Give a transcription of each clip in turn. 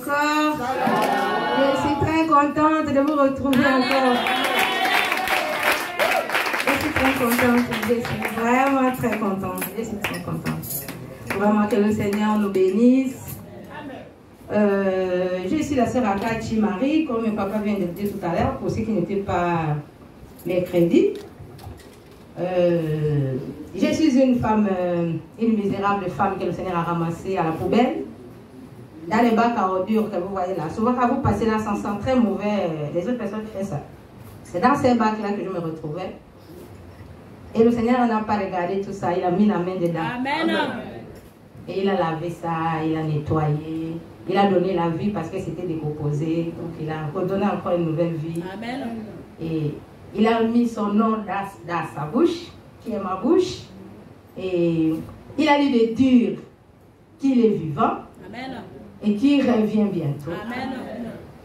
encore. Je suis très contente de vous retrouver encore. Je suis très contente. Je suis vraiment très contente. Je suis très contente. Vraiment que le Seigneur nous bénisse. Je suis la sœur Akachi Marie, comme mon papa vient de le dire tout à l'heure, pour ceux qui n'étaient pas mercredi. Je suis une femme, une misérable femme que le Seigneur a ramassée à la poubelle, dans les bacs à ordures que vous voyez là. Souvent quand vous passez là, ça sent très mauvais, les autres personnes font ça. C'est dans ces bacs-là que je me retrouvais. Et le Seigneur n'a pas regardé tout ça, il a mis la main dedans. Amen. Et il a lavé ça, il a nettoyé, il a donné la vie parce que c'était décomposé, donc il a redonné encore une nouvelle vie. Amen. Et il a mis son nom dans sa bouche, qui est ma bouche, et il a dit de dire qu'il est vivant. Amen. Et qu'il revient bientôt. Amen.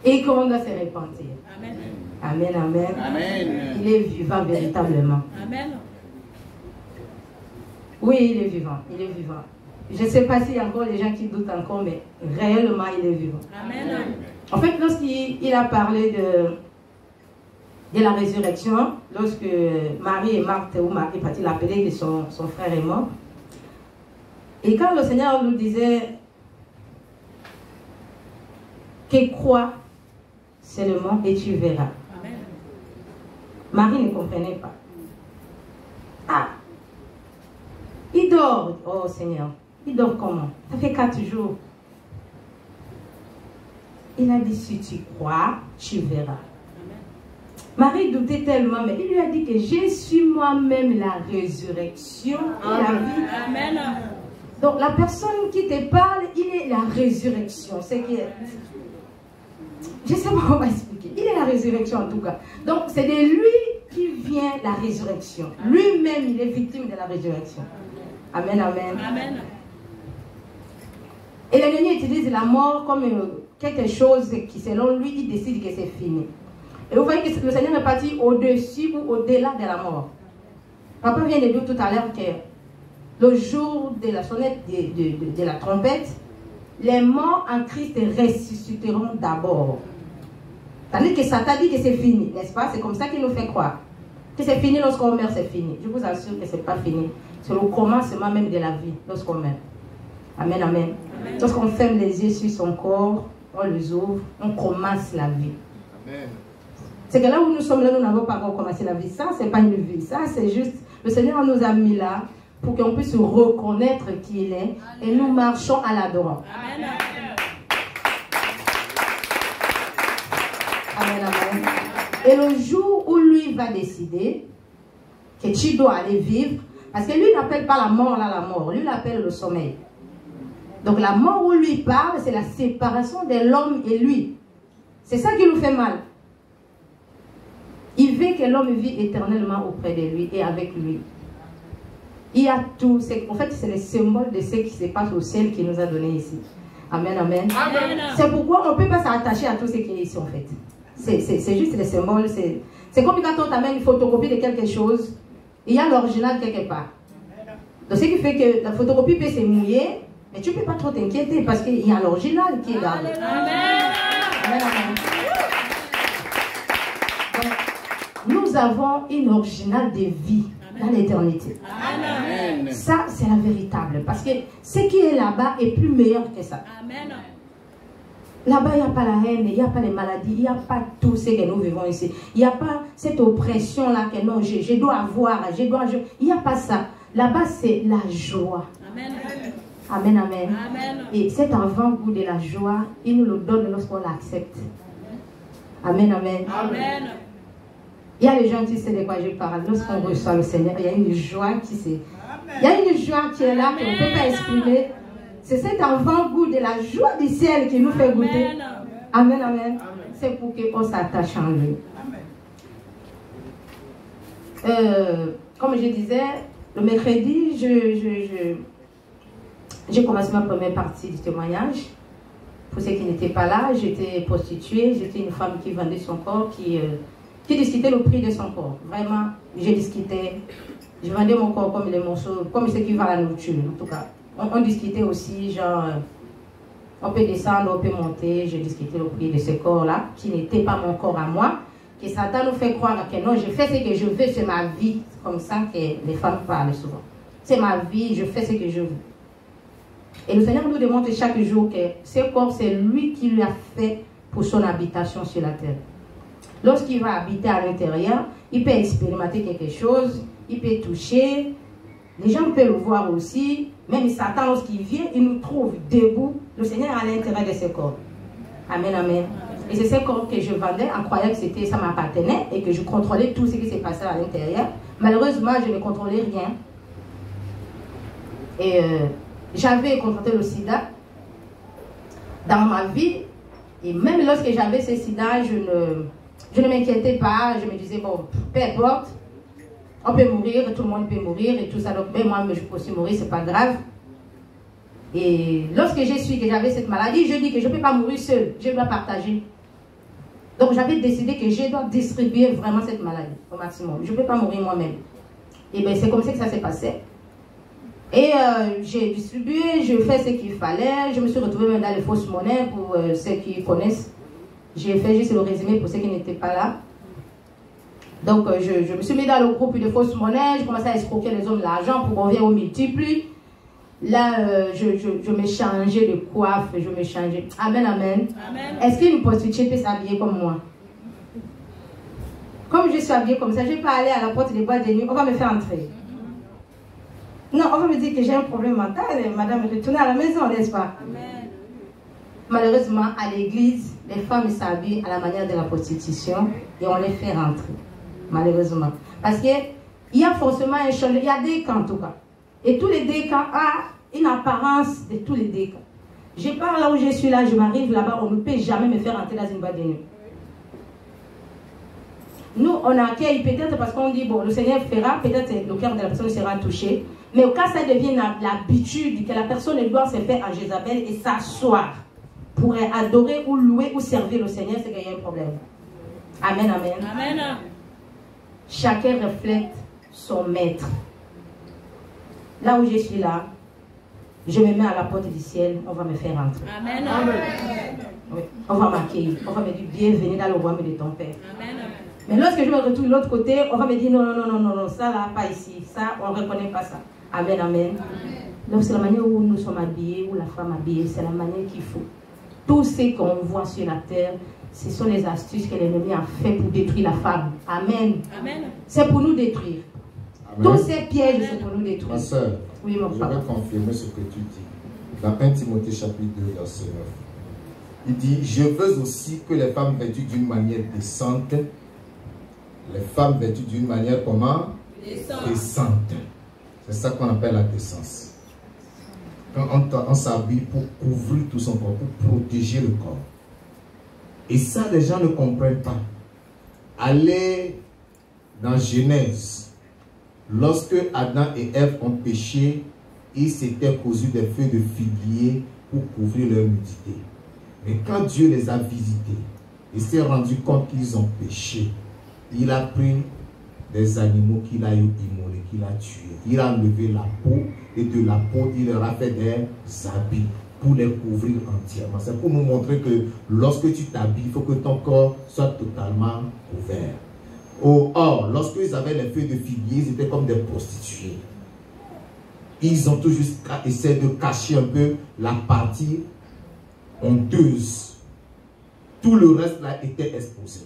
Et qu'on doit se repentir. Amen. Amen, amen. Amen. Il est vivant véritablement. Amen. Oui, il est vivant. Il est vivant. Je ne sais pas s'il y a encore des gens qui doutent encore, mais réellement, il est vivant. Amen. En fait, lorsqu'il a parlé de la résurrection, lorsque Marie et Marthe, ou Marie partit l'appeler que son frère est mort, et quand le Seigneur nous disait que crois seulement et tu verras. Amen. Marie ne comprenait pas. Ah, il dort. Oh Seigneur, il dort comment? Ça fait 4 jours. Il a dit, si tu crois, tu verras. Amen. Marie doutait tellement, mais il lui a dit que je suis moi-même la résurrection et la vie. Amen. Donc la personne qui te parle, il est la résurrection. C'est que je ne sais pas comment expliquer. Il est la résurrection en tout cas. Donc c'est de lui qui vient la résurrection. Lui-même, il est victime de la résurrection. Amen, amen. Amen. Et l'ennemi utilise la mort comme quelque chose qui, selon lui, il décide que c'est fini. Et vous voyez que le Seigneur est parti au-dessus ou au-delà de la mort. Papa vient de dire tout à l'heure que le jour de la sonnette de la trompette, les morts en Christ ressusciteront d'abord. Tandis que Satan dit que c'est fini, n'est-ce pas? C'est comme ça qu'il nous fait croire. Que c'est fini lorsqu'on meurt, c'est fini. Je vous assure que ce n'est pas fini. C'est le commencement même de la vie lorsqu'on meurt. Amen, amen. Amen. Lorsqu'on ferme les yeux sur son corps, on les ouvre, on commence la vie. Amen. C'est que là où nous sommes là, nous n'avons pas encore commencé la vie. Ça, ce n'est pas une vie. Ça, c'est juste, le Seigneur nous a mis là pour qu'on puisse reconnaître qui il est. Et nous marchons à l'adorant. Amen. Amen, amen. Et le jour où lui va décider que tu dois aller vivre, parce que lui n'appelle pas la mort là la mort, lui l'appelle le sommeil. Donc la mort où lui parle, c'est la séparation de l'homme et lui. C'est ça qui nous fait mal. Il veut que l'homme vit éternellement auprès de lui et avec lui. Il y a tout. En fait, c'est le symbole de ce qui se passe au ciel qui nous a donné ici. Amen, amen. Amen. C'est pourquoi on ne peut pas s'attacher à tout ce qui est ici en fait. C'est juste le symbole. C'est comme quand on t'amène une photocopie de quelque chose, il y a l'original quelque part. Donc ce qui fait que la photocopie peut se mouiller, mais tu ne peux pas trop t'inquiéter parce qu'il y a l'original qui est là. Amen. Amen, amen. Donc, nous avons une originale de vie dans l'éternité. Ça, c'est la véritable. Parce que ce qui est là-bas est plus meilleur que ça. Là-bas, il n'y a pas la haine, il n'y a pas les maladies, il n'y a pas tout ce que nous vivons ici. Il n'y a pas cette oppression-là que non, je dois avoir, il n'y a pas ça. Là-bas, c'est la joie. Amen. Amen, amen. Amen. Et cet avant-goût de la joie, il nous le donne lorsqu'on l'accepte. Amen, amen. Amen. Il y a les gens qui savent de quoi je parle. Lorsqu'on reçoit le Seigneur, il y a une joie qui s'est... Il y a une joie qui est là, qu'on ne peut pas exprimer. C'est cet avant-goût de la joie du ciel qui nous fait goûter. Amen, amen. Amen. C'est pour qu'on s'attache en lui. Comme je disais, le mercredi, j'ai commencé ma première partie du témoignage. Pour ceux qui n'étaient pas là, j'étais prostituée. J'étais une femme qui vendait son corps, qui discutait le prix de son corps. Vraiment, je discutais. Je vendais mon corps comme les morceaux, comme ceux qui vendent la nourriture, en tout cas. On discutait aussi, genre, On peut descendre, on peut monter. Je discutais au prix de ce corps-là, qui n'était pas mon corps à moi. Que Satan nous fait croire que non, je fais ce que je veux, c'est ma vie. Comme ça que les femmes parlent souvent. C'est ma vie, je fais ce que je veux. Et le Seigneur nous démontre chaque jour que ce corps, c'est lui qui lui a fait pour son habitation sur la terre. Lorsqu'il va habiter à l'intérieur, il peut expérimenter quelque chose, il peut toucher. Les gens peuvent le voir aussi. Même Satan, lorsqu'il vient, il nous trouve debout. Le Seigneur a l'intérêt de ce corps. Amen, amen. Et c'est ce corps que je vendais en croyant que ça m'appartenait et que je contrôlais tout ce qui s'est passé à l'intérieur. Malheureusement, je ne contrôlais rien. Et j'avais contracté le sida dans ma vie. Et même lorsque j'avais ce sida, je ne m'inquiétais pas. Je me disais, bon, peu importe, on peut mourir, tout le monde peut mourir et tout ça. Donc, même moi, je peux aussi mourir, c'est pas grave. Et lorsque j'ai su que j'avais cette maladie, je dis que je ne peux pas mourir seule, je dois partager. Donc, j'avais décidé que je dois distribuer vraiment cette maladie au maximum. Je ne peux pas mourir moi-même. Et bien, c'est comme ça que ça s'est passé. Et j'ai distribué, je fais ce qu'il fallait. Je me suis retrouvée même dans les fausses monnaies pour ceux qui connaissent. J'ai fait juste le résumé pour ceux qui n'étaient pas là. Donc, je me suis mis dans le groupe de fausses monnaies. Je commençais à escroquer les hommes de l'argent pour revenir aux multiples. Là, je me changeais de coiffe. Je me changeais. Amen, amen. Est-ce qu'une prostituée peut s'habiller comme moi? Comme je suis habillée comme ça, je ne vais pas aller à la porte des boîtes de nuit. On va me faire entrer. Non, on va me dire que j'ai un problème mental. Madame est retournée à la maison, n'est-ce pas? Amen. Malheureusement, à l'église, les femmes s'habillent à la manière de la prostitution et on les fait rentrer. Malheureusement. Parce qu'il y a forcément un champ, il y a des camps en tout cas. Et tous les deux camps ont une apparence de tous les deux camps. Je pars là où je suis là, je m'arrive là-bas, on ne peut jamais me faire rentrer dans une boîte de nuit. Nous, on accueille peut-être parce qu'on dit, bon, le Seigneur fera, peut-être le cœur de la personne sera touché. Mais au cas ça devient l'habitude que la personne doit se faire à Jézabel et s'asseoir pour adorer ou louer ou servir le Seigneur, c'est qu'il y a un problème. Amen, amen. Amen. Chacun reflète son maître. Là où je suis là, je me mets à la porte du ciel, on va me faire entrer. Amen. Amen. Oui, on va m'accueillir, on va me dire bienvenue dans le royaume de ton Père. Amen. Mais lorsque je me retrouve de l'autre côté, on va me dire non, non, non, non, non, ça là, pas ici, ça, on ne reconnaît pas ça. Amen, amen. Donc c'est la manière où nous sommes habillés, où la femme habillée, c'est la manière qu'il faut. Tout ce qu'on voit sur la terre, ce sont les astuces que l'ennemi a fait pour détruire la femme. Amen. Amen. C'est pour nous détruire. Amen. Tous ces pièges, c'est pour nous détruire. Ma soeur, oui, je vais confirmer ce que tu dis. Dans 1 Timothée chapitre 2, verset 9. Il dit, je veux aussi que les femmes vêtues d'une manière décente, les femmes vêtues d'une manière comment? Décente. C'est ça qu'on appelle la décence. Quand on s'habille pour couvrir tout son corps, pour protéger le corps. Et ça, les gens ne comprennent pas. Allez dans Genèse, lorsque Adam et Ève ont péché, ils s'étaient cousus des feuilles de figuier pour couvrir leur nudité. Mais quand Dieu les a visités, il s'est rendu compte qu'ils ont péché. Il a pris des animaux qu'il a immolés, qu'il a tués. Il a enlevé la peau et de la peau, il leur a fait des habits pour les couvrir entièrement. C'est pour nous montrer que lorsque tu t'habilles, il faut que ton corps soit totalement couvert. Or, lorsqu'ils avaient les feuilles de figuier, ils étaient comme des prostituées. Ils ont tout juste essayé de cacher un peu la partie honteuse. Tout le reste là était exposé.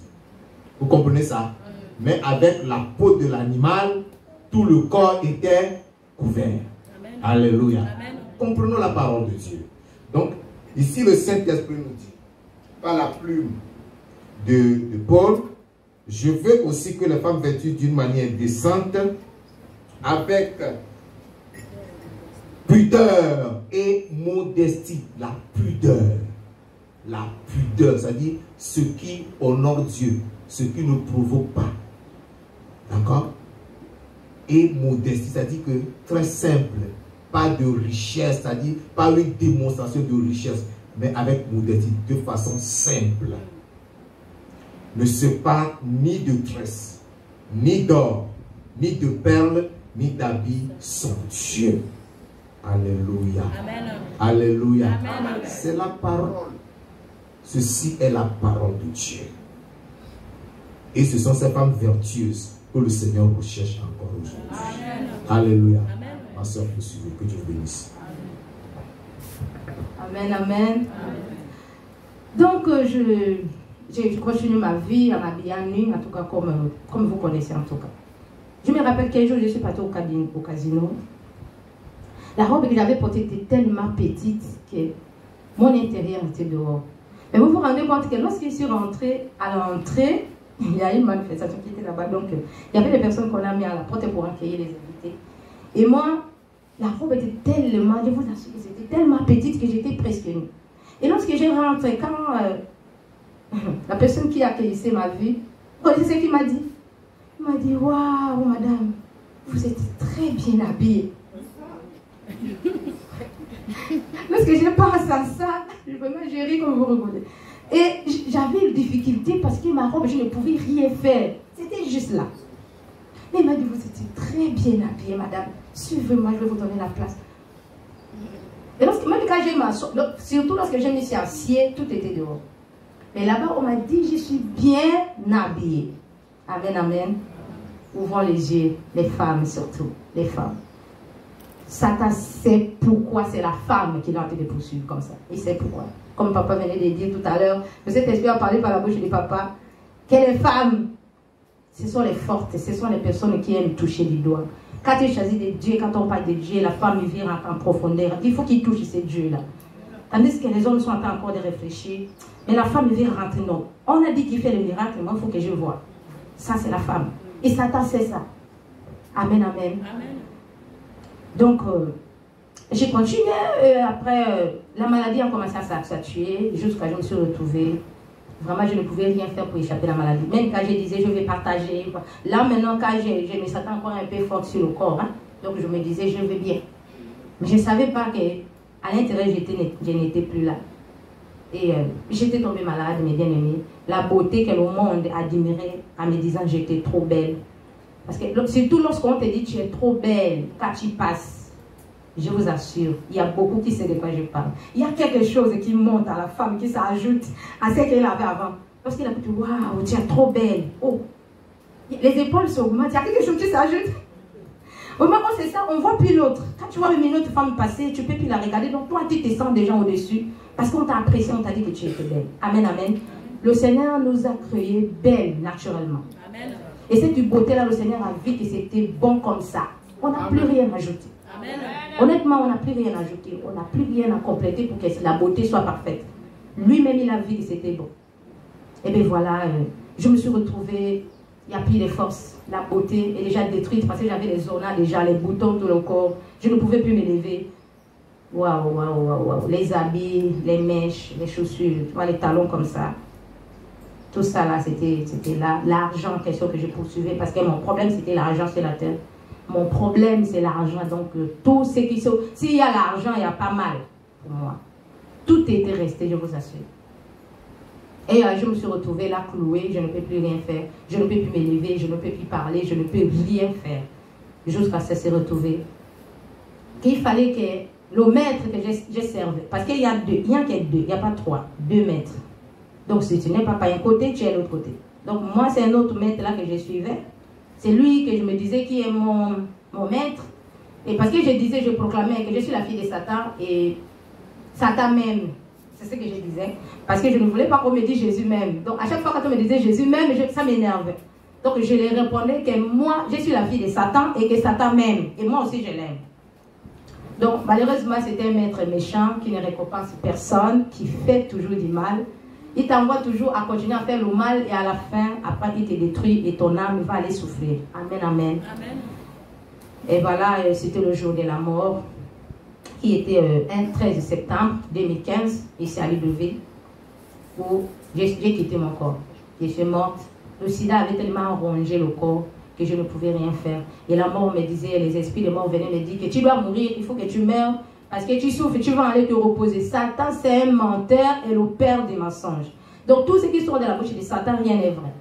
Vous comprenez ça? Mais avec la peau de l'animal, tout le corps était couvert. Amen. Alléluia. Amen. Comprenons la parole de Dieu. Donc, ici le Saint-Esprit nous dit, par la plume de Paul, je veux aussi que les femmes vêtues d'une manière décente, avec pudeur et modestie. La pudeur, c'est-à-dire ce qui honore Dieu, ce qui ne provoque pas. D'accord? Et modestie, c'est-à-dire que très simple, pas de richesse, c'est-à-dire pas une démonstration de richesse, mais avec modestie, de façon simple. Ne se parle ni de tresse, ni d'or, ni de perles, ni d'habits somptueux. Alléluia. Amen. Alléluia. Amen. C'est la parole. Ceci est la parole de Dieu. Et ce sont ces femmes vertueuses que le Seigneur recherche encore aujourd'hui. Alléluia. Amen. Ma soeur, vous suivez. Que Dieu vous bénisse. Amen, amen. Donc, je continue ma vie en m'habillant nu, en tout cas comme vous connaissez en tout cas. Je me rappelle qu'un jour, je suis partie au casino. La robe que j'avais portée était tellement petite que mon intérieur était dehors. Mais vous vous rendez compte que lorsque je suis rentrée à l'entrée, il y a une manifestation qui était là-bas. Donc, il y avait des personnes qu'on a mis à la porte pour accueillir les invités. Et moi, la robe était tellement, je vous assure, c'était tellement petite que j'étais presque nue. Et lorsque j'ai rentré, quand la personne qui accueillissait ma vie, vous connaissez ce qu'il m'a dit? Il m'a dit, waouh, madame, vous êtes très bien habillée. Lorsque je pense à ça, vraiment, j'ai ri comme vous rigolez. Et j'avais une difficulté parce que ma robe, je ne pouvais rien faire. C'était juste là. Mais il m'a dit, vous étiez très bien habillée, madame. Suivez-moi, je vais vous donner la place. Et même quand j'ai m'asseoir, surtout lorsque je me suis assise, tout était dehors. Mais là-bas, on m'a dit, je suis bien habillée. Amen, amen. Ouvrons les yeux, les femmes surtout, les femmes. Satan sait pourquoi c'est la femme qui l'a été poursuivre comme ça. Il sait pourquoi. Comme papa venait de dire tout à l'heure, le Saint-Esprit a parlé par la bouche du papa, que les femmes, ce sont les fortes, ce sont les personnes qui aiment toucher du doigt. Quand tu choisis de Dieu, quand on parle de Dieu, la femme vient en profondeur. Il faut qu'il touche ces dieux-là. Tandis que les hommes sont en train encore de réfléchir. Mais la femme vient rentrer. Non. On a dit qu'il fait le miracle, moi il faut que je vois. Ça c'est la femme. Et Satan sait ça. Amen, amen. Amen. Donc, j'ai continué. Après, la maladie a commencé à s'accentuer jusqu'à ce que je me suis retrouvée. Vraiment, je ne pouvais rien faire pour échapper à la maladie. Même quand je disais, je vais partager. Là, maintenant, quand je me sentais encore un peu forte sur le corps, hein, donc je me disais, je vais bien. Mais je ne savais pas qu'à l'intérieur, je n'étais plus là. Et j'étais tombée malade, mes bien-aimés. La beauté que le monde admirait en me disant, j'étais trop belle. Parce que surtout lorsqu'on te dit, tu es trop belle, quand tu passes, je vous assure, il y a beaucoup qui savent de quoi je parle. Il y a quelque chose qui monte à la femme, qui s'ajoute à ce qu'elle avait avant. Lorsqu'il a dit, waouh, tu es trop belle. Oh, les épaules s'augmentent, il y a quelque chose qui s'ajoute. Au moment où c'est ça, on ne voit plus l'autre. Quand tu vois une autre femme passer, tu ne peux plus la regarder. Donc toi, tu te sens déjà au-dessus. Parce qu'on t'a apprécié, on t'a dit que tu étais belle. Amen, amen. Le Seigneur nous a créés belles naturellement. Amen. Et cette beauté-là, le Seigneur a vu que c'était bon comme ça. On n'a plus rien à ajouter. Amen. Honnêtement, on n'a plus rien à ajouter. On n'a plus rien à compléter pour que la beauté soit parfaite. Lui-même, il a vu que c'était bon. Et bien voilà, je me suis retrouvée, il n'y a plus de force. La beauté est déjà détruite parce que j'avais les zonas déjà, les boutons tout le corps. Je ne pouvais plus me lever. Waouh, waouh, waouh, waouh. Les habits, les mèches, les chaussures, tu vois, les talons comme ça. Tout ça là, c'était là. L'argent, question que je poursuivais parce que mon problème c'était l'argent sur la terre. Mon problème c'est l'argent. Donc tout ce qui sont. S'il y a l'argent, il y a pas mal pour moi. Tout était resté, je vous assure. Et je me suis retrouvée là clouée, je ne peux plus rien faire. Je ne peux plus me lever, je ne peux plus parler, je ne peux rien faire. Jusqu'à ce que se retrouver. Qu'il fallait que le maître que je servais, parce qu'il y a deux, il n'y a que deux, il n'y a pas trois, 2 maîtres. Donc si tu n'es pas un côté, tu es l'autre côté. Donc moi c'est un autre maître là que je suivais. C'est lui que je me disais qui est mon maître. Et parce que je disais, je proclamais que je suis la fille de Satan et Satan même. C'est ce que je disais. Parce que je ne voulais pas qu'on me dise Jésus même. Donc à chaque fois quand on me disait Jésus même, ça m'énervait. Donc je leur répondais que moi je suis la fille de Satan et que Satan m'aime. Et moi aussi je l'aime. Donc malheureusement c'était un maître méchant qui ne récompense personne, qui fait toujours du mal. Il t'envoie toujours à continuer à faire le mal et à la fin, après il te détruit et ton âme va aller souffrir. Amen, amen. Amen. Et voilà, c'était le jour de la mort, qui était un 13 septembre 2015, ici à l'IW, où j'ai quitté mon corps. Je suis morte. Le sida avait tellement rongé le corps que je ne pouvais rien faire. Et la mort me disait, les esprits de mort venaient me dire que tu dois mourir, il faut que tu meurs. Parce que tu souffres, tu vas aller te reposer. Satan, c'est un menteur et le père des mensonges. Donc, tout ce qui sort de la bouche de Satan, rien n'est vrai.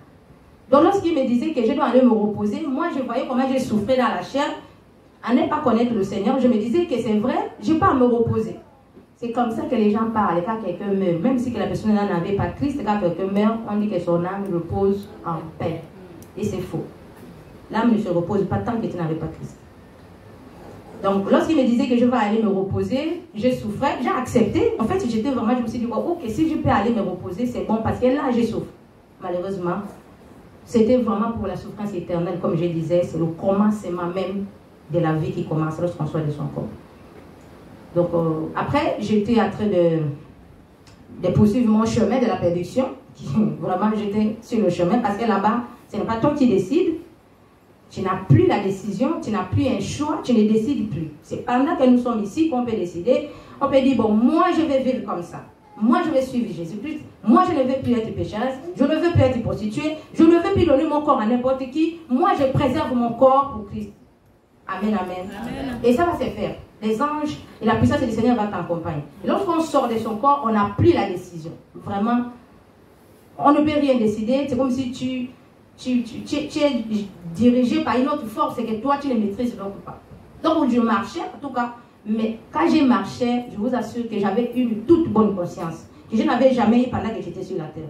Donc, lorsqu'il me disait que je dois aller me reposer, moi, je voyais comment j'ai souffert dans la chair. à ne pas connaître le Seigneur, je me disais que c'est vrai, je n'ai pas à me reposer. C'est comme ça que les gens parlent quand quelqu'un meurt. Même si que la personne n'avait pas Christ, quand quelqu'un meurt, on dit que son âme repose en paix. Et c'est faux. L'âme ne se repose pas tant que tu n'avais pas Christ. Donc, lorsqu'il me disait que je vais aller me reposer, je souffrais, j'ai accepté. En fait, j'étais vraiment, je me suis dit, oh, ok, si je peux aller me reposer, c'est bon, parce que là, je souffre. Malheureusement, c'était vraiment pour la souffrance éternelle, comme je disais, c'est le commencement même de la vie qui commence lorsqu'on sort de son corps. Donc, après, j'étais en train de poursuivre mon chemin de la perdition. Vraiment, j'étais sur le chemin, parce que là-bas, ce n'est pas toi qui décides. Tu n'as plus la décision, tu n'as plus un choix, tu ne décides plus. C'est pendant que nous sommes ici qu'on peut décider. On peut dire, bon, moi je vais vivre comme ça. Moi je vais suivre Jésus-Christ. Moi je ne veux plus être pécheresse. Je ne veux plus être prostituée. Je ne veux plus donner mon corps à n'importe qui. Moi je préserve mon corps pour Christ. Amen, amen. Amen. Et ça va se faire. Les anges et la puissance du Seigneur va t'accompagner. Lorsqu'on sort de son corps, on n'a plus la décision. Vraiment, on ne peut rien décider. C'est comme si tu es dirigé par une autre force et que toi, tu ne maîtrises donc pas. Donc, je marchais, en tout cas, mais quand j'ai marché, je vous assure que j'avais une toute bonne conscience, que je n'avais jamais eu pendant que j'étais sur la terre.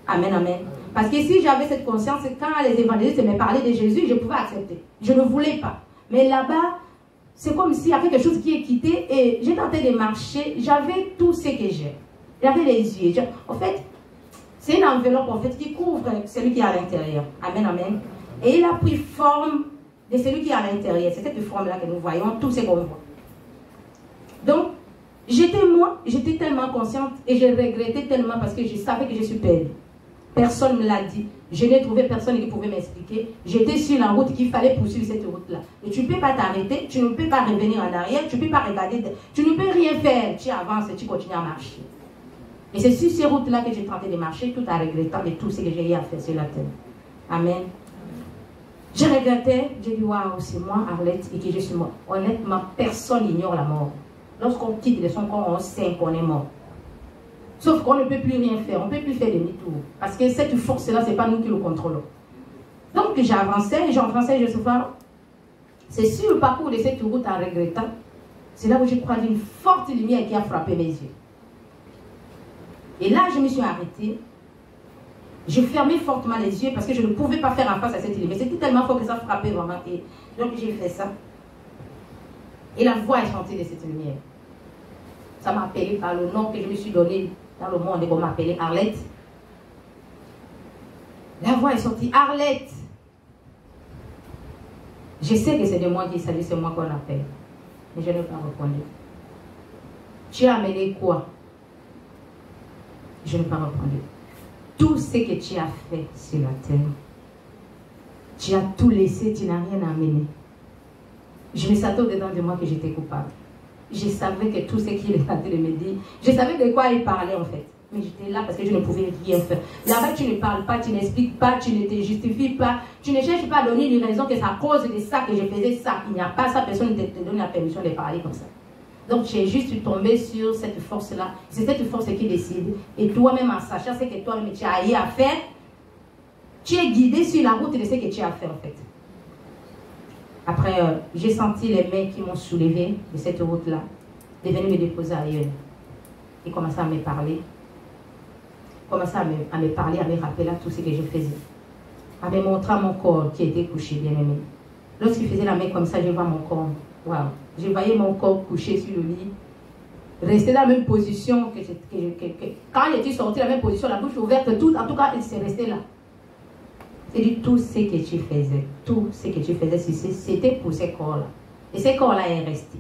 Amen, amen. Parce que si j'avais cette conscience, quand les évangélistes me parlaient de Jésus, je pouvais accepter. Je ne voulais pas. Mais là-bas, c'est comme s'il y avait quelque chose qui est quitté et j'ai tenté de marcher, j'avais tout ce que j'ai. J'avais les yeux. En fait, c'est une enveloppe en fait, qui couvre celui qui est à l'intérieur. Amen, amen. Et il a pris forme de celui qui est à l'intérieur. C'est cette forme-là que nous voyons, tout ce qu'on voit. Donc, j'étais tellement consciente et je regrettais tellement parce que je savais que je suis perdue. Personne ne me l'a dit. Je n'ai trouvé personne qui pouvait m'expliquer. J'étais sur la route qu'il fallait poursuivre cette route-là. Et tu ne peux pas t'arrêter, tu ne peux pas revenir en arrière, tu ne peux pas regarder, tu ne peux rien faire. Tu avances et tu continues à marcher. Et c'est sur ces routes-là que j'ai tenté de marcher, tout en regrettant de tout ce que j'ai eu à faire sur la terre. Amen. Je regrettais, j'ai dit, waouh, c'est moi, Arlette, et que je suis mort. Honnêtement, personne n'ignore la mort. Lorsqu'on quitte de son corps, on sait qu'on est mort. Sauf qu'on ne peut plus rien faire, on ne peut plus faire demi-tour. Parce que cette force-là, ce n'est pas nous qui le contrôlons. Donc j'avançais, je sais pas. C'est sur le parcours de cette route en regrettant, c'est là où j'ai croisé une forte lumière qui a frappé mes yeux. Et là, je me suis arrêtée. Je fermais fortement les yeux parce que je ne pouvais pas faire en face à cette lumière. C'était tellement fort que ça frappait vraiment. Et donc j'ai fait ça. Et la voix est sortie de cette lumière. Ça m'a appelé par le nom que je me suis donné dans le monde et qu'on m'appelait Arlette. La voix est sortie, Arlette. Je sais que c'est de moi qu'il s'agit, c'est moi qu'on appelle. Mais je n'ai pas répondu. Tu as amené quoi? Je n'ai pas répondu. Tout ce que tu as fait sur la terre, tu as tout laissé, tu n'as rien amené. Je me sentais au-dedans de moi que j'étais coupable. Je savais que tout ce qu'il est en train de me dire, je savais de quoi il parlait en fait. Mais j'étais là parce que je ne pouvais rien faire. Là-bas, tu ne parles pas, tu n'expliques pas, tu ne te justifies pas, tu ne cherches pas à donner une raison que c'est à cause de ça que je faisais ça. Il n'y a pas ça, personne ne te donne la permission de parler comme ça. Donc, j'ai juste tombé sur cette force-là. C'est cette force qui décide. Et toi-même, en sachant ce que toi-même tu as eu à faire, tu es guidé sur la route de ce que tu as fait en fait. Après, j'ai senti les mains qui m'ont soulevé de cette route-là, de venir me déposer ailleurs. Ils commençaient à me parler. Commençaient à me parler, à me rappeler tout ce que je faisais. À me montrer mon corps qui était couché, bien aimé. Lorsqu'il faisait la main comme ça, je vois mon corps. Waouh! Je voyais mon corps couché sur le lit. Rester dans la même position que quand il était sorti, la même position, la bouche ouverte, tout, en tout cas, il s'est resté là. C'est dit tout ce que tu faisais, c'était pour ces corps-là. Et ces corps-là est resté.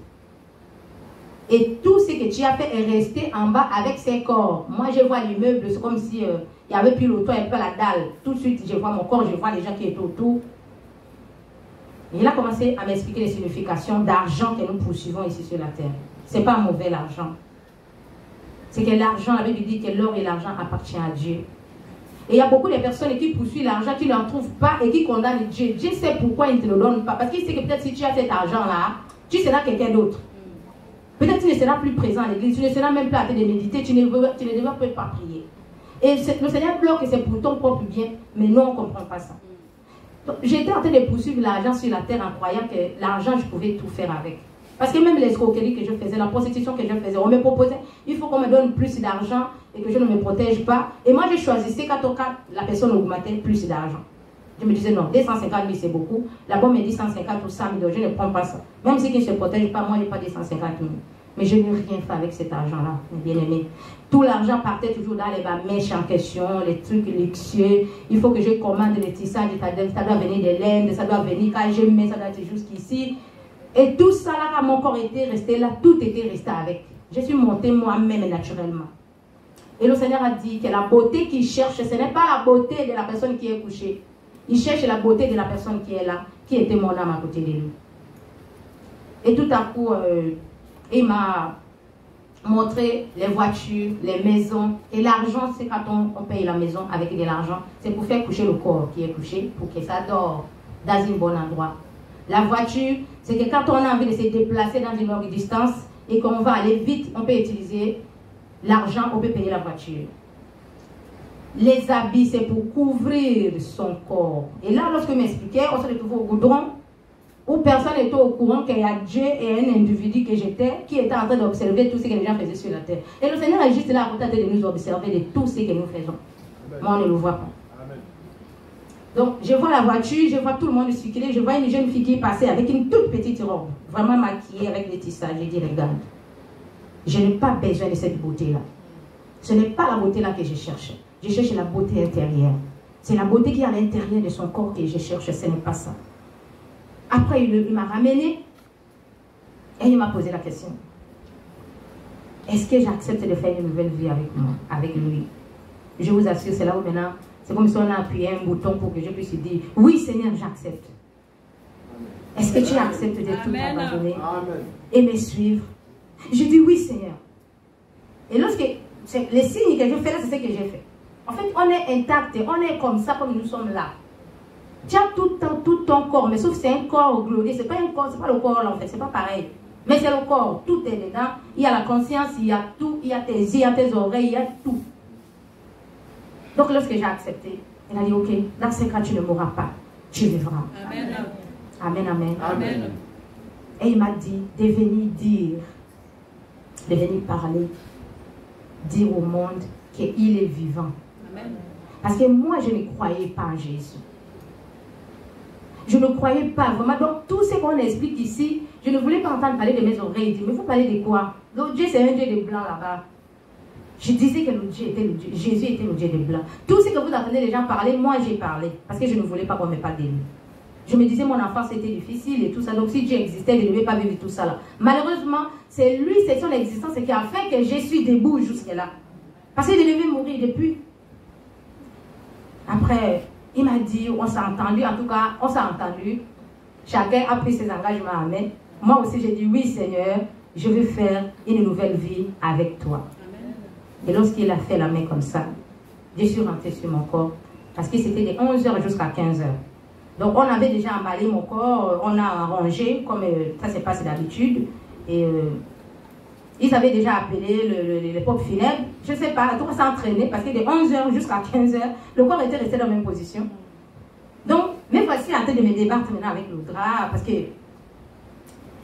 Et tout ce que tu as fait est resté en bas avec ces corps. Moi, je vois l'immeuble, c'est comme si il y avait plus le toit, un peu la dalle. Tout de suite, je vois mon corps, je vois les gens qui étaient autour. Et il a commencé à m'expliquer les significations d'argent que nous poursuivons ici sur la terre. Ce n'est pas mauvais l'argent. C'est que l'argent, la Bible dit que l'or et l'argent appartiennent à Dieu. Et il y a beaucoup de personnes qui poursuivent l'argent, qui n'en trouvent pas et qui condamnent Dieu. Dieu sait pourquoi il ne te le donne pas. Parce qu'il sait que peut-être si tu as cet argent-là, tu seras quelqu'un d'autre. Peut-être tu ne seras plus présent à l'église, tu ne seras même plus à te méditer, tu ne devras pas prier. Et le Seigneur bloque que c'est pour ton propre bien, mais nous on ne comprend pas ça. J'étais en train de poursuivre l'argent sur la terre en croyant que l'argent, je pouvais tout faire avec. Parce que même l'escroquerie que je faisais, la prostitution que je faisais, on me proposait, il faut qu'on me donne plus d'argent et que je ne me protège pas. Et moi, je choisissais quand la personne augmentait plus d'argent. Je me disais non, 250 000 c'est beaucoup. Là-bas, on me dit 150 ou 100 000, je ne prends pas ça. Même si qui ne se protège pas, moi, je n'ai pas 250 000. Mais je n'ai rien fait avec cet argent-là, mes bien-aimés. Tout l'argent partait toujours dans les mèches en question, les trucs luxueux. Il faut que je commande les tissages, ça doit venir de l'Inde, ça doit venir quand je mets, ça doit être jusqu'ici. Et tout ça, là, quand mon corps était resté là, tout était resté avec. Je suis montée moi-même naturellement. Et le Seigneur a dit que la beauté qu'il cherche, ce n'est pas la beauté de la personne qui est couchée. Il cherche la beauté de la personne qui est là, qui était mon âme à côté de lui. Et tout à coup, il m'a montré les voitures, les maisons. Et l'argent, c'est quand on paye la maison avec de l'argent. C'est pour faire coucher le corps qui est couché, pour que ça dort dans un bon endroit. La voiture, c'est que quand on a envie de se déplacer dans une longue distance et qu'on va aller vite, on peut utiliser l'argent, on peut payer la voiture. Les habits, c'est pour couvrir son corps. Et là, lorsque je m'expliquais, on se retrouvait au goudron, où personne n'était au courant qu'il y a Dieu et un individu que j'étais, qui était en train d'observer tout ce que les gens faisaient sur la terre. Et le Seigneur est juste là à côté de nous observer de tout ce que nous faisons. Moi, on ne le voit pas. Amen. Donc, je vois la voiture, je vois tout le monde circuler, je vois une jeune fille qui passait avec une toute petite robe, vraiment maquillée avec des tissages. Je dis, regarde, je n'ai pas besoin de cette beauté-là. Ce n'est pas la beauté-là que je cherche. Je cherche la beauté intérieure. C'est la beauté qui est à l'intérieur de son corps que je cherche, ce n'est pas ça. Après, il m'a ramené et il m'a posé la question. Est-ce que j'accepte de faire une nouvelle vie avec moi, avec lui? Je vous assure, c'est là où maintenant, c'est comme si on a appuyé un bouton pour que je puisse dire, oui Seigneur, j'accepte. Est-ce que tu acceptes de tout abandonner et me suivre? Je dis oui Seigneur. Et lorsque, les signes que je fais là, c'est ce que j'ai fait. En fait, on est intact, on est comme ça, comme nous sommes là. Tu as tout ton corps, mais sauf que c'est un corps glorieux. C'est pas un corps, c'est pas le corps là en fait, c'est pas pareil. Mais c'est le corps, tout est dedans. Il y a la conscience, il y a tout, il y a tes yeux, il y a tes oreilles, il y a tout. Donc lorsque j'ai accepté, il a dit ok, dans ce cas tu ne mourras pas, tu vivras. Amen. Amen, amen. Amen. Et il m'a dit de venir dire, de venir parler, dire au monde qu'il est vivant. Amen. Parce que moi je ne croyais pas en Jésus. Je ne croyais pas vraiment. Donc, tout ce qu'on explique ici, je ne voulais pas entendre parler de mes oreilles. Il dit, mais vous parlez de quoi? Donc, Dieu, c'est un Dieu de blanc là-bas. Je disais que le Dieu était le Dieu. Jésus était le Dieu de blanc. Tout ce que vous entendez les gens parler, moi, j'ai parlé. Parce que je ne voulais pas qu'on me parle de lui. Je me disais, mon enfance était difficile et tout ça. Donc, si Dieu existait, je ne devais pas vivre tout ça là. Malheureusement, c'est lui, c'est son existence qui a fait que je suis debout jusque-là. Parce que je devais mourir depuis. Après, il m'a dit, on s'est entendu, en tout cas, on s'est entendu. Chacun a pris ses engagements. Amen. Moi aussi, j'ai dit, oui Seigneur, je veux faire une nouvelle vie avec toi. Amen. Et lorsqu'il a fait la main comme ça, je suis rentrée sur mon corps. Parce que c'était de 11h jusqu'à 15h. Donc, on avait déjà emballé mon corps, on a arrangé, comme ça se passe d'habitude. Et ils avaient déjà appelé les pompes funèbres. Je ne sais pas, tout ça s'entraîner parce que de 11h jusqu'à 15h, le corps était resté dans la même position. Donc, me voici en train de me débattre maintenant avec le drap parce que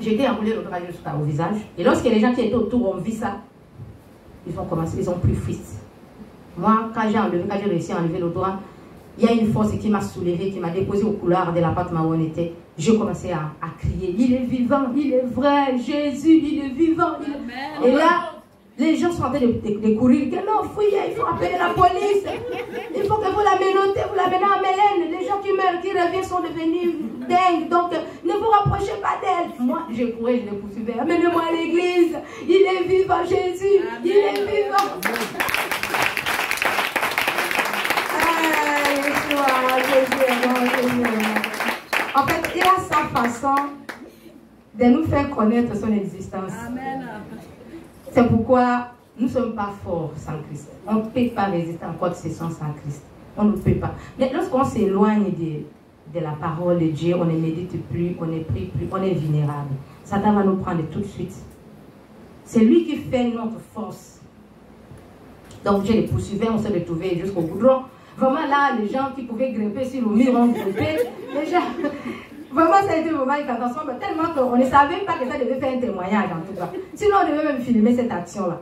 j'étais enroulé le drap jusqu'au visage. Et lorsque les gens qui étaient autour ont vu ça, ils ont commencé, ils ont pris fuite. Moi, quand j'ai réussi à enlever le drap, il y a une force qui m'a soulevé, qui m'a déposé au couloir de l'appartement où on était. Je commençais à crier, il est vivant, il est vrai, Jésus, il est vivant. Et là, les gens sont en train de courir, que non, fouillez, il faut appeler la police. Il faut que vous la menotez, vous la menez en Mélène. Les gens qui meurent, qui reviennent sont devenus dingues. Donc, ne vous rapprochez pas d'elle. Moi, je courais, je les poursuivais. Amenez-moi à l'église. Il est vivant, Jésus. Amen. Il est vivant. En fait, il a sa façon de nous faire connaître son existence. Amen. C'est pourquoi nous ne sommes pas forts sans Christ. On ne peut pas résister en quoi que ce soit sans Christ. On ne peut pas. Mais lorsqu'on s'éloigne de la parole de Dieu, on ne médite plus, on ne prie plus, on est vulnérable. Satan va nous prendre tout de suite. C'est lui qui fait notre force. Donc Dieu les poursuivait, on s'est retrouvés jusqu'au goudron. Vraiment là, les gens qui pouvaient grimper sur le mur ont grimpé. Les gens, vraiment ça a été vraiment une catastrophe, tellement qu'on ne savait pas que ça devait faire un témoignage en tout cas. Sinon on devait même filmer cette action-là.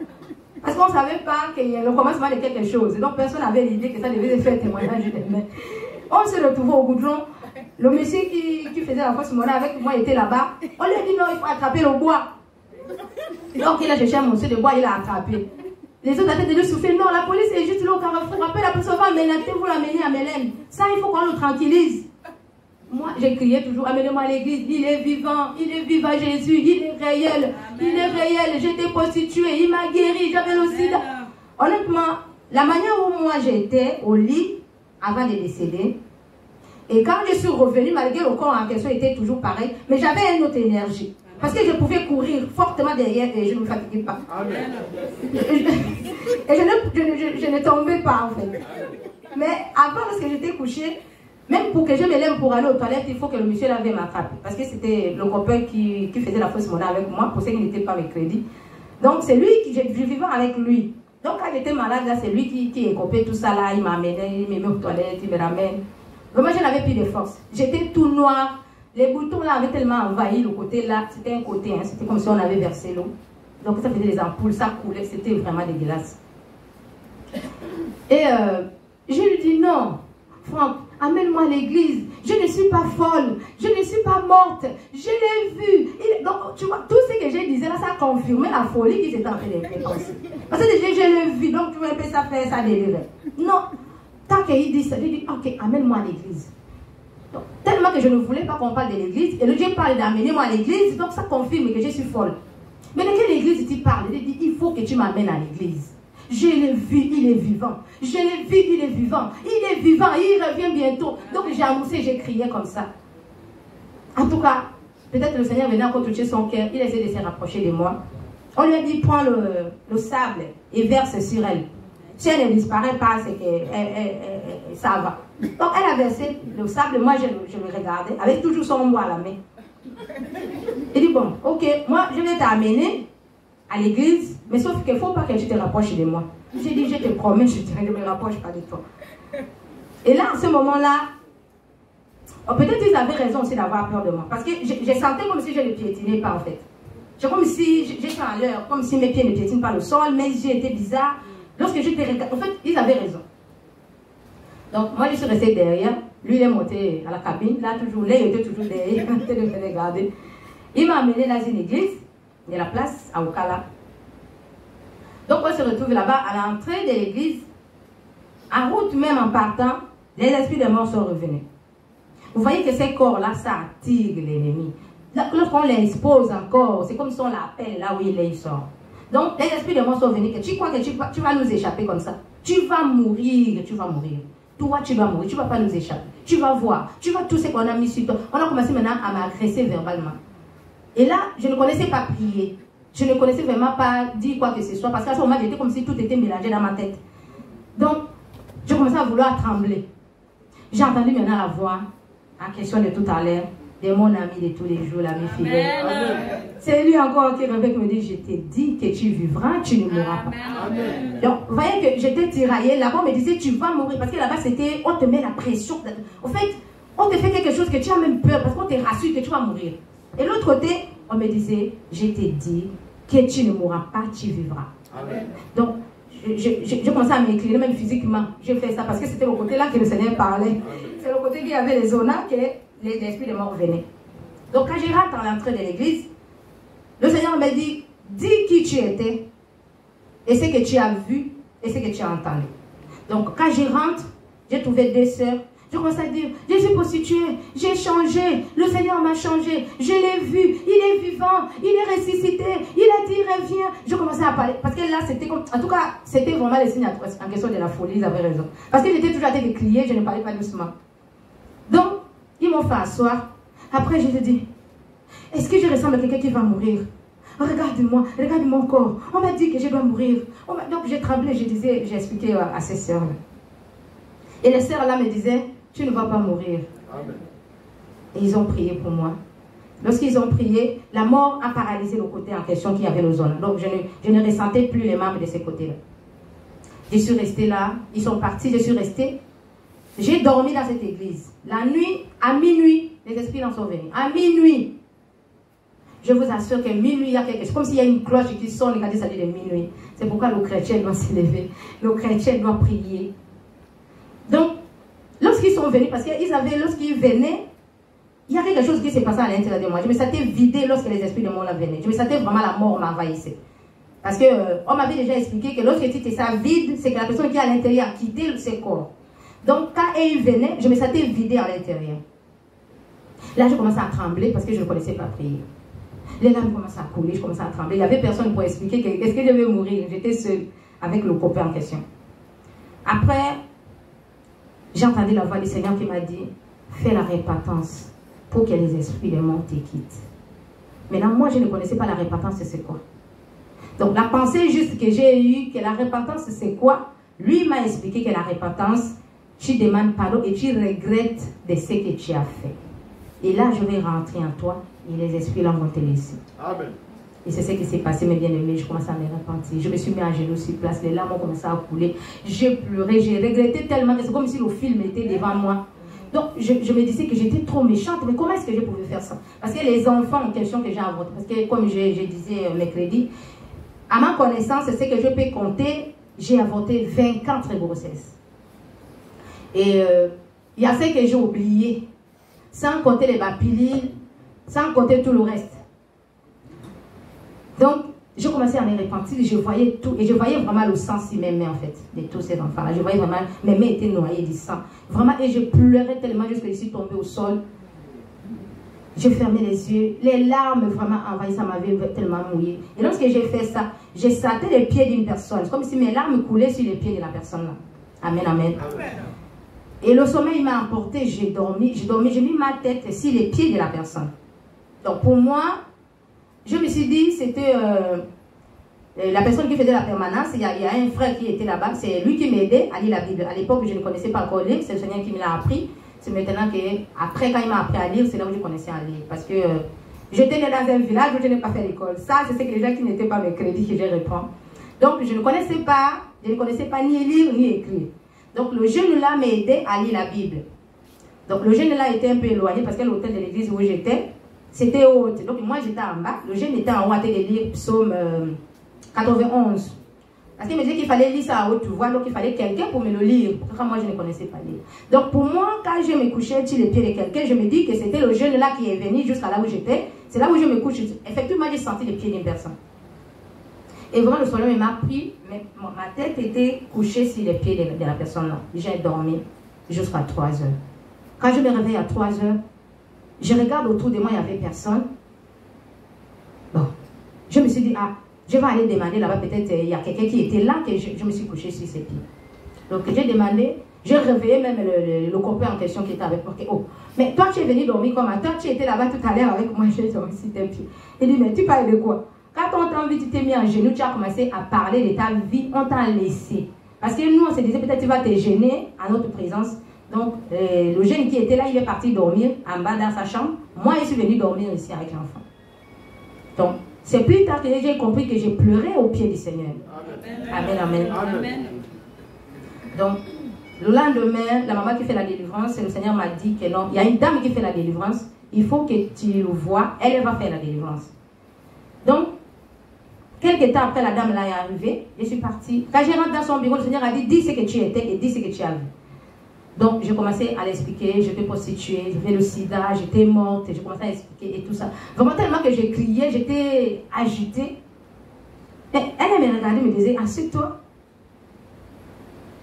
Parce qu'on ne savait pas qu'il y a le commencement de quelque chose. Et donc personne n'avait l'idée que ça devait faire un témoignage demain. On se retrouvait au goudron. Le monsieur qui faisait la fausse monnaie avec moi était là-bas. On lui a dit non, il faut attraper le bois. Donc il a cherché un morceau de bois, il a attrapé. Les autres étaient de lui souffler. Non, la police est juste là au carrefour. Après la police, on va amener, vous l'amener à Mélène. Ça, il faut qu'on le tranquillise. Moi, j'ai crié toujours, amenez-moi à l'église. Il est vivant Jésus, il est réel. Il est réel, j'étais prostituée, il m'a guéri, j'avais le sida. Honnêtement, la manière où moi j'étais au lit, avant de décéder, et quand je suis revenue, malgré le corps en question était toujours pareil, mais j'avais une autre énergie. Parce que je pouvais courir fortement derrière et je ne me fatiguais pas. Amen. Et je ne tombais pas en fait. Mais avant, lorsque j'étais couchée, même pour que je me lève pour aller aux toilettes, il faut que le monsieur là vienne m'attraper. Parce que c'était le copain qui faisait la fausse monnaie avec moi, pour ceux qui n'étaient pas mes crédits. Donc c'est lui qui, je vivais avec lui. Donc quand j'étais malade, là, c'est lui qui écopait tout ça là, il m'amenait, il me met aux toilettes, il me ramène. Vraiment, je n'avais plus de force. J'étais tout noir. Les boutons là avaient tellement envahi le côté là. C'était un côté, hein, c'était comme si on avait versé l'eau. Donc ça faisait des ampoules, ça coulait, c'était vraiment dégueulasse. Et je lui dis non, Franck, amène-moi à l'église. Je ne suis pas folle, je ne suis pas morte. Je l'ai vu. Donc tu vois, tout ce que je disais là, ça confirmait la folie qui s'était en train de penser. Parce que déjà je l'ai vu, donc tu vois un peu ça fait ça délirait. Non. Tant qu'il dit ça, je dis, ok, amène-moi à l'église. Tellement que je ne voulais pas qu'on parle de l'église, et le Dieu parle d'amener-moi à l'église, donc ça confirme que je suis folle. Mais de quelle église tu parles? Il dit, il faut que tu m'amènes à l'église. Je l'ai vu, il est vivant. Je l'ai vu, il est vivant. Il est vivant, il revient bientôt. Donc j'ai annoncé, j'ai crié comme ça. En tout cas, peut-être le Seigneur venait encore toucher son cœur, il essaie de se rapprocher de moi. On lui a dit, prends le sable et verse sur elle. Si elle ne disparaît pas, c'est que ça va. Donc elle a versé le sable, moi je le regardais, avec toujours son bois à la main. Il dit bon, ok, moi je vais t'amener à l'église, mais sauf qu'il ne faut pas que tu te rapproches de moi. J'ai dit, je te promets, je ne me rapproche pas de toi. Et là, à ce moment-là, peut-être ils avaient raison aussi d'avoir peur de moi. Parce que j'ai senti comme si je ne piétinais pas en fait. C'est comme si j'étais à l'heure, comme si mes pieds ne piétinent pas le sol, mes yeux étaient bizarres. Lorsque je te regarde, en fait, ils avaient raison. Donc, moi, je suis restée derrière. Lui, il est monté à la cabine. Là, toujours, là, il était toujours derrière. Il était de me regarder. Il m'a amené dans une église, de la place, à Okala. Donc, on se retrouve là-bas, à l'entrée de l'église. En route, même en partant, les esprits des morts sont revenus. Vous voyez que ces corps-là, ça attire l'ennemi. Lorsqu'on les expose encore, c'est comme si on l'appelle là où il sort. Donc, les esprits de morts sont venus, que tu crois que tu vas nous échapper comme ça. Tu vas mourir, tu vas mourir. Toi, tu vas mourir, tu ne vas pas nous échapper. Tu vas voir, tu vois tout ce qu'on a mis sur toi. On a commencé maintenant à m'agresser verbalement. Et là, je ne connaissais pas prier. Je ne connaissais vraiment pas dire quoi que ce soit, parce qu'à ce moment, j'étais comme si tout était mélangé dans ma tête. Donc, je commençais à vouloir trembler. J'ai entendu maintenant la voix, en question de tout à l'heure, de mon ami de tous les jours, l'ami fidèle. C'est lui encore qui me dit, je t'ai dit que tu vivras, tu ne mourras pas. Amen. Donc, vous voyez que j'étais tiraillée. Là-bas, on me disait, tu vas mourir. Parce que là-bas, c'était, on te met la pression. En fait, on te fait quelque chose que tu as même peur, parce qu'on te rassure que tu vas mourir. Et l'autre côté, on me disait, je t'ai dit que tu ne mourras pas, tu vivras. Amen. Donc, je commençais à m'incliner, même physiquement. J'ai fait ça parce que c'était le côté là que le Seigneur parlait. C'est le côté qui avait les zones que les esprits de mort venaient. Donc, quand je rentre à l'entrée de l'église, le Seigneur m'a dit, dis qui tu étais, et ce que tu as vu, et ce que tu as entendu. Donc, quand je rentre, j'ai trouvé deux sœurs. Je commence à dire, je suis prostituée, j'ai changé, le Seigneur m'a changé, je l'ai vu, il est vivant, il est ressuscité, il a dit, reviens. Je commençais à parler, parce que là, c'était comme, en tout cas, c'était vraiment les signes en question de la folie, ils avaient raison. Parce que j'étais toujours en train de crier, je ne parlais pas doucement. Donc, ils m'ont fait asseoir. Après, je te dis, est-ce que je ressemble à quelqu'un qui va mourir? Regarde-moi, regarde mon corps. On m'a dit que je dois mourir. Donc, j'ai tremblé, j'ai expliqué à ces sœurs-là. Et les sœurs-là me disaient, tu ne vas pas mourir. Amen. Et ils ont prié pour moi. Lorsqu'ils ont prié, la mort a paralysé le côté en question qui avait le zone. Donc, je ne ressentais plus les membres de ces côtés-là. Je suis restée là, ils sont partis, je suis restée. J'ai dormi dans cette église. La nuit, à minuit, les esprits en sont venus. À minuit. Je vous assure qu'à minuit, il y a quelque chose. Comme s'il y a une cloche qui sonne et quand il s'agit de minuit. C'est pourquoi le chrétien doit s'élever. Le chrétien doit prier. Donc, lorsqu'ils sont venus, parce qu'ils avaient, lorsqu'ils venaient, il y a quelque chose qui s'est passé à l'intérieur de moi. Je me sentais vidée lorsque les esprits de mort venaient. Je me sentais vraiment la mort m'envahissait. Parce qu'on m'avait déjà expliqué que lorsque tu te sens vide, c'est que la personne qui est à l'intérieur a quitté ses corps. Donc, quand ils venaient, je me sentais vidée à l'intérieur. Là, je commençais à trembler parce que je ne connaissais pas prier. Les larmes commençaient à couler, je commençais à trembler. Il n'y avait personne pour expliquer qu'est-ce que je devais mourir. J'étais seule avec le copain en question. Après, j'ai entendu la voix du Seigneur qui m'a dit, fais la repentance pour que les esprits des morts te quittent. Maintenant, moi, je ne connaissais pas la repentance, c'est quoi. Donc, la pensée juste que j'ai eue, que la repentance, c'est quoi? Lui m'a expliqué que la repentance, tu demandes pardon et tu regrettes de ce que tu as fait. Et là, je vais rentrer en toi et les esprits là vont te laisser. Amen. Et c'est ce qui s'est passé, mes bien-aimés. Je commençais à me repentir. Je me suis mis à genoux sur place. Les larmes ont commencé à couler. J'ai pleuré, j'ai regretté tellement que c'est comme si le film était devant moi. Donc, je me disais que j'étais trop méchante. Mais comment est-ce que je pouvais faire ça? Parce que les enfants en question que j'ai avortés, parce que comme je disais mercredi, à ma connaissance, c'est que je peux compter, j'ai avorté 24 grossesses. Et il y a ce que j'ai oublié, sans compter les bapilides, sans compter tout le reste. Donc, je commençais à me repentir, je voyais tout, et je voyais vraiment le sang sur mes mains, en fait, de tous ces enfants-là. Je voyais vraiment, mes mains étaient noyées du sang. Vraiment, et je pleurais tellement jusqu'à ici tombée au sol. Je fermais les yeux, les larmes vraiment envahissaient, ça m'avait tellement mouillé. Et lorsque j'ai fait ça, j'ai sauté les pieds d'une personne. C'est comme si mes larmes coulaient sur les pieds de la personne là. Amen, amen. Amen. Et le sommeil m'a emporté, j'ai dormi, j'ai mis ma tête sur les pieds de la personne. Donc pour moi, je me suis dit, c'était la personne qui faisait la permanence. Il y a un frère qui était là-bas, c'est lui qui m'aidait à lire la Bible. À l'époque, je ne connaissais pas encore lire, c'est le Seigneur qui me l'a appris. C'est maintenant qu'après, quand il m'a appris à lire, c'est là où je connaissais à lire. Parce que j'étais né dans un village où je n'ai pas fait l'école. Ça, c'est ce que les gens qui n'étaient pas mes crédits que je reprends. Donc, je ne connaissais pas ni lire ni écrire. Donc, le jeune là m'a aidé à lire la Bible. Donc, le jeune là était un peu éloigné parce que l'hôtel de l'église où j'étais, c'était haut. Donc, moi, j'étais en bas. Le jeune était en haut à lire Psaume 91. Parce qu'il me disait qu'il fallait lire ça à haute voix, donc il fallait quelqu'un pour me le lire. Pourquoi moi, je ne connaissais pas lire. Donc, pour moi, quand je me couchais sur les pieds de quelqu'un, je me dis que c'était le jeune là qui est venu jusqu'à là où j'étais. C'est là où je me couche. Effectivement, j'ai senti les pieds d'une personne. Et vraiment, le soleil m'a pris, mais ma tête était couchée sur les pieds de la personne là. J'ai dormi jusqu'à 3 heures. Quand je me réveille à 3 heures, je regarde autour de moi, il n'y avait personne. Bon, je me suis dit, ah, je vais aller demander là-bas, peut-être il y a quelqu'un qui était là, que je me suis couchée sur ses pieds. Donc j'ai demandé, j'ai réveillé même le copain en question qui était avec moi. Oh, mais toi tu es venu dormir comme toi, tu étais là-bas tout à l'heure avec moi, j'ai dormi sur tes pieds. Il dit, mais tu parles de quoi? Quand on t'a envie, tu t'es mis en genoux, tu as commencé à parler de ta vie, on t'a laissé. Parce que nous, on se disait, peut-être tu vas te gêner à notre présence. Donc, le jeune qui était là, il est parti dormir en bas dans sa chambre. Moi, je suis venu dormir ici avec l'enfant. Donc, c'est plus tard que j'ai compris que j'ai pleuré au pied du Seigneur. Amen, amen. Amen. Donc, le lendemain, la maman qui fait la délivrance, le Seigneur m'a dit que non, il y a une dame qui fait la délivrance. Il faut que tu le vois, elle va faire la délivrance. Donc, quelques temps après, la dame là est arrivée, je suis partie. Quand je rentre dans son bureau, le Seigneur a dit, dis ce que tu étais et dis ce que tu as vu. Donc, j'ai commencé à l'expliquer, j'étais prostituée, j'avais le sida, j'étais morte, j'ai commencé à expliquer et tout ça. Vraiment tellement que j'ai crié, j'étais agitée. Et elle me regardait, me disait, assieds-toi.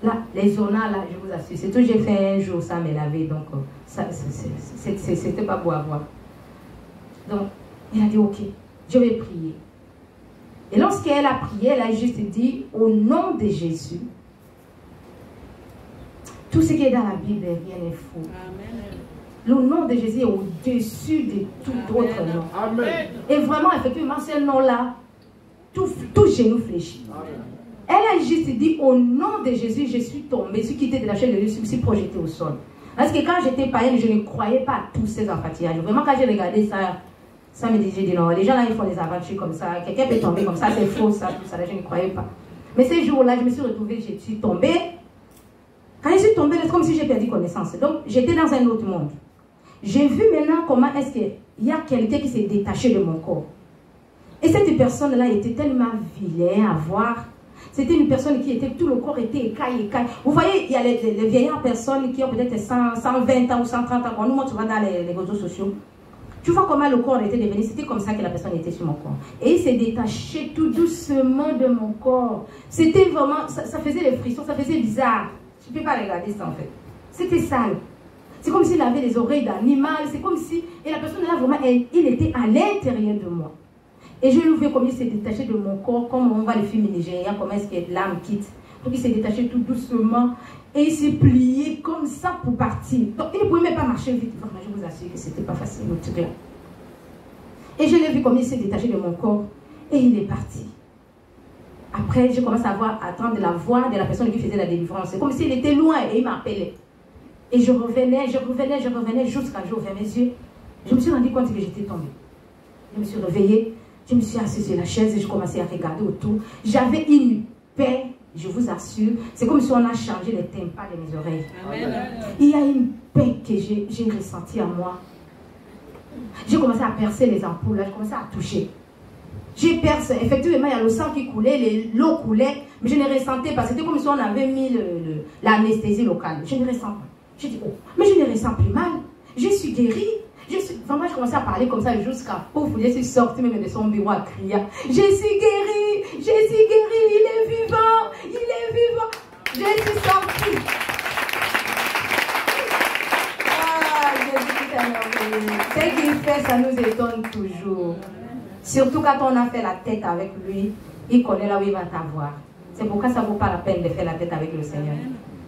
Là, les zonas, là, je vous assure, c'est tout, j'ai fait un jour ça me laver, donc c'était pas beau à voir. Donc, elle a dit, ok, je vais prier. Et lorsqu'elle a prié, elle a juste dit, au nom de Jésus, tout ce qui est dans la Bible est rien est faux. Amen. Le nom de Jésus est au-dessus de tout autre nom. Amen. Et vraiment, effectivement, ce nom-là, tout genou fléchit. Amen. Elle a juste dit, au nom de Jésus, je suis tombée, je suis quittée de la chair de Dieu, je me suis projetée au sol. Parce que quand j'étais païenne, je ne croyais pas à tous ces enfantillages. Vraiment, quand j'ai regardé ça, ça me disait, non, les gens là, ils font des aventures comme ça, quelqu'un peut tomber comme ça, c'est faux, ça, tout ça, là, je ne croyais pas. Mais ces jours-là, je me suis retrouvée, je suis tombée. Quand je suis tombée, c'est comme si j'ai perdu connaissance. Donc, j'étais dans un autre monde. J'ai vu maintenant comment est-ce qu'il y a quelqu'un qui s'est détaché de mon corps. Et cette personne-là était tellement vilaine à voir. C'était une personne qui était, tout le corps était écaillé. Vous voyez, il y a les vieillards personnes qui ont peut-être 120 ans ou 130 ans. Quand nous, tu vas dans les réseaux sociaux. Tu vois comment le corps était devenu. C'était comme ça que la personne était sur mon corps. Et il s'est détaché tout doucement de mon corps. C'était vraiment, ça faisait des frissons, ça faisait bizarre. Je ne peux pas regarder ça en fait. C'était sale. C'est comme s'il avait les oreilles d'animal. C'est comme si, et la personne là vraiment, il était à l'intérieur de moi. Et je le vois comme il s'est détaché de mon corps, comme on voit les films nigériens, comment est-ce que l'âme quitte. Donc il s'est détaché tout doucement et il s'est plié comme ça pour partir. Donc il ne pouvait même pas marcher vite. Vraiment, je vous assure que ce n'était pas facile le truc là. Et je l'ai vu comme il s'est détaché de mon corps et il est parti. Après, je commence à entendre la voix de la personne qui faisait la délivrance. C'est comme s'il était loin et il m'appelait. Et je revenais jusqu'à je ouvrais mes yeux. Je me suis rendu compte que j'étais tombée. Je me suis réveillée. Je me suis assise sur la chaise et je commençais à regarder autour. J'avais une paix, je vous assure. C'est comme si on a changé les tympans de mes oreilles. Amen. Il y a une paix que j'ai ressentie en moi. J'ai commencé à percer les ampoules, là, j'ai commencé à toucher. J'ai percé. Effectivement, il y a le sang qui coulait, l'eau coulait, mais je ne ressentais pas. C'était comme si on avait mis l'anesthésie locale. Je ne ressens pas. J'ai dit, oh, mais je ne ressens plus mal. Je suis guérie. Vraiment, je commençais à parler comme ça jusqu'à pouf. Je suis sortie même de son bureau à crier. Je suis guérie, il est vivant, Je suis sortie. Ah, Jésus est merveilleux. Ce qu'il fait, ça nous étonne toujours. Surtout quand on a fait la tête avec lui, il connaît là où il va t'avoir. C'est pourquoi ça ne vaut pas la peine de faire la tête avec le Seigneur.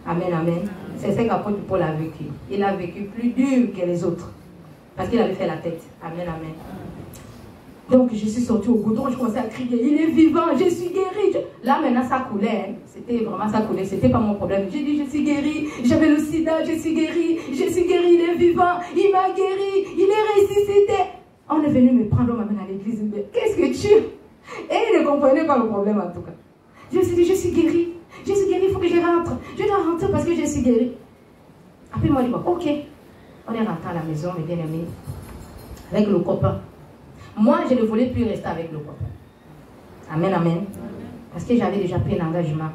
Amen, amen. C'est ce qu'apôtre Paul a vécu. Il a vécu plus dur que les autres. Parce qu'il avait fait la tête. Amen, amen. Donc je suis sortie au goudron, je commençais à crier, il est vivant, je suis guérie. Là maintenant ça coulait, hein. C'était vraiment ça coulait, c'était pas mon problème. J'ai dit je suis guérie, j'avais le sida, je suis guérie, il est vivant, il m'a guéri, il est ressuscité. On est venu me prendre, on m'amène à l'église, mais qu'est-ce que tu... Et il ne comprenait pas le problème en tout cas. Je me suis dit je suis guérie, il faut que je rentre. Je dois rentrer parce que je suis guérie. Après moi je dis bon, ok. On est rentré à la maison, mes bien-aimés, avec le copain. Moi, je ne voulais plus rester avec le copain. Amen, amen. Parce que j'avais déjà pris un engagement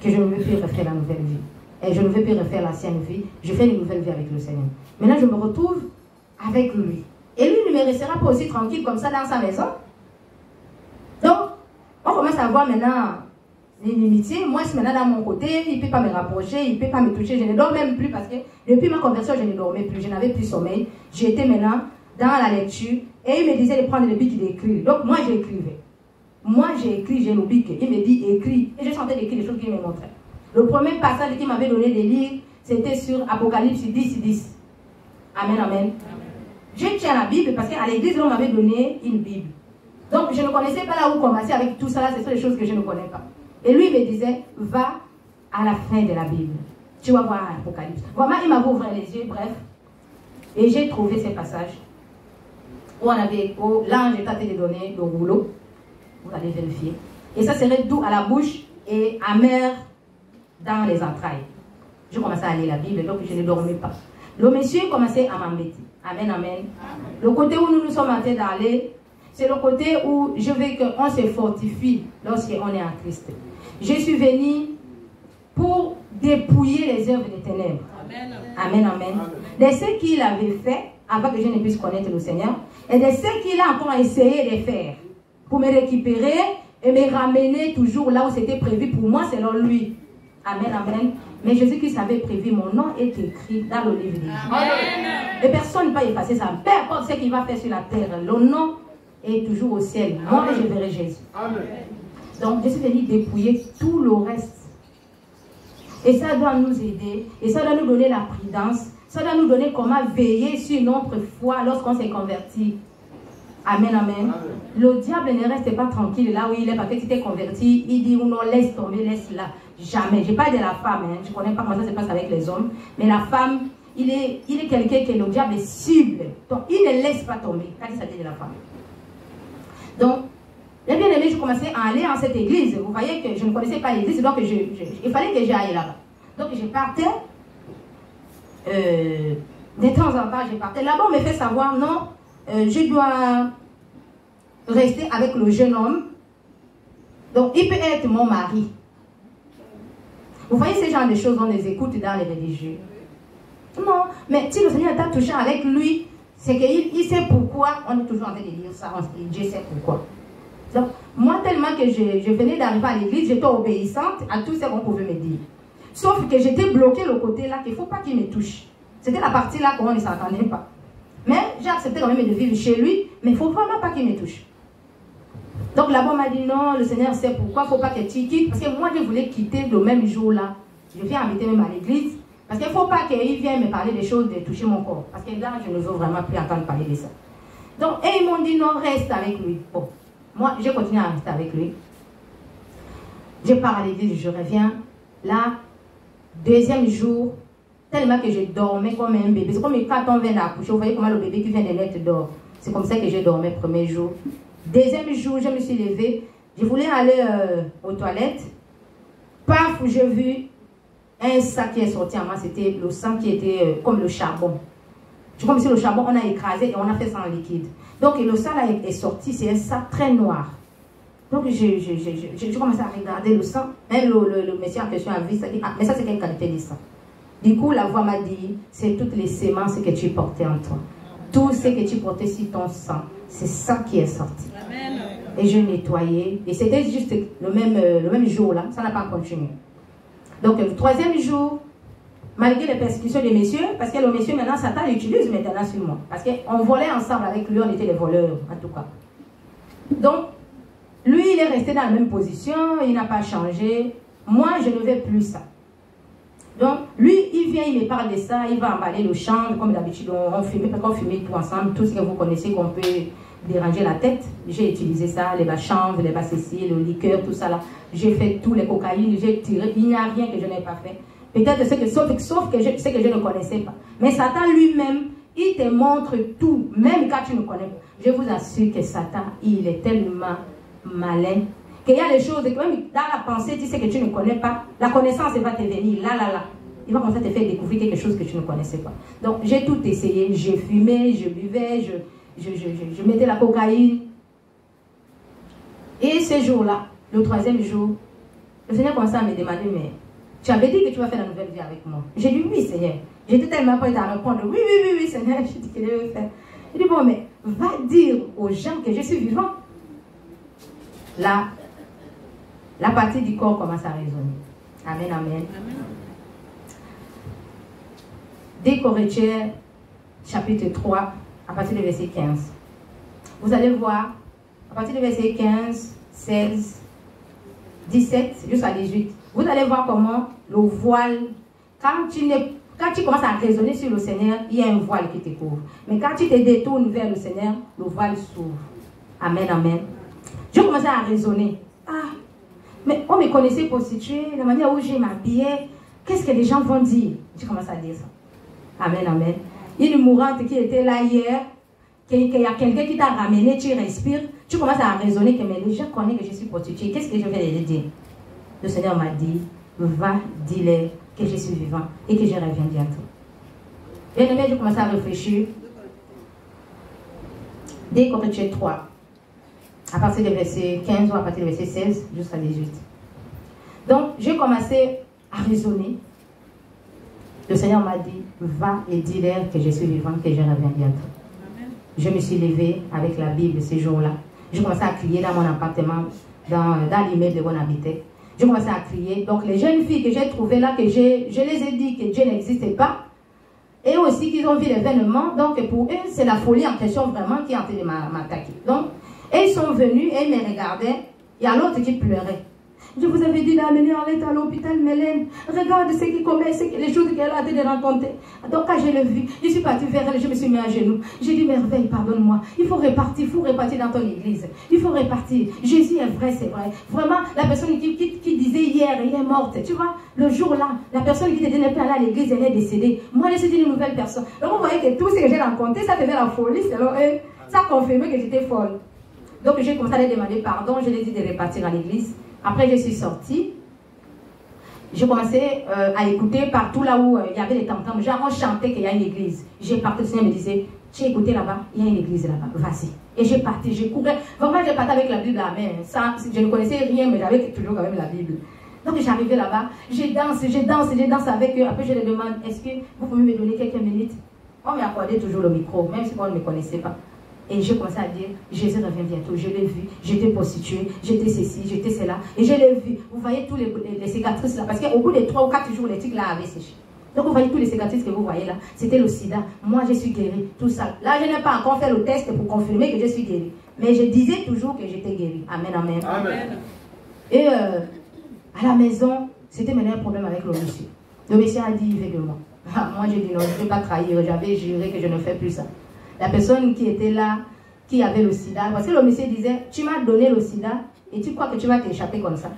que je ne veux plus refaire la nouvelle vie. Et je ne veux plus refaire l'ancienne vie. Je fais une nouvelle vie avec le Seigneur. Maintenant, je me retrouve avec lui. Et lui ne me restera pas aussi tranquille comme ça dans sa maison. Donc, on commence à voir maintenant l'inimitié. Moi, c'est maintenant dans mon côté, il ne peut pas me rapprocher, il ne peut pas me toucher. Je ne dors même plus parce que depuis ma conversion, je ne dormais plus. Je n'avais plus sommeil. J'étais maintenant dans la lecture et il me disait de prendre le bic et d'écrire. Donc, moi, j'écrivais. Moi, j'ai écrit, j'ai le bic. Il me dit écris. Et je sentais d'écrire les choses qu'il me montrait. Le premier passage qu'il m'avait donné de lire, c'était sur Apocalypse 10:10. Amen, amen, amen. Je tiens la Bible parce qu'à l'église, on m'avait donné une Bible. Donc, je ne connaissais pas là où commencer avec tout ça. Ce sont des choses que je ne connais pas. Et lui, il me disait, va à la fin de la Bible. Tu vas voir l'Apocalypse. Vraiment, il m'a ouvert les yeux, bref. Et j'ai trouvé ces passages où l'ange est en train de donner le rouleau. Vous allez vérifier. Et ça serait doux à la bouche et amer dans les entrailles. Je commençais à lire la Bible, donc je ne dormais pas. Le monsieur commençait à m'embêter. Amen, amen, amen. Le côté où nous sommes en train d'aller, c'est le côté où je veux qu'on se fortifie lorsqu'on est en Christ. Je suis venue pour dépouiller les œuvres des ténèbres. Amen, amen, amen. De ce qu'il avait fait, avant que je ne puisse connaître le Seigneur, et de ce qu'il a encore essayé de faire, pour me récupérer et me ramener toujours là où c'était prévu pour moi, selon lui. Amen, amen. Mais Jésus-Christ avait prévu, mon nom est écrit dans le livre de Jésus. Et personne ne peut effacer ça. Peu importe ce qu'il va faire sur la terre, le nom est toujours au ciel. Moi, je verrai Jésus. Amen. Donc, je suis venu dépouiller tout le reste. Et ça doit nous aider. Et ça doit nous donner la prudence. Ça doit nous donner comment veiller sur notre foi lorsqu'on s'est converti. Amen, amen, amen. Le diable ne reste pas tranquille là où il est parce que tu t'es converti. Il dit ou non, laisse tomber, laisse là. Jamais. Je parle de la femme. Hein. Je ne connais pas comment ça se passe avec les hommes. Mais la femme, il est quelqu'un que le diable cible. Donc, il ne laisse pas tomber quand il s'agit de la femme. Donc, les bien-aimés, je commençais à aller en cette église. Vous voyez que je ne connaissais pas l'église, donc il fallait que j'aille là-bas. Donc je partais, de temps en temps je partais. Là-bas on me fait savoir, non, je dois rester avec le jeune homme. Donc il peut être mon mari. Vous voyez ces genres de choses, on les écoute dans les religieux. Non, mais si le Seigneur t'a touché avec lui, c'est qu'il sait pourquoi. On est toujours en train de dire ça, Dieu sait pourquoi. Donc, moi, tellement que je venais d'arriver à l'église, j'étais obéissante à tout ce qu'on pouvait me dire. Sauf que j'étais bloquée le côté là, qu'il ne faut pas qu'il me touche. C'était la partie là qu'on ne s'entendait pas. Mais j'ai accepté quand même de vivre chez lui, mais il ne faut vraiment pas qu'il me touche. Donc là-bas, on m'a dit non, le Seigneur sait pourquoi, il ne faut pas que tu quittes. Parce que moi, je voulais quitter le même jour là. Je viens habiter même à l'église. Parce qu'il ne faut pas qu'il vienne me parler des choses, de toucher mon corps. Parce que là, je ne veux vraiment plus entendre parler de ça. Donc, et ils m'ont dit non, reste avec lui. Bon, moi, j'ai continué à rester avec lui. Je pars à l'église, je reviens. Là, deuxième jour, tellement que je dormais comme un bébé. C'est comme quand on vient d'accoucher, vous voyez comment le bébé qui vient de naître dort. C'est comme ça que je dormais le premier jour. Deuxième jour, je me suis levée. Je voulais aller aux toilettes. Paf, j'ai vu un sac qui est sorti en moi. C'était le sang qui était comme le charbon. C'est comme si le charbon, on a écrasé et on a fait ça en liquide. Donc le sang là est sorti, c'est un sac très noir. Donc je commençais à regarder le sang. Même le monsieur en question a vu ça. Ah, mais ça c'est quelle qualité de sang? Du coup, la voix m'a dit, c'est toutes les semences que tu portais en toi. Tout ce que tu portais sur ton sang, c'est ça qui est sorti. Amen. Et je nettoyais. Et c'était juste le même jour là, ça n'a pas continué. Donc le troisième jour, malgré les persécutions des messieurs, parce que le monsieur maintenant, Satan l'utilise maintenant sur moi. Parce qu'on volait ensemble avec lui, on était les voleurs en tout cas. Donc, lui il est resté dans la même position, il n'a pas changé. Moi je ne veux plus ça. Donc, lui, il vient, il me parle de ça, il va emballer le chanvre, comme d'habitude, on fumait, parce qu'on fumait tout ensemble, tout ce que vous connaissez, qu'on peut déranger la tête. J'ai utilisé ça, les bas chanvre, les bas cécile, le liqueur, tout ça là. J'ai fait tous les cocaïnes, j'ai tiré, il n'y a rien que je n'ai pas fait. Peut-être sauf que ce que je ne connaissais pas. Mais Satan lui-même, il te montre tout, même quand tu ne connais pas. Je vous assure que Satan, il est tellement malin. Qu'il y a des choses, que même dans la pensée, tu sais que tu ne connais pas, la connaissance elle va te venir, là. Il va commencer à te faire découvrir quelque chose que tu ne connaissais pas. Donc, j'ai tout essayé. J'ai fumé, je buvais, je mettais la cocaïne. Et ce jour-là, le troisième jour, le Seigneur commençait à me demander, mais tu avais dit que tu vas faire la nouvelle vie avec moi. J'ai dit, oui, Seigneur. J'étais tellement prête à répondre, oui, Seigneur. J'ai dit qu'il devait faire. Il dit, bon, mais va dire aux gens que je suis vivant. Là, la partie du corps commence à résonner. Amen, amen. Des Corinthiens, chapitre 3, à partir du verset 15. Vous allez voir, à partir du verset 15, 16, 17, jusqu'à 18. Vous allez voir comment le voile, quand tu commences à raisonner sur le Seigneur, il y a un voile qui te couvre. Mais quand tu te détournes vers le Seigneur, le voile s'ouvre. Amen, amen. Je commençais à raisonner. Ah, mais on me connaissait prostituée, la manière où je m'habillais, qu'est-ce que les gens vont dire? Je commence à dire ça. Amen, amen. Une mourante qui était là hier, qu'il y a quelqu'un qui t'a ramené, tu respires, tu commences à raisonner que mais les gens connaissent que je suis prostituée, qu'est-ce que je vais leur dire? Le Seigneur m'a dit, va, dis-leur que je suis vivant et que je reviens bientôt. Bien aimé, je commence à réfléchir. Dès Corinthiens 3, à partir du verset 15 ou à partir du verset 16 jusqu'à 18. Donc, j'ai commencé à raisonner. Le Seigneur m'a dit, va et dis-leur que je suis vivant, que je reviens bientôt. Amen. Je me suis levée avec la Bible ces jours-là. Je commençais à crier dans mon appartement, dans l'immeuble où on habitait. Je commençais à crier. Donc, les jeunes filles que j'ai trouvées là, que je les ai dit que Dieu n'existait pas, et aussi qu'ils ont vu l'événement. Donc, pour eux, c'est la folie en question vraiment qui est en train de m'attaquer. Donc, et ils sont venus et ils me regardaient. Il y a l'autre qui pleurait. Je vous avais dit d'amener Arlette à l'hôpital, Mélène. Regarde ce qu'il commet, les choses qu'elle a de raconter. Donc quand je l'ai vu, je suis partie vers elle, je me suis mis à genoux. J'ai dit, merveille, pardonne-moi. Il faut repartir dans ton église. Il faut repartir. Jésus est vrai, c'est vrai. Vraiment, la personne qui disait hier, elle est morte. Tu vois, le jour-là, la personne qui n'était pas là à l'église, elle est décédée. Moi, elle c'était une nouvelle personne. Donc vous voyez que tout ce que j'ai raconté, ça faisait la folie selon eux. Ça confirmait que j'étais folle. Donc j'ai commencé à leur demander pardon, je lui ai dit de repartir à l'église. Après je suis sortie. J'ai commencé à écouter partout là où il y avait les tam-tams. Genre, on chantait qu'il y a une église. J'ai parti, le Seigneur me disait, tu as écouté là-bas, il y a une église là-bas, vas-y. Et j'ai parti, j'ai couru. Vraiment, j'ai parti avec la Bible à la main. Ça, je ne connaissais rien, mais j'avais toujours quand même la Bible. Donc, j'arrivais là-bas, je danse avec eux. Après, je leur demande, est-ce que vous pouvez me donner quelques minutes? On m'accordait toujours le micro, même si on ne me connaissait pas. Et j'ai commencé à dire, Jésus revient bientôt, je l'ai vu, j'étais prostituée, j'étais ceci, j'étais cela, et je l'ai vu. Vous voyez tous les cicatrices là, parce qu'au bout des 3 ou 4 jours, les tics là avaient séché. Donc vous voyez tous les cicatrices que vous voyez là, c'était le sida. Moi je suis guérie, tout ça. Là je n'ai pas encore fait le test pour confirmer que je suis guérie. Mais je disais toujours que j'étais guérie. Amen, amen. Amen. Et à la maison, c'était maintenant un problème avec le monsieur. Le monsieur a dit aveuglement. Moi j'ai dit non, je ne vais pas trahir, j'avais juré que je ne fais plus ça. La personne qui était là, qui avait le sida, parce que le monsieur disait, tu m'as donné le sida et tu crois que tu vas t'échapper comme ça.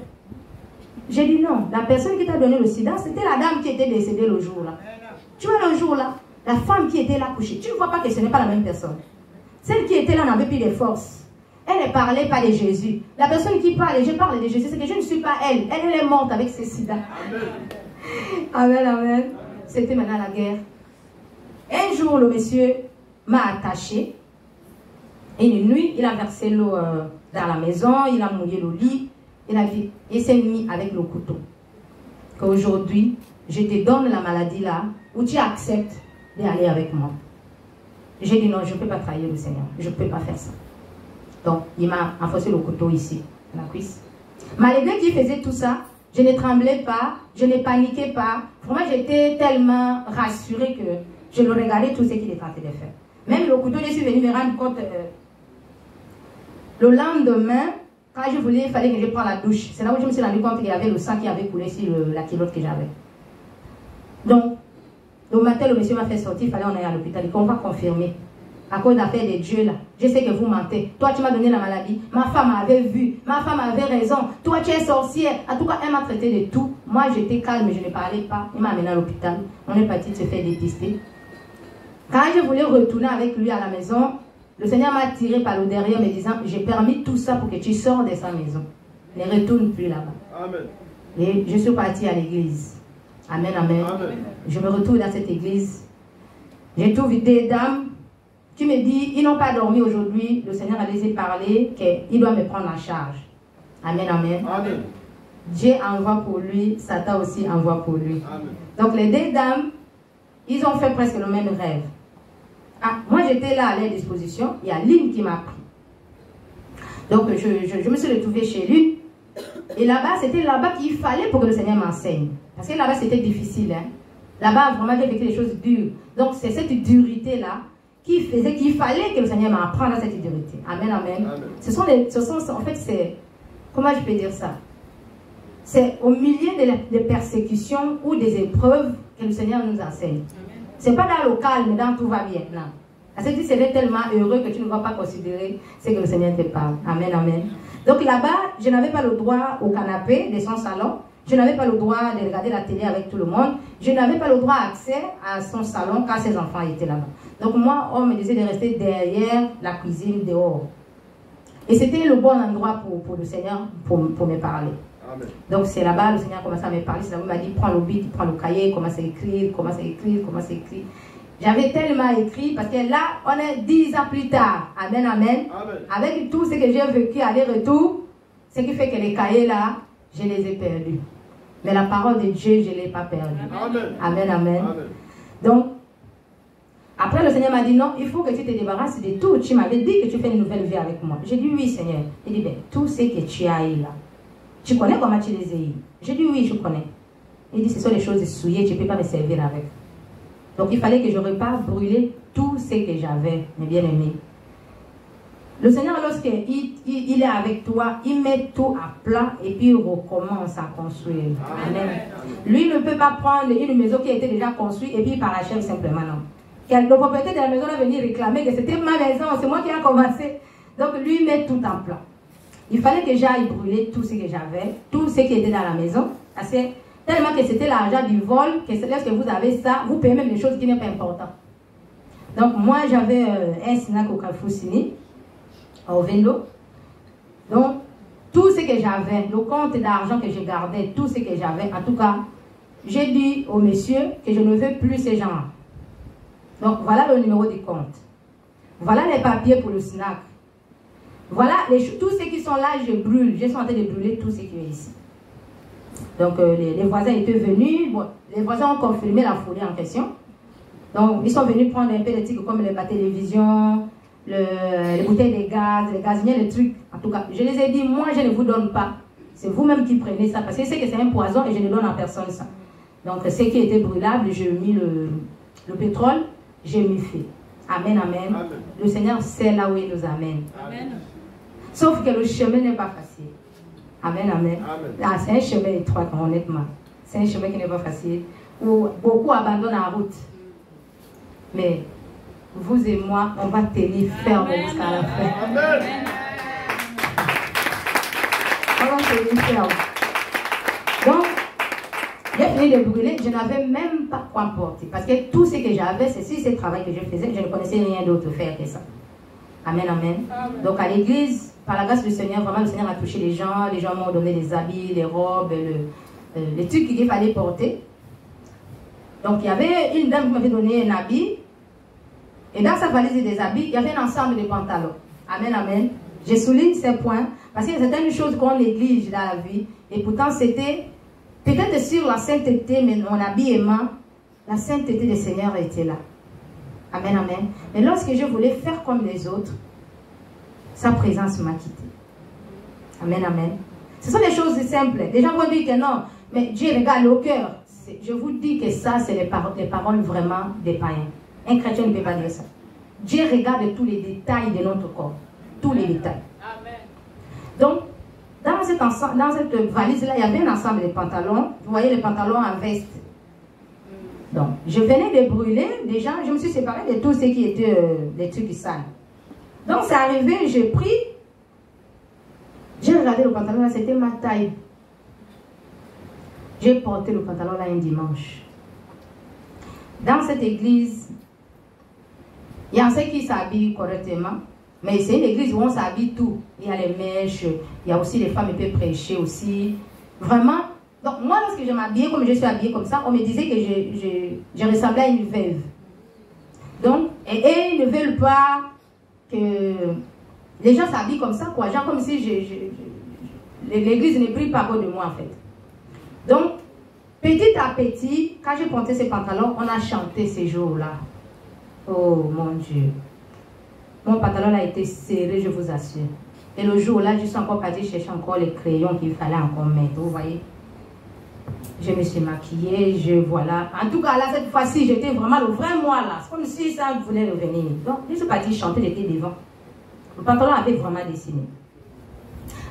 J'ai dit non, la personne qui t'a donné le sida, c'était la dame qui était décédée le jour là. Tu vois le jour là, la femme qui était là couchée, tu ne vois pas que ce n'est pas la même personne. Celle qui était là n'avait plus de force. Elle ne parlait pas de Jésus. La personne qui parle, je parle de Jésus, c'est que je ne suis pas elle. Elle est morte avec ses sida. Amen, amen. C'était maintenant la guerre. Un jour, le monsieur m'a attaché. Et une nuit, il a versé l'eau dans la maison, il a mouillé le lit, il s'est mis avec le couteau. Qu'aujourd'hui, je te donne la maladie là, où tu acceptes d'aller avec moi. J'ai dit non, je ne peux pas trahir le Seigneur, je ne peux pas faire ça. Donc, il m'a enfoncé le couteau ici, dans la cuisse. Malgré qu'il faisait tout ça, je ne tremblais pas, je ne paniquais pas. Vraiment, j'étais tellement rassurée que je le regardais tout ce qu'il est en train de faire. Même le couteau, je suis venue me rendre compte. Le lendemain, quand je voulais, il fallait que je prenne la douche. C'est là où je me suis rendu compte qu'il y avait le sang qui avait coulé sur la culotte que j'avais. Donc, le matin, le monsieur m'a fait sortir, il fallait qu'on aille à l'hôpital. Il dit qu'on va confirmer. À cause d'affaires de Dieu là, je sais que vous mentez. Toi, tu m'as donné la maladie. Ma femme avait vu. Ma femme avait raison. Toi, tu es sorcière. En tout cas, elle m'a traité de tout. Moi, j'étais calme, je ne parlais pas. Il m'a amené à l'hôpital. On est parti se faire dépister. Quand je voulais retourner avec lui à la maison, le Seigneur m'a tiré par le derrière me disant, j'ai permis tout ça pour que tu sors de sa maison. Ne retourne plus là-bas. Amen. Et je suis partie à l'église. Amen, amen, amen. Je me retrouve dans cette église. J'ai trouvé des dames qui me disent, ils n'ont pas dormi aujourd'hui. Le Seigneur a laissé parler qu'il doit me prendre en charge. Amen, amen, amen. Dieu envoie pour lui, Satan aussi envoie pour lui. Amen. Donc les deux dames, ils ont fait presque le même rêve. Ah, moi j'étais là à leur disposition, il y a l'une qui m'a pris. Donc je me suis retrouvée chez lui. Et là-bas, c'était là-bas qu'il fallait pour que le Seigneur m'enseigne. Parce que là-bas c'était difficile. Hein? Là-bas, vraiment, j'ai vécu des choses dures. Donc c'est cette durité-là qui faisait qu'il fallait que le Seigneur m'apprenne à cette durité. Amen, amen. Amen. En fait, c'est, comment je peux dire ça? C'est au milieu des persécutions ou des épreuves que le Seigneur nous enseigne. Ce n'est pas dans le calme, dans tout va bien. Non. Parce que tu serais tellement heureux que tu ne vas pas considérer ce que le Seigneur te parle. Amen, amen. Donc là-bas, je n'avais pas le droit au canapé de son salon. Je n'avais pas le droit de regarder la télé avec tout le monde. Je n'avais pas le droit d'accès à son salon quand ses enfants étaient là-bas. Donc moi, on me disait de rester derrière la cuisine, dehors. Et c'était le bon endroit pour le Seigneur pour me parler. Amen. Donc c'est là-bas, le Seigneur a commencé à me parler. C'est là où il m'a dit, prends le bic, prends le cahier, commence à écrire, commence à écrire, commence à écrire. J'avais tellement écrit parce que là, on est 10 ans plus tard. Amen, amen. Amen. Avec tout ce que j'ai vécu aller-retour, ce qui fait que les cahiers là, je les ai perdus. Mais la parole de Dieu, je ne l'ai pas perdue. Amen. Amen, amen. Amen. Donc, après le Seigneur m'a dit, non, il faut que tu te débarrasses de tout. Tu m'avais dit que tu fais une nouvelle vie avec moi. J'ai dit, oui, Seigneur. Il dit, ben, tout ce que tu as eu là, tu connais comment tu les as eu? J'ai dit, oui, je connais. Il dit, ce sont les choses souillées, tu ne peux pas me servir avec. Donc, il fallait que je reparte brûler tout ce que j'avais, mes bien-aimés. Le Seigneur, lorsqu'il est avec toi, il met tout à plat et puis il recommence à construire. Amen. Lui ne peut pas prendre une maison qui a été déjà construite et puis il parachève simplement, non. Le propriétaire de la maison va venir réclamer que c'était ma maison, c'est moi qui ai commencé. Donc lui met tout en plat. Il fallait que j'aille brûler tout ce que j'avais, tout ce qui était dans la maison. Parce que tellement que c'était l'argent du vol, que lorsque vous avez ça, vous payez même des choses qui n'est pas importantes. Donc moi j'avais un snack au Carrefour Sini, au Vendo. Donc tout ce que j'avais, le compte d'argent que je gardais, tout ce que j'avais, en tout cas, j'ai dit au monsieur que je ne veux plus ces gens. Donc, voilà le numéro du compte. Voilà les papiers pour le snack. Voilà, tous ceux qui sont là, je brûle. Je suis en train de brûler tout ce qui est ici. Donc, les voisins étaient venus. Bon, les voisins ont confirmé la folie en question. Donc, ils sont venus prendre un peu de trucs comme la télévision, les bouteilles de gaz, les gaziniers, les trucs. En tout cas, je les ai dit, moi, je ne vous donne pas. C'est vous-même qui prenez ça. Parce que je sais que c'est un poison et je ne donne à personne ça. Donc, ce qui était brûlable, j'ai mis le pétrole, j'ai mis feu. Amen, amen, amen. Le Seigneur sait là où il nous amène. Amen. Sauf que le chemin n'est pas facile. Amen, amen. Là, c'est un chemin étroit, honnêtement. C'est un chemin qui n'est pas facile. Où beaucoup abandonnent la route. Mais vous et moi, on va tenir ferme jusqu'à la fin. Amen. On va tenir ferme. Donc, j'ai fini de brûler, je n'avais même pas quoi porter. Parce que tout ce que j'avais, c'est ce travail que je faisais, je ne connaissais rien d'autre faire que ça. Amen, amen. Amen. Donc à l'église, par la grâce du Seigneur, vraiment le Seigneur a touché les gens m'ont donné des habits, les robes, les trucs qu'il fallait porter. Donc il y avait une dame qui m'avait donné un habit, et dans sa valise des habits, il y avait un ensemble de pantalons. Amen, amen. Je souligne ces points, parce qu'il y a certaines choses qu'on néglige dans la vie, et pourtant c'était... Peut-être sur la sainteté, mais mon habillement, la sainteté du Seigneur était là. Amen, amen. Mais lorsque je voulais faire comme les autres, sa présence m'a quitté. Amen, amen. Ce sont des choses simples. Les gens vont dire que non, mais Dieu regarde au cœur. Je vous dis que ça, c'est les paroles vraiment des païens. Un chrétien ne peut pas dire ça. Dieu regarde tous les détails de notre corps. Tous les détails. Amen. Donc, dans cette valise-là, il y avait un ensemble de pantalons. Vous voyez les pantalons en veste. Donc, je venais de brûler. Déjà, je me suis séparée de tout ce qui était des trucs sales. Donc, c'est arrivé, j'ai pris. J'ai regardé le pantalon là, c'était ma taille. J'ai porté le pantalon là un dimanche. Dans cette église, il y a ceux qui s'habillent correctement. Mais c'est une église où on s'habille tout. Il y a les mèches, il y a aussi les femmes qui peuvent prêcher aussi. Vraiment. Donc moi, lorsque je m'habillais comme je suis habillée comme ça, on me disait que je ressemblais à une veuve. Donc, et ils ne veulent pas que les gens s'habillent comme ça, quoi. Genre comme si l'église ne brille pas de moi, en fait. Donc, petit à petit, quand j'ai porté ces pantalons, on a chanté ces jours-là. Oh mon Dieu. Mon pantalon a été serré, je vous assure. Et le jour-là, je suis encore partie chercher encore les crayons qu'il fallait encore mettre. Vous voyez? Je me suis maquillée, voilà. En tout cas, là, cette fois-ci, j'étais vraiment le vrai moi, là. C'est comme si ça voulait revenir. Donc, je suis partie chanter, j'étais devant. Le pantalon avait vraiment dessiné.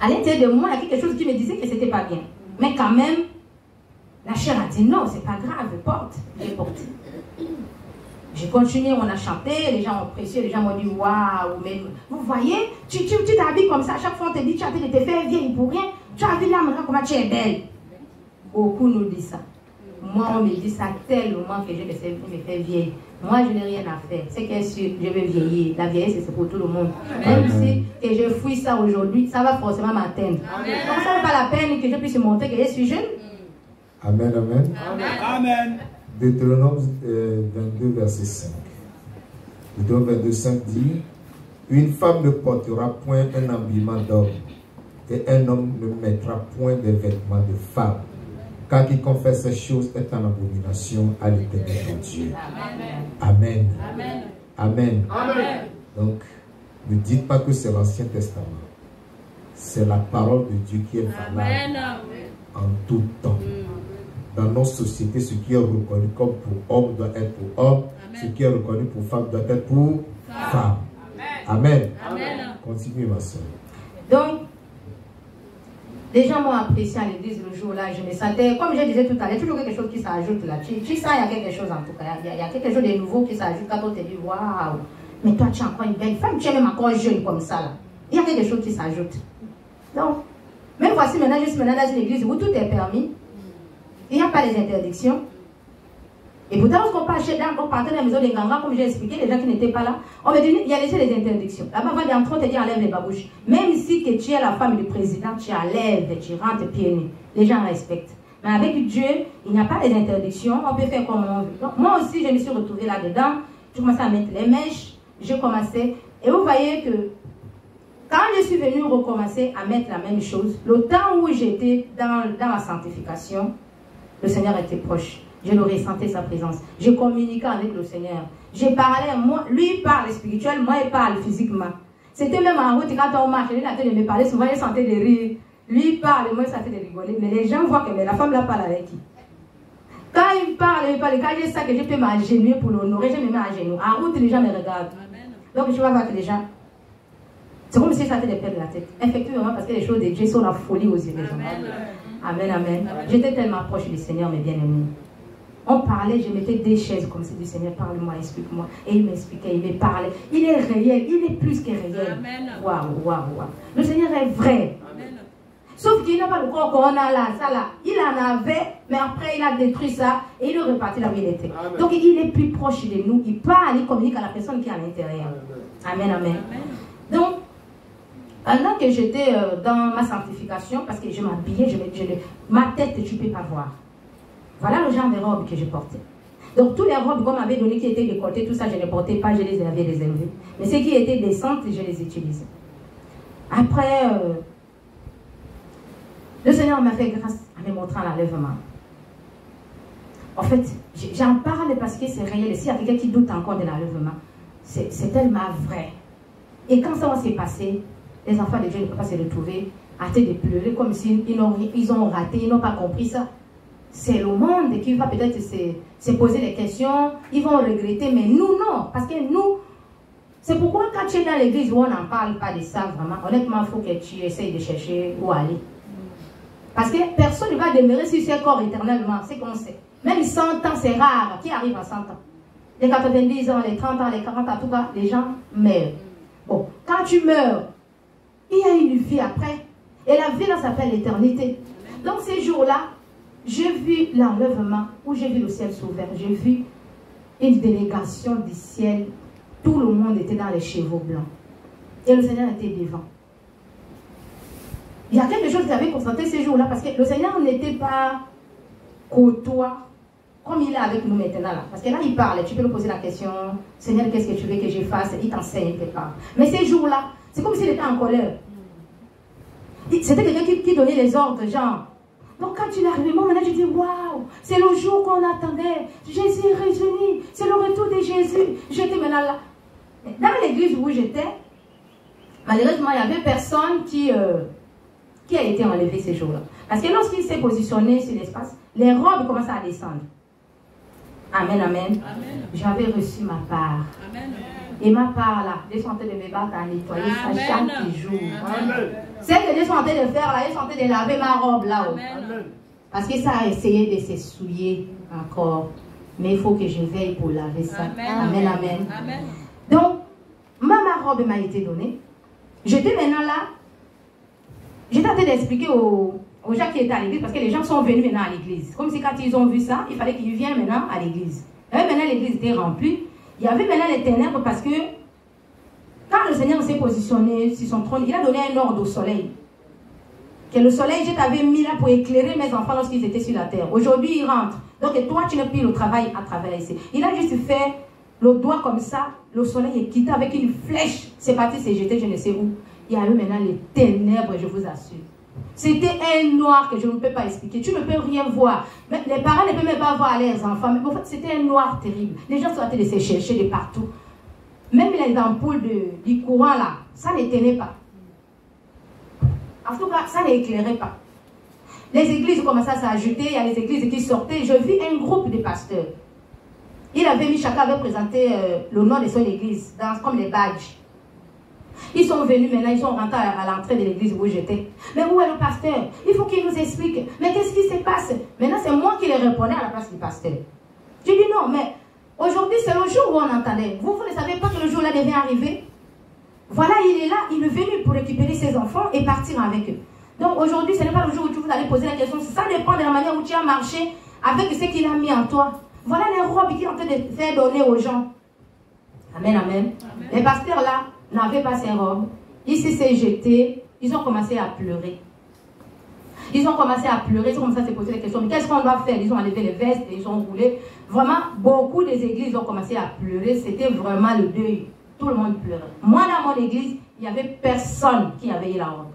À l'intérieur de moi, il y a quelque chose qui me disait que c'était pas bien. Mais quand même, la chair a dit non, c'est pas grave, porte. J'ai porté. J'ai continué, on a chanté, les gens ont apprécié, les gens m'ont dit waouh, mais vous voyez, tu t'habilles comme ça, à chaque fois on te dit tu as envie de te faire vieille pour rien, tu as vu là maintenant comment tu es belle. Beaucoup nous disent ça. Moi on me dit ça tellement que je me fais vieille. Moi je n'ai rien à faire, c'est que je vais vieillir, la vieillesse c'est pour tout le monde. Même si que je fuis ça aujourd'hui, ça va forcément m'atteindre. Donc ça n'est pas la peine que je puisse montrer que je suis jeune. Amen, amen. Amen. Amen. Deutéronome 22, verset 5. Deutéronome 22, 5 dit: une femme ne portera point un habillement d'homme, et un homme ne mettra point des vêtements de femme, car quiconque fait ces choses est en abomination à l'Éternel Dieu. Amen. Amen. Amen. Amen. Donc, ne dites pas que c'est l'Ancien Testament. C'est la parole de Dieu qui est valable en tout temps. Dans nos sociétés, ce qui est reconnu comme pour homme doit être pour homme. Amen. Ce qui est reconnu pour femme doit être pour femme. Amen. Amen. Continue, ma soeur. Donc, les gens m'ont apprécié à l'église le jour-là. Je me sentais, comme je disais tout à l'heure, toujours quelque chose qui s'ajoute là. Tu sens, il y a quelque chose en tout cas. Il y a quelque chose de nouveau qui s'ajoute quand on te dit waouh, mais toi tu es encore une belle femme, tu es même encore jeune comme ça là. Il y a quelque chose qui s'ajoute. Donc, même voici maintenant, je suis maintenant dans une église où tout est permis. Il n'y a pas les interdictions. Et pourtant, lorsqu'on partait dans la maison des gangas, comme j'ai expliqué, les gens qui n'étaient pas là, on me dit, il y a déjà des interdictions. Là-bas, on va entrer, on te dit, enlève les babouches. Même si que tu es la femme du président, tu enlèves, tu rentres pieds nus. Les gens respectent. Mais avec Dieu, il n'y a pas les interdictions, on peut faire comme on veut. Donc, moi aussi, je me suis retrouvée là-dedans. J'ai commencé à mettre les mèches, j'ai commencé. Et vous voyez que quand je suis venue recommencer à mettre la même chose, le temps où j'étais dans ma sanctification, le Seigneur était proche. Je le ressentais sa présence. Je communiquais avec le Seigneur. Je parlais, moi, lui il parle spirituel, moi il parle physiquement. C'était même en route, quand on marche, il a de me parler, souvent il sentait des rires. Lui il parle, moi il sentait de rigoler. Mais les gens voient que la femme là parle avec qui? Quand il parle, quand j'ai ça que je peux m'agenouiller pour l'honorer, je me mets à genoux. En route, les gens me regardent. Donc je vais voir que les gens, c'est comme si ça fait des pertes de la tête. Effectivement, parce que les choses de Dieu sont la folie aux yeux des gens. Amen, amen. J'étais tellement proche du Seigneur, mes bien-aimés. On parlait, je mettais des chaises comme ça du Seigneur, parle-moi, explique-moi. Et il m'expliquait, il me parlait. Il est réel, il est plus que réel. Waouh, waouh, waouh. Le Seigneur est vrai. Amen. Sauf qu'il n'a pas le corps qu'on a là, ça là. Il en avait, mais après il a détruit ça et il est reparti là où il était. Amen. Donc il est plus proche de nous, il parle, il communique à la personne qui est à l'intérieur. Amen, amen. Donc, pendant que j'étais dans ma sanctification, parce que je m'habillais, ma tête, tu ne peux pas voir. Voilà le genre de robes que je portais. Donc, tous les robes qu'on m'avait données qui étaient décolletées, tout ça, je ne les portais pas, je les avais réservées. Mais ceux qui étaient décentes, je les utilisais. Après, le Seigneur m'a fait grâce en me montrant l'enlèvement. En fait, j'en parle parce que c'est réel. S'il y a quelqu'un qui doute encore de l'enlèvement, c'est tellement vrai. Et quand ça s'est passé, les enfants de Dieu ne peuvent pas se retrouver à tête de pleurer comme s'ils ont raté, ils n'ont pas compris ça. C'est le monde qui va peut-être se poser des questions, ils vont regretter, mais nous non, parce que nous, c'est pourquoi quand tu es dans l'église où on n'en parle pas de ça vraiment, honnêtement, il faut que tu essayes de chercher où aller. Parce que personne ne va demeurer sur ce corps éternellement, c'est qu'on sait. Même 100 ans, c'est rare, qui arrive à 100 ans? Les 90 ans, les 30 ans, les 40 ans, en tout cas, les gens meurent. Bon, quand tu meurs, il y a une vie après. Et la vie là s'appelle l'éternité. Donc ces jours-là, j'ai vu l'enlèvement où j'ai vu le ciel s'ouvrir. J'ai vu une délégation du ciel. Tout le monde était dans les chevaux blancs. Et le Seigneur était devant. Il y a quelque chose que j'avais constaté ces jours-là parce que le Seigneur n'était pas côtois comme il est avec nous maintenant là. Parce que là, il parle. Tu peux lui poser la question, Seigneur, qu'est-ce que tu veux que je fasse? Il t'enseigne, il te parle. Mais ces jours-là, c'est comme s'il était en colère. C'était quelqu'un qui donnait les ordres, genre. Donc quand il est arrivé, moi maintenant je dis, waouh, c'est le jour qu'on attendait. Jésus est revenu. C'est le retour de Jésus. J'étais maintenant là. Dans l'église où j'étais, malheureusement, il n'y avait personne qui a été enlevé ces jours-là. Parce que lorsqu'il s'est positionné sur l'espace, les robes commençaient à descendre. Amen, amen. J'avais reçu ma part. Amen. Et ma part là, ils sont en train de me battre à nettoyer ça chaque jour. Celle que ils sont en train de faire là, ils sont en train de laver ma robe là-haut. Parce que ça a essayé de se souiller encore. Mais il faut que je veille pour laver ça. Amen, amen. Amen. Donc, ma robe m'a été donnée. J'étais maintenant là. J'étais en train d'expliquer aux gens qui étaient à l'église, parce que les gens sont venus maintenant à l'église. Comme si quand ils ont vu ça, il fallait qu'ils viennent maintenant à l'église. Et maintenant l'église était remplie. Il y avait maintenant les ténèbres parce que quand le Seigneur s'est positionné sur son trône, il a donné un ordre au soleil. Que le soleil, je t'avais mis là pour éclairer mes enfants lorsqu'ils étaient sur la terre. Aujourd'hui, ils rentrent. Donc toi, tu n'as plus le travail à travers ici. Il a juste fait le doigt comme ça, le soleil est quitté avec une flèche. C'est parti, c'est jeté, je ne sais où. Il y a eu maintenant les ténèbres, je vous assure. C'était un noir que je ne peux pas expliquer. Tu ne peux rien voir. Mais les parents ne peuvent même pas voir leurs enfants. Mais en fait, c'était un noir terrible. Les gens sont en train de se chercher de partout. Même les ampoules du courant là, ça n'éteignait pas. En tout cas, ça n'éclairait pas. Les églises commençaient à s'ajouter. Il y a les églises qui sortaient. Je vis un groupe de pasteurs. Il avait mis, chacun avait présenté le nom de son église, comme les badges. Ils sont venus maintenant, ils sont rentrés à l'entrée de l'église où j'étais. Mais où est le pasteur? Il faut qu'il nous explique. Mais qu'est-ce qui se passe? Maintenant, c'est moi qui les répondais à la place du pasteur. Je dis non, mais aujourd'hui, c'est le jour où on entendait. Vous ne savez pas que le jour-là devait arriver? Voilà, il est là, il est venu pour récupérer ses enfants et partir avec eux. Donc aujourd'hui, ce n'est pas le jour où vous allez poser la question. Ça dépend de la manière où tu as marché avec ce qu'il a mis en toi. Voilà les robes qu'il est en train de faire donner aux gens. Amen, amen. Les pasteurs là n'avaient pas ces robes. Ils se sont jetés. Ils ont commencé à pleurer. Ils ont commencé à pleurer. Ils ont commencé à se poser des questions. Mais qu'est-ce qu'on doit faire? Ils ont enlevé les vestes et ils ont roulé. Vraiment, beaucoup des églises ont commencé à pleurer. C'était vraiment le deuil. Tout le monde pleurait. Moi, dans mon église, il n'y avait personne qui avait eu la robe.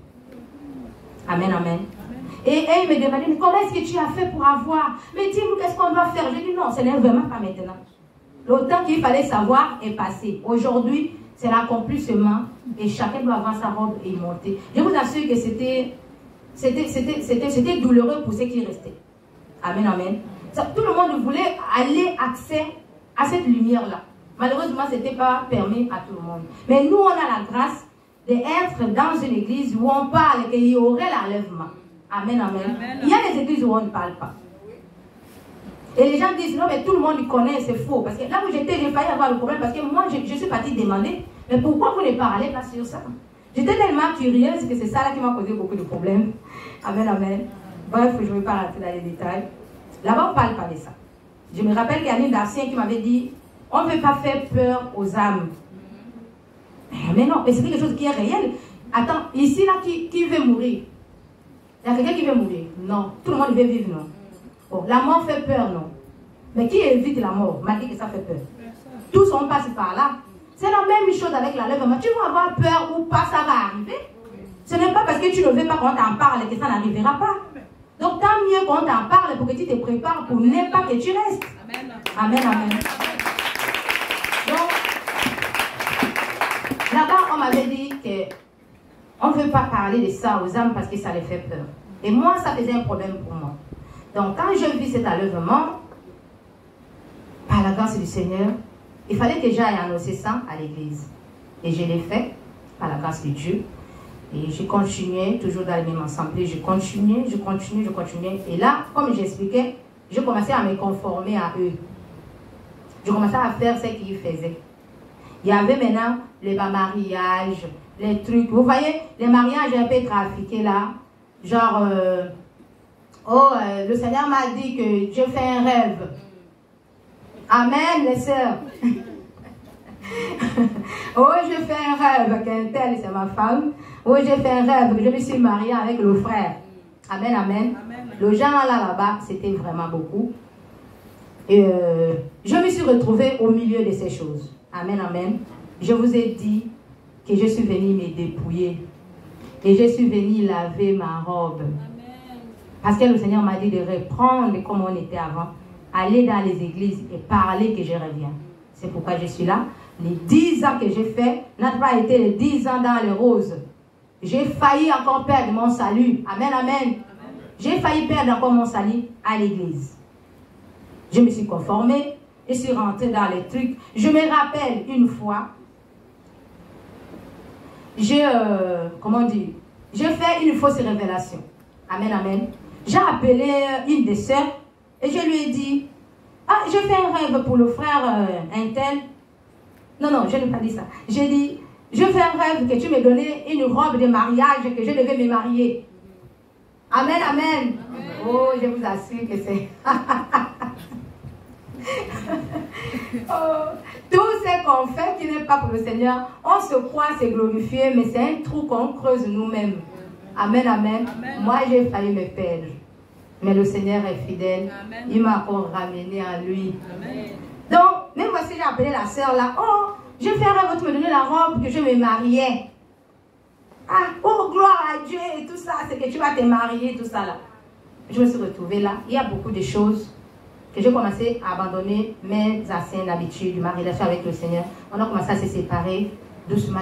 Amen, amen. Et il me demandait, mais comment est-ce que tu as fait pour avoir? Mais dis-nous, qu'est-ce qu'on doit faire? J'ai dit, non, ce n'est vraiment pas maintenant. Le temps qu'il fallait savoir est passé. Aujourd'hui, c'est l'accomplissement et chacun doit avoir sa robe et monter. Je vous assure que c'était douloureux pour ceux qui restaient. Amen, amen. Tout le monde voulait aller accès à cette lumière-là. Malheureusement, ce n'était pas permis à tout le monde. Mais nous, on a la grâce d'être dans une église où on parle qu'il y aurait l'enlèvement. Amen, amen. Il y a des églises où on ne parle pas. Et les gens disent, non, mais tout le monde connaît, c'est faux. Parce que là où j'étais, j'ai failli avoir le problème. Parce que moi, je suis partie demander, mais pourquoi vous ne parlez pas sur ça? J'étais tellement curieuse que c'est ça là qui m'a causé beaucoup de problèmes. Amen, amen. Bref, je ne vais pas rentrer dans les détails. Là-bas, on ne parle pas de ça. Je me rappelle qu'il y a une d'ancien qui m'avait dit, on ne peut pas faire peur aux âmes. Mais non, mais c'est quelque chose qui est réel. Attends, ici, là, qui veut mourir? Il y a quelqu'un qui veut mourir? Non. Tout le monde veut vivre? Non. Bon, la mort fait peur? Non. Mais qui évite la mort? M'a dit que ça fait peur. Tous on passe par là. C'est la même chose avec l'enlèvement. Tu vas avoir peur ou pas, ça va arriver. Ce n'est pas parce que tu ne veux pas qu'on t'en parle que ça n'arrivera pas. Donc, tant mieux qu'on t'en parle pour que tu te prépares pour ne pas que tu restes. Amen, amen. Donc, là-bas, on m'avait dit qu'on ne veut pas parler de ça aux âmes parce que ça les fait peur. Et moi, ça faisait un problème pour moi. Donc, quand je vis cet enlèvement, par la grâce du Seigneur, il fallait que j'aille annoncer ça à l'église. Et je l'ai fait, par la grâce de Dieu. Et je continuais, toujours dans les mêmes assemblées, je continuais. Et là, comme j'expliquais, je commençais à me conformer à eux. Je commençais à faire ce qu'ils faisaient. Il y avait maintenant les mariages, les trucs. Vous voyez, les mariages un peu trafiqués là. Genre, le Seigneur m'a dit que je fais un rêve. Amen, les sœurs. Oh, je fais un rêve qu'un tel, c'est ma femme. Oh, j'ai fait un rêve que je me suis mariée avec le frère. Amen, amen. Le genre là-bas, c'était vraiment beaucoup. Et je me suis retrouvée au milieu de ces choses. Amen, amen. Je vous ai dit que je suis venue me dépouiller. Et je suis venue laver ma robe. Parce que le Seigneur m'a dit de reprendre comme on était avant. Aller dans les églises et parler que je reviens. C'est pourquoi je suis là. Les 10 ans que j'ai fait n'ont pas été les 10 ans dans les roses. J'ai failli encore perdre mon salut. Amen, amen. J'ai failli perdre encore mon salut à l'église. Je me suis conformée. Je suis rentrée dans les trucs. Je me rappelle une fois, comment dire, j'ai fait une fausse révélation. Amen, amen. J'ai appelé une des sœurs et je lui ai dit, ah, j'ai fait un rêve pour le frère un tel. Non, je n'ai pas dit ça. J'ai dit, je fais un rêve que tu me donnais une robe de mariage que je devais me marier. Amen, amen. Oh, je vous assure que c'est... Oh, tout ce qu'on fait qui n'est pas pour le Seigneur, on se croit, c'est glorifié, mais c'est un trou qu'on creuse nous-mêmes. Amen, amen. Moi, j'ai failli me perdre. Mais le Seigneur est fidèle. Amen. Il m'a encore ramené à lui. Amen. Donc, même voici, j'ai appelé la sœur là. Oh, je fais un rêve, tu me donner la robe que je me mariais. Ah, oh, gloire à Dieu et tout ça, c'est que tu vas te marier, tout ça là. Je me suis retrouvée là. Il y a beaucoup de choses que j'ai commencé à abandonner mes anciennes habitudes, ma relation avec le Seigneur. On a commencé à se séparer doucement.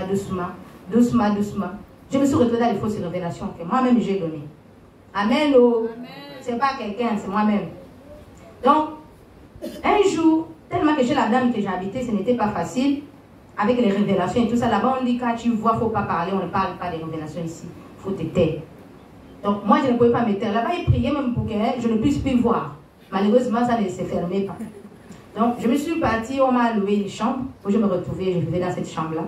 Je me suis retrouvée dans les fausses révélations que moi-même j'ai données. Amen. Oh. C'est pas quelqu'un, c'est moi-même. Donc, un jour, tellement que chez la dame que j'ai habité, ce n'était pas facile, avec les révélations et tout ça. Là-bas, on dit quand tu vois, il ne faut pas parler, on ne parle pas des révélations ici. Il faut te taire. Donc, moi, je ne pouvais pas me taire. Là-bas, ils priaient même pour que je ne puisse plus voir. Malheureusement, ça ne se fermait pas. Donc, je me suis partie, on m'a loué une chambre où je me retrouvais, je vivais dans cette chambre-là.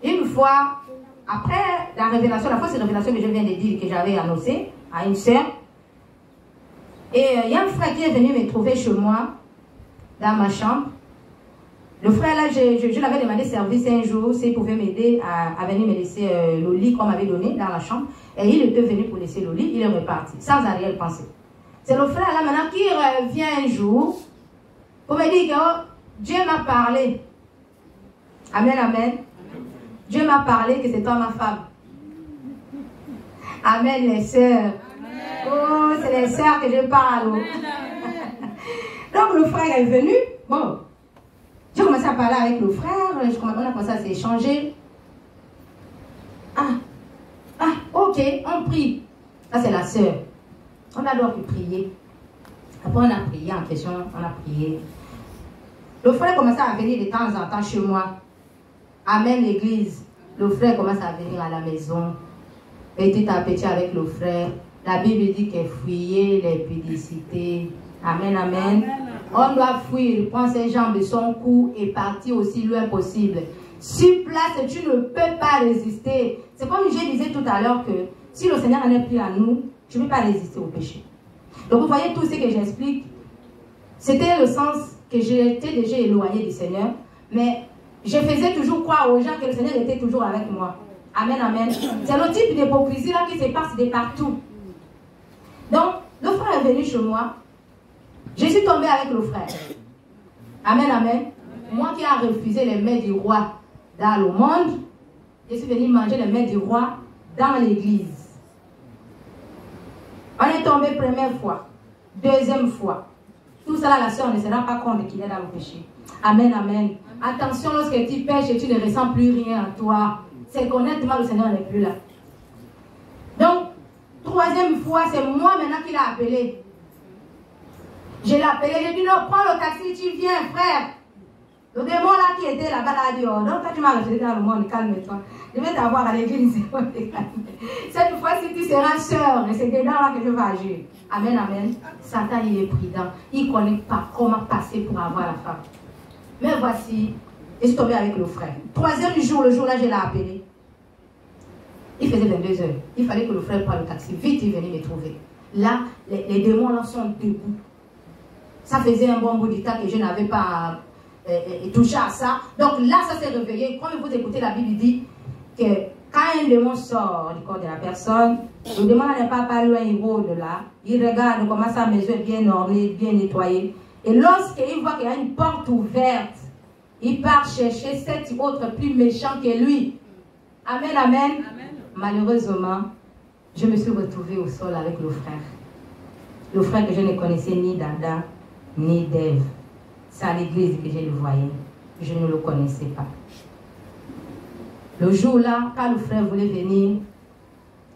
Une fois, après la révélation, la fausse révélation que je viens de dire, que j'avais annoncée à une sœur, Et il y a un frère qui est venu me trouver chez moi, dans ma chambre. Le frère là, je l'avais demandé service un jour, s'il pouvait m'aider à venir me laisser le lit qu'on m'avait donné dans la chambre. Et il était venu pour laisser le lit, il est reparti, sans arrière-pensée. C'est le frère là maintenant qui revient un jour pour me dire que oh, Dieu m'a parlé. Amen, amen. Dieu m'a parlé que c'est toi ma femme. Amen, les sœurs. Oh, c'est les sœurs que je parle. Donc le frère est venu. Bon, j'ai commencé à parler avec le frère. On a commencé à s'échanger. Ok, on prie. Ça, c'est la sœur. On a donc prié. Après, on a prié en question. On a prié. Le frère commençait à venir de temps en temps chez moi. Amen, l'église. Le frère commence à venir à la maison. Petit à petit avec le frère. La Bible dit qu'il fuyait les pudicités. Amen, amen. On doit fuir. Il prend ses jambes de son cou et partir aussi loin possible. Sur place, tu ne peux pas résister. C'est comme je disais tout à l'heure que si le Seigneur en est pris à nous, tu ne peux pas résister au péché. Donc vous voyez tout ce que j'explique. C'était le sens que j'étais déjà éloigné du Seigneur. Mais je faisais toujours croire aux gens que le Seigneur était toujours avec moi. Amen, amen. C'est le type d'hypocrisie là qui se passe de partout. Donc, le frère est venu chez moi. Je suis tombée avec le frère. Amen, amen. Moi qui ai refusé les mets du roi dans le monde, je suis venue manger les mets du roi dans l'église. On est tombé première fois, deuxième fois. Tout ça, la sœur ne se rend pas compte qu'il est dans le péché. Amen, amen. Attention, lorsque tu pêches et tu ne ressens plus rien en toi, c'est qu'honnêtement, le Seigneur n'est plus là. Donc, troisième fois, c'est moi maintenant qui l'ai appelé. Je l'ai appelé, j'ai dit non, prends le taxi, tu viens, frère. Le démon là qui était là-bas, là, a dit, oh, donc toi tu m'as refusé dans le monde, calme-toi. Je vais t'avoir à l'église. Cette fois-ci, tu seras sœur, et c'est dedans là que je vais agir. Amen, amen. Satan, il est prudent. Il ne connaît pas comment passer pour avoir la femme. Mais voici, je suis tombée avec le frère. Troisième jour, le jour là, je l'ai appelé. Il faisait 22 heures. Il fallait que le frère prenne le taxi. Vite, il venait me trouver. Là, les démons là sont debout. Ça faisait un bon bout de temps que je n'avais pas touché à ça. Donc là, ça s'est réveillé. Comme vous écoutez, la Bible dit que quand un démon sort du corps de la personne, le démon n'est pas loin, il rôde là. Il regarde comment sa maison est bien ornée, bien nettoyée. Et lorsqu'il voit qu'il y a une porte ouverte, il part chercher 7 autres plus méchants que lui. Amen, amen. Amen. Malheureusement, je me suis retrouvée au sol avec le frère. Le frère que je ne connaissais ni d'Adam, ni d'Ève. C'est à l'église que je le voyais. Je ne le connaissais pas. Le jour-là, quand le frère voulait venir,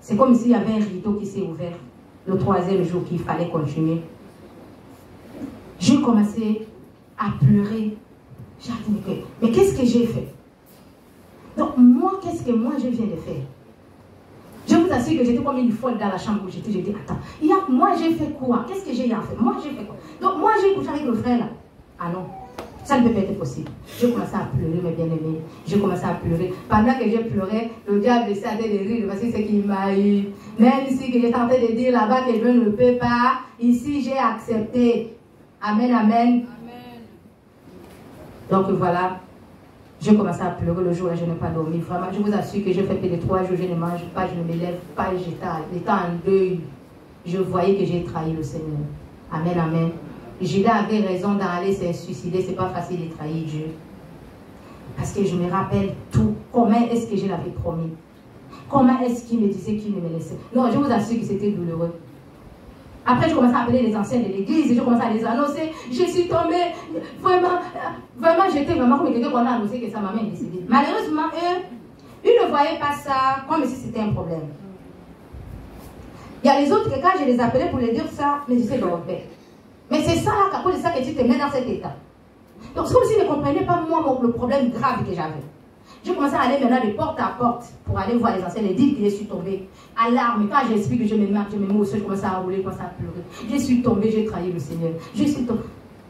c'est comme s'il y avait un rideau qui s'est ouvert. Le troisième jour qu'il fallait continuer. J'ai commencé à pleurer. J'ai dit, mais qu'est-ce que j'ai fait? Donc, moi, qu'est-ce que moi je viens de faire? Je vous assure que j'étais comme une folle dans la chambre où j'étais. J'ai dit, attends, moi j'ai fait quoi? Qu'est-ce que j'ai fait? Moi j'ai fait quoi? Donc, moi j'ai couché avec le frère là. Ah non, ça ne peut pas être possible. J'ai commencé à pleurer, mes bien-aimés. J'ai commencé à pleurer. Pendant que je pleurais, le diable essaie de rire. Voici ce qu'il m'a eu. Même si j'étais en train de dire là-bas que je ne peux pas, ici j'ai accepté. Amen, amen. Donc voilà, j'ai commencé à pleurer le jour là, je n'ai pas dormi. Vraiment, je vous assure que j'ai fait plus de 3 jours, je ne mange pas, je ne me lève pas, j'étais en deuil. Je voyais que j'ai trahi le Seigneur. Amen, amen. Judas avait raison d'aller se suicider, c'est pas facile de trahir Dieu. Parce que je me rappelle tout. Comment est-ce que je l'avais promis? Comment est-ce qu'il me disait qu'il ne me laissait? Non, je vous assure que c'était douloureux. Après, je commençais à appeler les anciens de l'église, je commençais à les annoncer. Je suis tombée, vraiment, j'étais vraiment comme quelqu'un qu'on a annoncé que sa maman est décédée. Malheureusement, eux, ils ne voyaient pas ça comme si c'était un problème. Il y a les autres que quand je les appelais pour les dire ça, mais je sais leur père. Mais c'est ça, à cause de ça que tu te mets dans cet état. Donc, c'est comme s'ils ne comprenaient pas, moi, le problème grave que j'avais. J'ai commencé à aller maintenant de porte à porte pour aller voir les anciens, les dire que je suis tombée à larmes. Quand j'explique que je me mets au sol, je commence à rouler, je commence à pleurer. Je suis tombée, j'ai trahi le Seigneur. Je suis tombée.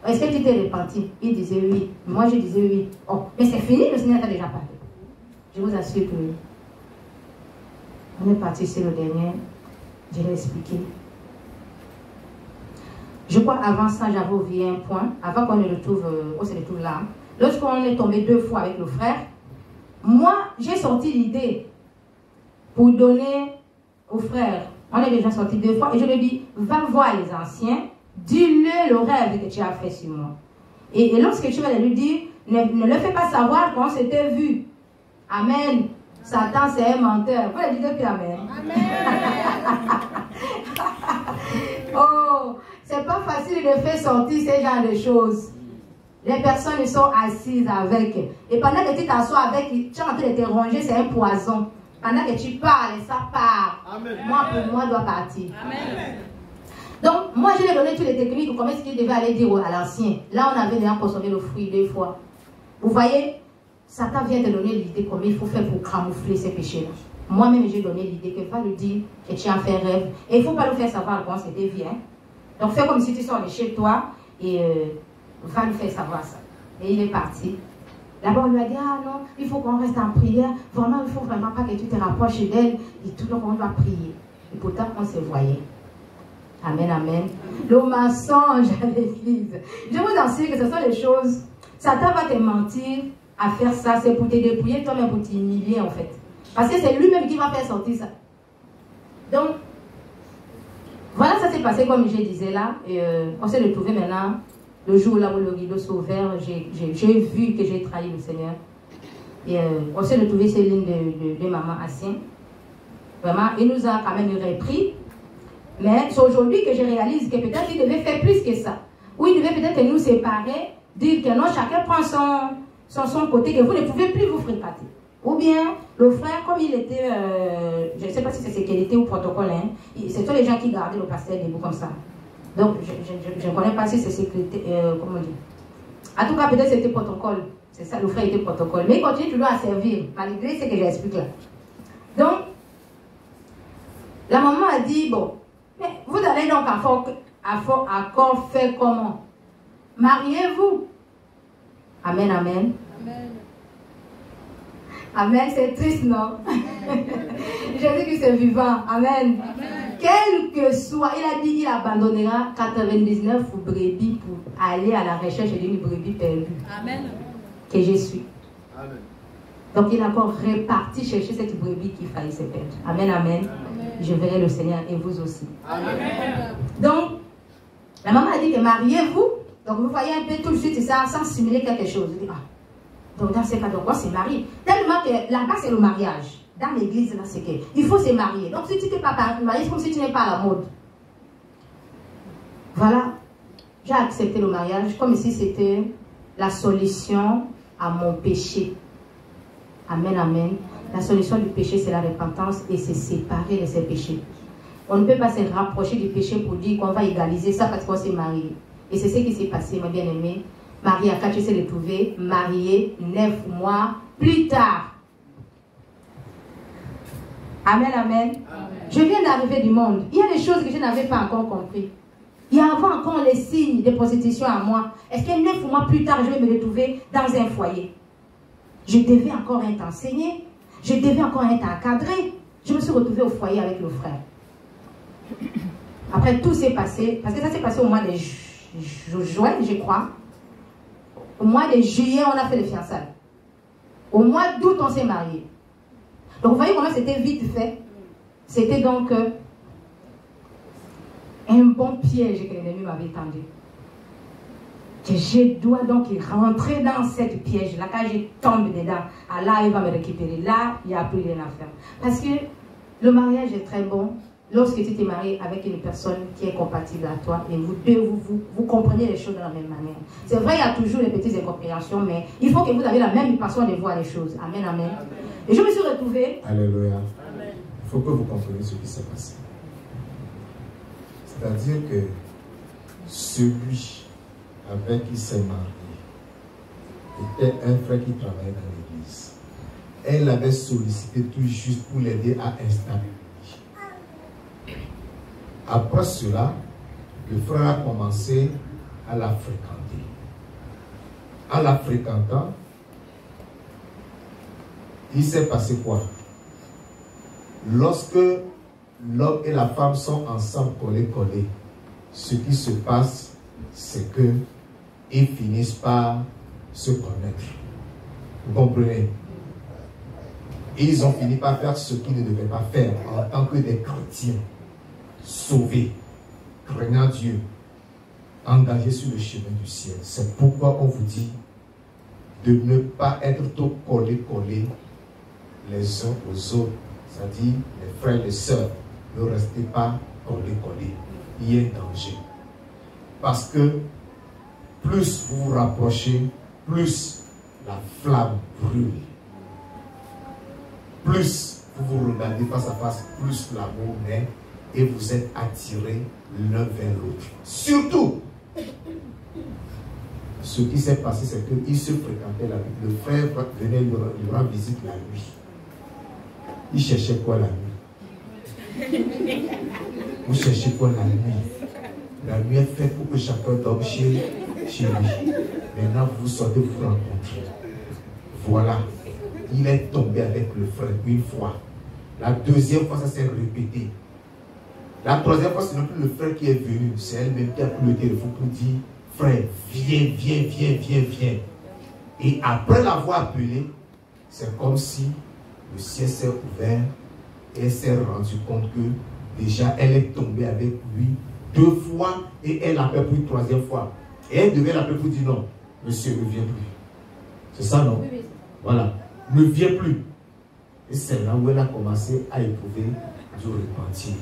Est-ce que tu t'es repenti? Il disait oui. Moi, je disais oui. Oh, mais c'est fini, le Seigneur t'a déjà parlé. Je vous assure que on est parti sur le dernier. Je l'ai expliqué. Je crois avant ça, j'avais oublié un point, avant qu'on ne retrouve, on se retrouve là. Lorsqu'on est tombé 2 fois avec le frère, moi, j'ai sorti l'idée pour donner au frère. On est déjà sorti 2 fois et je lui ai dit, va voir les anciens, dis-le le rêve que tu as fait sur moi. Et lorsque tu vas lui dire, ne le fais pas savoir qu'on s'était vu. Amen. Satan, c'est un menteur. Vous le dites depuis Amen. Amen. Oh, c'est pas facile de faire sortir ce genre de choses. Les personnes sont assises avec. Et pendant que tu t'assois avec, tu es en train de te ronger, c'est un poison. Pendant que tu parles, ça part. Amen. Moi, pour moi, doit partir. Amen. Donc, moi, je lui ai donné toutes les techniques, comment est-ce qu'il devait aller dire à l'ancien. Là, on avait déjà consommé le fruit 2 fois. Vous voyez, Satan vient te donner l'idée comment il faut faire pour camoufler ces péchés-là. Moi-même, j'ai donné l'idée que va lui dire que tu as fait rêve. Et il ne faut pas le faire savoir comment c'était bien. Donc, fais comme si tu sors de chez toi et va lui faire savoir ça. Et il est parti. Là-bas, on lui a dit, ah non, il faut qu'on reste en prière. Vraiment, il ne faut vraiment pas que tu te rapproches d'elle. Et tout le monde va prier. Et pourtant, on se voyait. Amen, amen. Le mensonge à l'église. Je vous assure que ce sont les choses. Satan va te mentir à faire ça. C'est pour te dépouiller, toi-même pour t'humilier en fait. Parce que c'est lui-même qui va faire sortir ça. Donc, voilà, ça s'est passé comme je disais là. Et, on s'est retrouvé maintenant. Le jour là où le rideau s'est ouvert, j'ai vu que j'ai trahi le Seigneur. Et on s'est retrouvé ces lignes de maman Assien. Vraiment, il nous a quand même repris. Mais c'est aujourd'hui que je réalise que peut-être il devait faire plus que ça. Ou il devait peut-être nous séparer, dire que non, chacun prend son côté, que vous ne pouvez plus vous fréquenter. Ou bien, le frère, comme il était, je ne sais pas si c'est sécurité ou protocole, hein, c'est tous les gens qui gardaient le pasteur debout comme ça. Donc, je ne connais pas si c'est sécurité, comment on dit. En tout cas, peut-être c'était protocole. C'est ça, le frère était protocole. Mais il continue toujours à servir, malgré ce que j'explique là. Donc, la maman a dit, bon, mais vous allez donc encore faire comment? Mariez-vous. Amen, amen. Amen. Amen, c'est triste, non? Jésus-Christ est vivant. Amen. Amen. Quel que soit, il a dit, il abandonnera 99 brebis pour aller à la recherche d'une brebis perdue. Amen. Que je suis. Amen. Donc il a encore réparti chercher cette brebis qui faillit se perdre. Amen, amen. Amen. Je verrai le Seigneur et vous aussi. Amen. Donc, la maman a dit que mariez-vous. Donc vous voyez un peu tout de suite ça sans simuler quelque chose. Je dis, ah. Donc dans ce cas, donc on se marie. Tellement que là-bas c'est le mariage. Dans l'église, là c'est que il faut se marier. Donc si tu n'es pas marié, c'est comme si tu n'es pas à la mode. Voilà. J'ai accepté le mariage comme si c'était la solution à mon péché. Amen, amen. La solution du péché, c'est la repentance et c'est séparer de ses péchés. On ne peut pas se rapprocher du péché pour dire qu'on va égaliser ça parce qu'on s'est marié. Et c'est ce qui s'est passé, ma bien-aimée. Marie Akachi s'est retrouvée mariée 9 mois plus tard. Amen, amen, amen. Je viens d'arriver du monde. Il y a des choses que je n'avais pas encore compris. Il y avait encore les signes de prostitution à moi. Est-ce que 9 mois plus tard, je vais me retrouver dans un foyer? Je devais encore être enseignée. Je devais encore être encadrée. Je me suis retrouvée au foyer avec le frère. Après, tout s'est passé. Parce que ça s'est passé au mois de juin, je crois. Au mois de juillet, on a fait les fiançailles. Au mois d'août, on s'est mariés. Donc, vous voyez comment c'était vite fait. C'était donc un bon piège que l'ennemi m'avait tendu. Que je dois donc rentrer dans cette piège-là. Quand je tombe dedans, là, il va me récupérer. Là, il n'y a plus rien à faire. Parce que le mariage est très bon lorsque tu t'es marié avec une personne qui est compatible à toi et vous deux, vous comprenez les choses de la même manière. C'est vrai, il y a toujours des petites incompréhensions, mais il faut que vous ayez la même façon de voir les choses. Amen, amen. Amen. Et je me suis retrouvée. Alléluia. Amen. Il faut que vous compreniez ce qui s'est passé. C'est-à-dire que celui avec qui s'est marié était un frère qui travaillait dans l'église. Elle l'avait sollicité tout juste pour l'aider à installer. Après cela, le frère a commencé à la fréquenter. En la fréquentant, il s'est passé quoi? Lorsque l'homme et la femme sont ensemble collés, ce qui se passe, c'est que ils finissent par se connaître. Vous comprenez? Ils ont fini par faire ce qu'ils ne devaient pas faire en tant que des chrétiens sauvés, craignant Dieu, engagés sur le chemin du ciel. C'est pourquoi on vous dit de ne pas être trop collés les uns aux autres, c'est-à-dire les frères et les sœurs. Ne restez pas collés. Il y a un danger. Parce que plus vous vous rapprochez, plus la flamme brûle. Plus vous vous regardez face à face, plus l'amour naît et vous êtes attirés l'un vers l'autre. Surtout, ce qui s'est passé, c'est qu'ils se fréquentaient la nuit. Le frère venait lui rendre visite la nuit. Il cherchait quoi la nuit? Vous cherchez quoi la nuit? La nuit est faite pour que chacun dorme chez lui. Maintenant, vous sortez vous rencontrer. Voilà. Il est tombé avec le frère une fois. La deuxième fois, ça s'est répété. La troisième fois, ce n'est plus le frère qui est venu. C'est elle-même qui a pris le téléphone pour dire, frère, viens. Et après l'avoir appelé, c'est comme si le ciel s'est ouvert et elle s'est rendue compte que déjà elle est tombée avec lui 2 fois et elle l'appelle pour une 3e fois. Et elle devait l'appeler pour dire non, monsieur ne vient plus. C'est ça, non? Oui. Voilà. Ne vient plus. Et c'est là où elle a commencé à éprouver du repentir.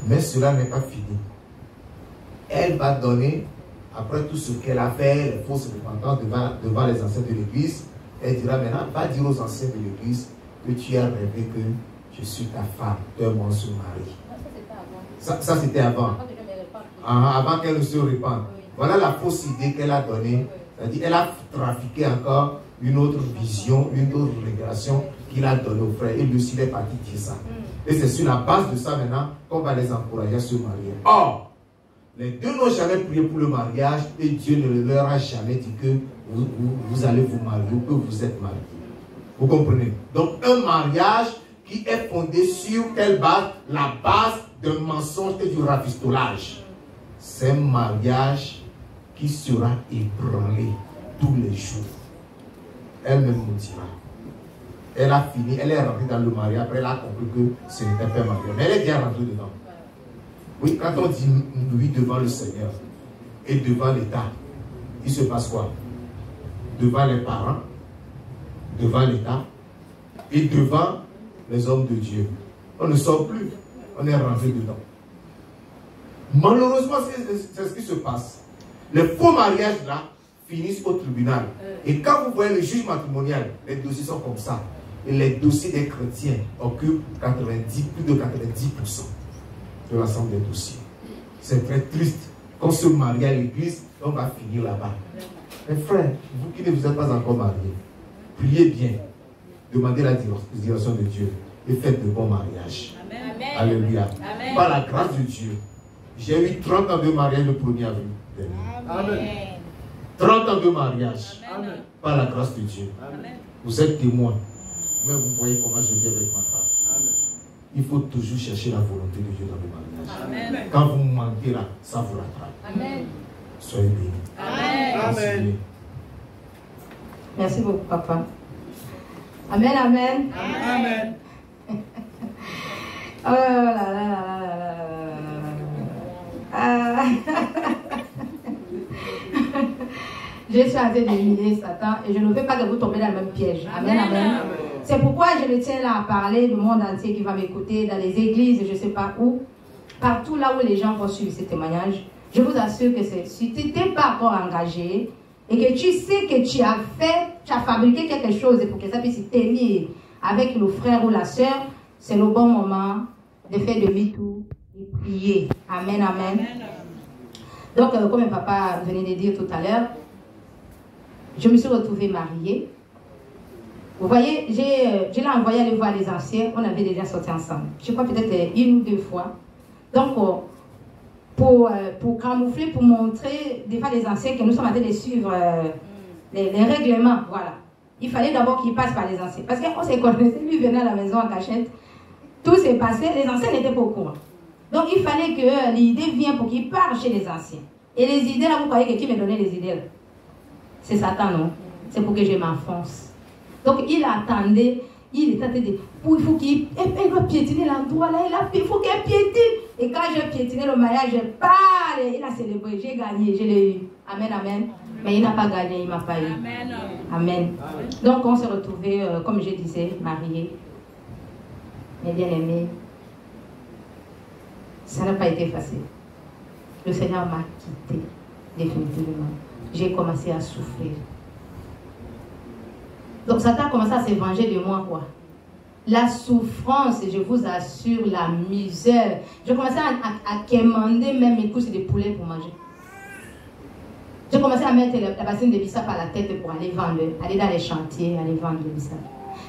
Mais cela n'est pas fini. Elle va donner, après tout ce qu'elle a fait, les fausses repentances devant les anciens de l'église, elle dira maintenant, va dire aux anciens de l'église que tu as rêvé que je suis ta femme, tu es mon mari. Ça c'était avant. Avant qu'elle ne se répande. Voilà la fausse idée qu'elle a donnée. C'est-à-dire elle a trafiqué encore une autre vision, une autre révélation qu'il a donnée au frère. Et lui aussi, il est parti dire ça. Et c'est sur la base de ça maintenant qu'on va les encourager à se marier. Or, les deux n'ont jamais prié pour le mariage et Dieu ne leur a jamais dit que vous allez vous marier ou que vous êtes mariés. Vous comprenez? Donc, un mariage qui est fondé sur quelle base? La base d'un mensonge et du rafistolage. C'est un mariage qui sera ébranlé tous les jours. Elle-même nous dira. Elle a fini, elle est rentrée dans le mariage, après elle a compris que ce n'était pas un mariage. Mais elle est bien rentrée dedans. Oui, quand on dit oui devant le Seigneur et devant l'État, il se passe quoi? Devant les parents, devant l'État et devant les hommes de Dieu. On ne sort plus, on est rentré dedans. Malheureusement, c'est ce qui se passe. Les faux mariages là finissent au tribunal. Et quand vous voyez le juge matrimonial, les dossiers sont comme ça. Et les dossiers des chrétiens occupent plus de 90% de l'ensemble des dossiers. C'est très triste. Quand on se marie à l'église, on va finir là-bas. Mes frères, vous qui ne vous êtes pas encore mariés, priez bien, demandez la direction de Dieu et faites de bons mariages. Amen. Alléluia. Amen. Par la grâce de Dieu, j'ai eu 30 ans de mariage le 1er avril. Amen. 30 ans de mariage. Amen. Par la grâce de Dieu. Amen. Vous êtes témoins. Mais vous voyez comment je vis avec ma femme. Amen. Il faut toujours chercher la volonté de Dieu dans le mariage. Amen. Quand vous manquez là, ça vous rattrape. Amen. Soyez bénis. Amen. Amen. Merci beaucoup, papa. Amen, amen. Amen. Oh là là là là là. Je suis en train d'éliminer Satan et je ne veux pas que vous tombiez dans le même piège. Amen, amen. Amen. C'est pourquoi je me tiens là à parler du monde entier qui va m'écouter, dans les églises, je ne sais pas où, partout là où les gens vont suivre ces témoignages. Je vous assure que si tu n'es pas encore engagé et que tu sais que tu as fabriqué quelque chose pour que ça puisse tenir avec le frère ou la soeur, c'est le bon moment de faire demi-tour et prier. Amen, amen. Donc, comme papa venait de dire tout à l'heure, je me suis retrouvée mariée. Vous voyez, je l'ai envoyé aller voir les anciens. On avait déjà sorti ensemble. Je crois peut-être 1 ou 2 fois. Donc, pour camoufler, pour montrer des fois les anciens que nous sommes en train de suivre les règlements. Voilà. Il fallait d'abord qu'ils passent par les anciens. Parce qu'on s'est connaissé, lui venait à la maison en cachette. Tout s'est passé, les anciens n'étaient pas au courant. Donc il fallait que l'idée vienne pour qu'il parte chez les anciens. Et les idées là, vous croyez que qui me donnait les idées là? C'est Satan, non? C'est pour que je m'enfonce. Donc il attendait, il était de... Il faut qu'il doit piétiner l'endroit là, il faut qu'elle piétine. Et quand j'ai piétiné le mariage, je parle, il a célébré, j'ai gagné, je l'ai eu. Amen, amen. Mais il n'a pas gagné, il ne m'a pas eu. Amen. Amen. Donc on s'est retrouvés, comme je disais, mariés. Mes bien-aimés, ça n'a pas été facile. Le Seigneur m'a quitté définitivement. J'ai commencé à souffrir. Donc Satan a commencé à se venger de moi, quoi. La souffrance, je vous assure, la misère. Je commençais à quémander même mes couches de poulet pour manger. J'ai commencé à mettre la bassine de bissap à la tête pour aller vendre, aller dans les chantiers, aller vendre le bissap.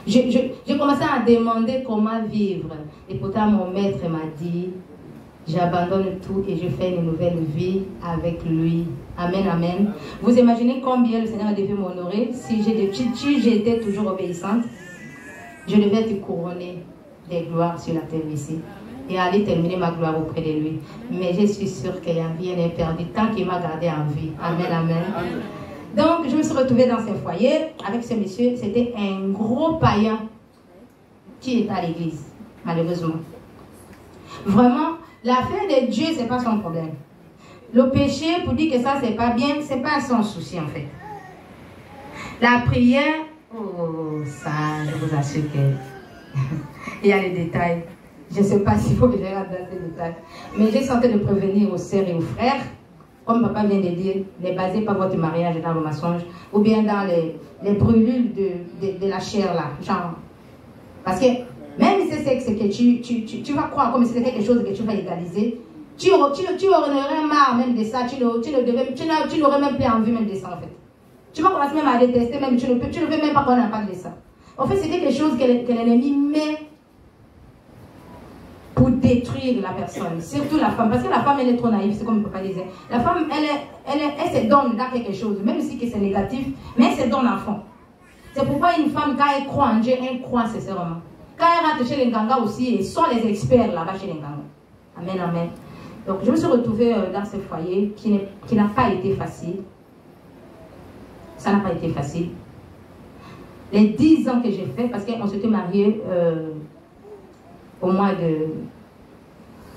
J'ai commencé à demander comment vivre. Et pourtant, mon maître m'a dit, j'abandonne tout et je fais une nouvelle vie avec lui. Amen, amen. Vous imaginez combien le Seigneur devait m'honorer si j'étais toujours obéissante? Je devais être couronnée des gloires sur la terre ici et aller terminer ma gloire auprès de lui. Mais je suis sûre qu'il n'y a rien n'est perdu tant qu'il m'a gardé en vie. Amen, amen. Donc, je me suis retrouvée dans ce foyer avec ce monsieur. C'était un gros païen qui était à l'église, malheureusement. Vraiment, l'affaire de Dieu, ce n'est pas son problème. Le péché, pour dire que ça, c'est pas bien, ce n'est pas son souci, en fait. La prière, oh, ça, je vous assure qu'il y a les détails. Je ne sais pas s'il faut que je regarde dans ces détails. Mais j'ai senti de prévenir aux sœurs et aux frères, comme papa vient de dire, ne basez pas votre mariage dans le mensonge, ou bien dans les brûlules de la chair, là. Genre, parce que même si c'est ce que tu vas croire comme si c'était quelque chose que tu vas égaliser, tu aurais marre même de ça, tu n'aurais même plus envie même de ça, en fait. Tu vas commencer même à détester, même tu ne veux même pas qu'on en parle de ça. En fait, c'est quelque chose que l'ennemi met pour détruire la personne, surtout la femme, parce que la femme, elle est trop naïve, c'est comme le papa disait. La femme, elle se donne dans quelque chose, même si c'est négatif, mais elle se donne à fond. C'est pourquoi une femme, quand elle croit en Dieu, elle croit sincèrement. Quand elle rentre chez les Nganga aussi, ils sont les experts là-bas chez les Nganga. Amen, amen. Donc, je me suis retrouvée dans ce foyer qui n'a pas été facile. Ça n'a pas été facile. Les 10 ans que j'ai fait, parce qu'on s'était mariés au mois de...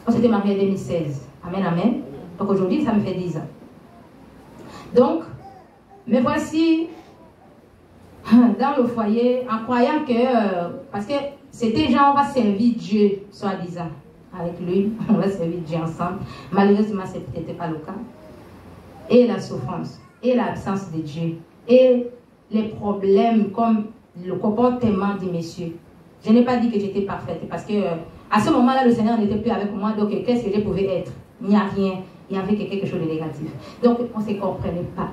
On s'était mariés en 2016. Amen, amen. Donc aujourd'hui, ça me fait 10 ans. Donc, me voici dans le foyer en croyant que... parce que c'était genre, on va servir Dieu, soi-disant. Avec lui, on va servir Dieu ensemble. Malheureusement, ce n'était pas le cas. Et la souffrance, et l'absence de Dieu, et les problèmes comme le comportement du monsieur. Je n'ai pas dit que j'étais parfaite parce que à ce moment-là, le Seigneur n'était plus avec moi. Donc, qu'est-ce que je pouvais être? Il n'y a rien. Il y avait quelque chose de négatif. Donc, on ne se comprenait pas.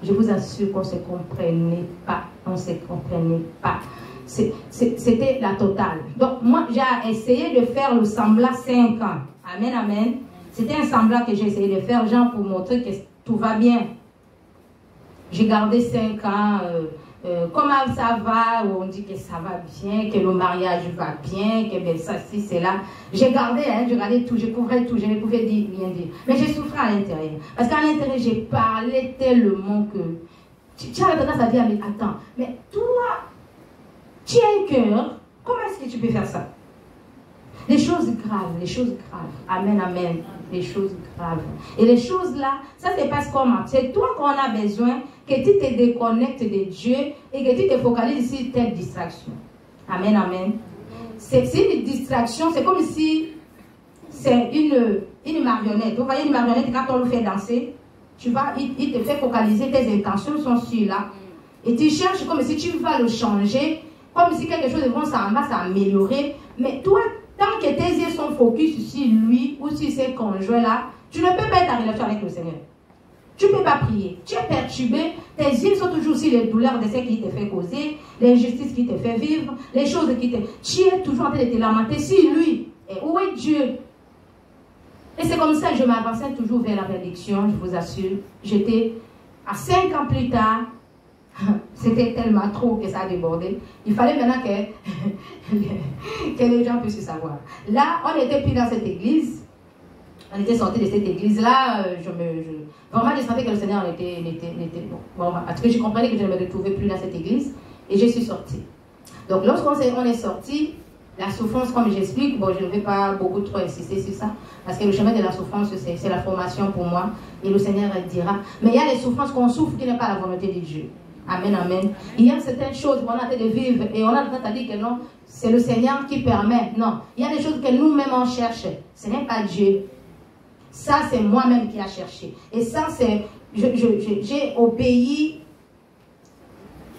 Je vous assure qu'on ne se comprenait pas. On ne se comprenait pas. C'était la totale. Donc, moi, j'ai essayé de faire le semblant 5 ans. Amen, amen. C'était un semblant que j'ai essayé de faire, genre pour montrer que tout va bien. J'ai gardé 5 ans. Comment ça va? On dit que ça va bien, que le mariage va bien, que ben, ça, si, c'est là. J'ai gardé, hein, je regardais tout, je couvrais tout, je ne pouvais rien dire. Mais j'ai souffert à l'intérieur. Parce qu'à l'intérieur, j'ai parlé tellement que... Tu as tendance à dire, mais attends, mais toi, tu as un cœur, comment est-ce que tu peux faire ça? Les choses graves, les choses graves. Amen, amen. Les choses graves. Et les choses là, ça se passe comment? C'est toi qu'on a besoin que tu te déconnectes de Dieu et que tu te focalises sur telle distraction. Amen, amen. C'est une distraction, c'est comme si c'est une marionnette. Vous voyez une marionnette, quand on le fait danser, tu vas, il te fait focaliser, tes intentions sont sur là. Et tu cherches comme si tu vas le changer, comme si quelque chose de bon, ça va s'améliorer. Mais toi, tant que tes yeux sont focus sur lui ou sur ses conjoints-là, tu ne peux pas être en relation avec le Seigneur. Tu ne peux pas prier. Tu es perturbé. Tes yeux sont toujours sur les douleurs de ce qui te fait causer, l'injustice qui te fait vivre, les choses qui te... Tu es toujours en train de te lamenter sur lui. Et où est Dieu? Et c'est comme ça que je m'avançais toujours vers la bénédiction, je vous assure. J'étais à 5 ans plus tard. C'était tellement trop que ça a débordé. Il fallait maintenant que les gens puissent savoir. Là, on n'était plus dans cette église. On était sortis de cette église-là. Vraiment, je sentais que le Seigneur était bon. Parce que je comprenais que je ne me retrouvais plus dans cette église. Et je suis sortie. Donc, lorsqu'on est sorti, la souffrance, comme j'explique, bon, je ne vais pas beaucoup trop insister sur ça, parce que le chemin de la souffrance, c'est la formation pour moi, et le Seigneur dira. Mais il y a des souffrances qu'on souffre qui n'est pas la volonté de Dieu. Amen, amen. Il y a certaines choses qu'on a en train de vivre, et on a tendance à dire que non, c'est le Seigneur qui permet. Non, il y a des choses que nous-mêmes on cherche. Ce n'est pas Dieu. Ça, c'est moi-même qui a cherché. Et ça, c'est, j'ai obéi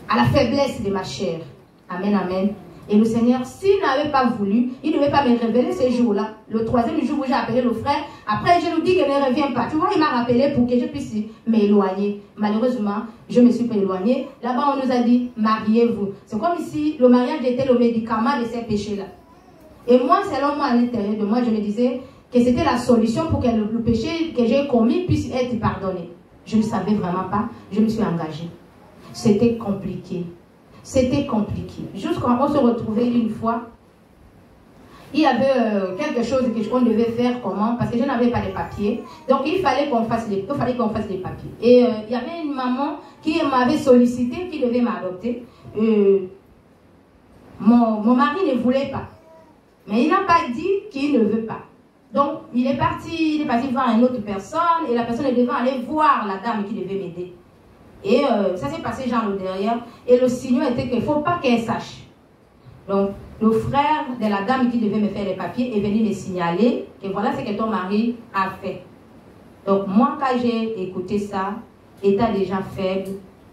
à la faiblesse de ma chair. Amen, amen. Et le Seigneur, s'il n'avait pas voulu, il ne devait pas me révéler ce jour-là. Le troisième jour où j'ai appelé le frère, après je lui dis qu'il ne revient pas. Tu vois, il m'a rappelé pour que je puisse m'éloigner. Malheureusement, je me suis pas éloignée. Là-bas, on nous a dit, mariez-vous. C'est comme si le mariage était le médicament de ces péchés-là. Et moi, selon moi, à l'intérieur de moi, je me disais que c'était la solution pour que le péché que j'ai commis puisse être pardonné. Je ne savais vraiment pas. Je me suis engagée. C'était compliqué. C'était compliqué. Juste quand on se retrouvait une fois, il y avait quelque chose qu'on devait faire comment, parce que je n'avais pas les papiers. Donc il fallait qu'on fasse les papiers. Et il y avait une maman qui m'avait sollicité, qui devait m'adopter. Mon mari ne voulait pas. Mais il n'a pas dit qu'il ne veut pas. Donc il est parti voir une autre personne et la personne devait aller voir la dame qui devait m'aider. Et ça s'est passé genre derrière. Et le signal était qu'il ne faut pas qu'elle sache. Donc, le frère de la dame qui devait me faire les papiers est venu me signaler que voilà ce que ton mari a fait. Donc, moi, quand j'ai écouté ça, état déjà faible,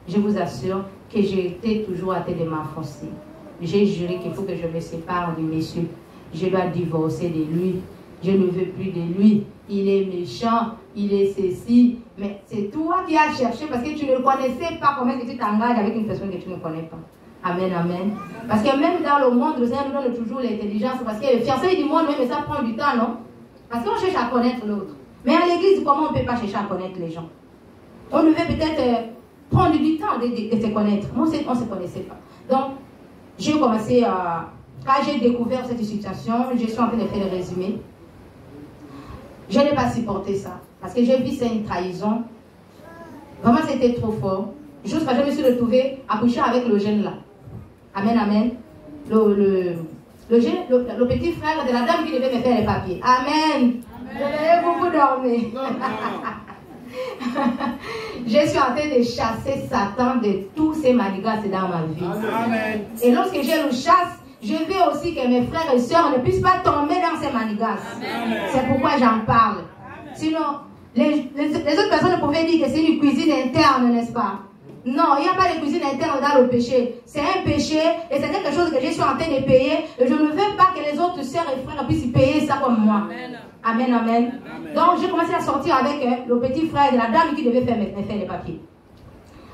je vous assure que j'étais toujours à tête de m'enfoncer. J'ai juré qu'il faut que je me sépare du monsieur. Je dois divorcer de lui. Je ne veux plus de lui. Il est méchant, il est ceci. Mais c'est toi qui as cherché parce que tu ne connaissais pas comment que tu t'engages avec une personne que tu ne connais pas. Amen, amen. Parce que même dans le monde, le Seigneur nous donne toujours l'intelligence. Parce que le fiancé du monde, même ça prend du temps, non? Parce qu'on cherche à connaître l'autre. Mais à l'église, comment on ne peut pas chercher à connaître les gens? On devait peut-être prendre du temps de se connaître. Moi, on ne se connaissait pas. Donc, j'ai commencé à... Quand j'ai découvert cette situation, je suis en train de faire le résumé. Je n'ai pas supporté ça. Parce que j'ai vu c'est une trahison. Vraiment, c'était trop fort. Jusqu'à je me suis retrouvée à coucher avec le jeune là. Amen, amen. Le petit frère de la dame qui devait me faire les papiers. Amen. Vous dormez. Je suis en train de chasser Satan de tous ces manigances dans ma vie. Amen. Et lorsque je le chasse, je veux aussi que mes frères et sœurs ne puissent pas tomber dans ces manigances. C'est pourquoi j'en parle. Sinon, les autres personnes pouvaient dire que c'est une cuisine interne, n'est-ce pas? Non, il n'y a pas de cuisine interne dans le péché. C'est un péché et c'est quelque chose que je suis en train de payer. Et je ne veux pas que les autres sœurs et frères puissent payer ça comme moi. Amen, amen. Amen. Donc, j'ai commencé à sortir avec le petit frère de la dame qui devait faire les papiers.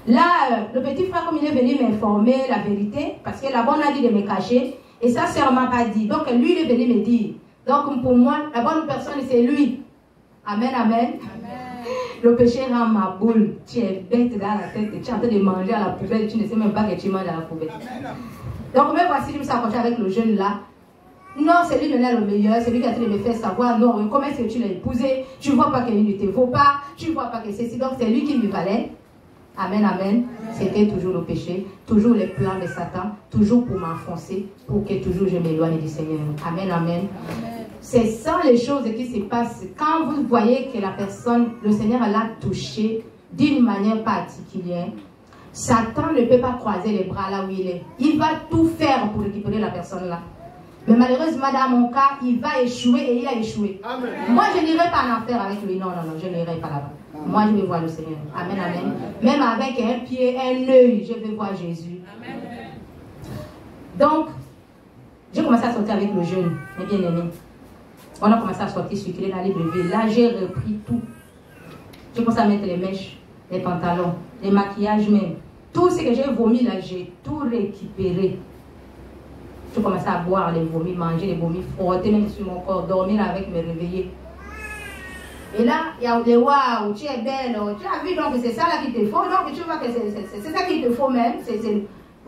Là, le petit frère, comme il est venu m'informer la vérité, parce que la bonne a dit de me cacher, et sa sœur ne m'a pas dit. Donc, lui, il est venu me dire. Donc, pour moi, la bonne personne, c'est lui. Amen, amen. Amen. Le péché rend ma boule. Tu es bête dans la tête, tu es en train de manger à la poubelle, tu ne sais même pas que tu manges à la poubelle. Donc, me voici, je me suis accroché avec le jeune là. Non, c'est lui qui est le meilleur, c'est lui qui a train de me faire savoir, non, comment est-ce que tu l'as épousé, tu ne vois pas qu'il ne te vaut pas, tu ne vois pas que c'est si. Donc, c'est lui qui me valait. Amen, amen. C'était toujours le péché, toujours les plans de Satan, toujours pour m'enfoncer, pour que toujours je m'éloigne du Seigneur. Amen, amen. C'est ça les choses qui se passent. Quand vous voyez que la personne, le Seigneur l'a touché d'une manière particulière, Satan ne peut pas croiser les bras là où il est. Il va tout faire pour récupérer la personne là. Mais malheureusement, dans mon cas, il va échouer et il a échoué. Amen. Moi, je n'irai pas en enfer avec lui. Non, non, non, je n'irai pas là-bas. Moi, je vais voir le Seigneur. Amen, amen. Même avec un pied, un œil, je vais voir Jésus. Amen. Donc, j'ai commencé à sortir avec le jeune, mes bien-aimés. On a commencé à sortir sur dans les bébés. Là, j'ai repris tout. J'ai commencé à mettre les mèches, les pantalons, les maquillages même. Tout ce que j'ai vomi là, j'ai tout récupéré. J'ai commencé à boire les vomis, manger les vomis, frotter même sur mon corps, dormir avec, me réveiller. Et là, il y a des waouh, tu es belle, tu as vu, donc c'est ça là qu'il te faut, donc tu vois que c'est ça qu'il te faut même.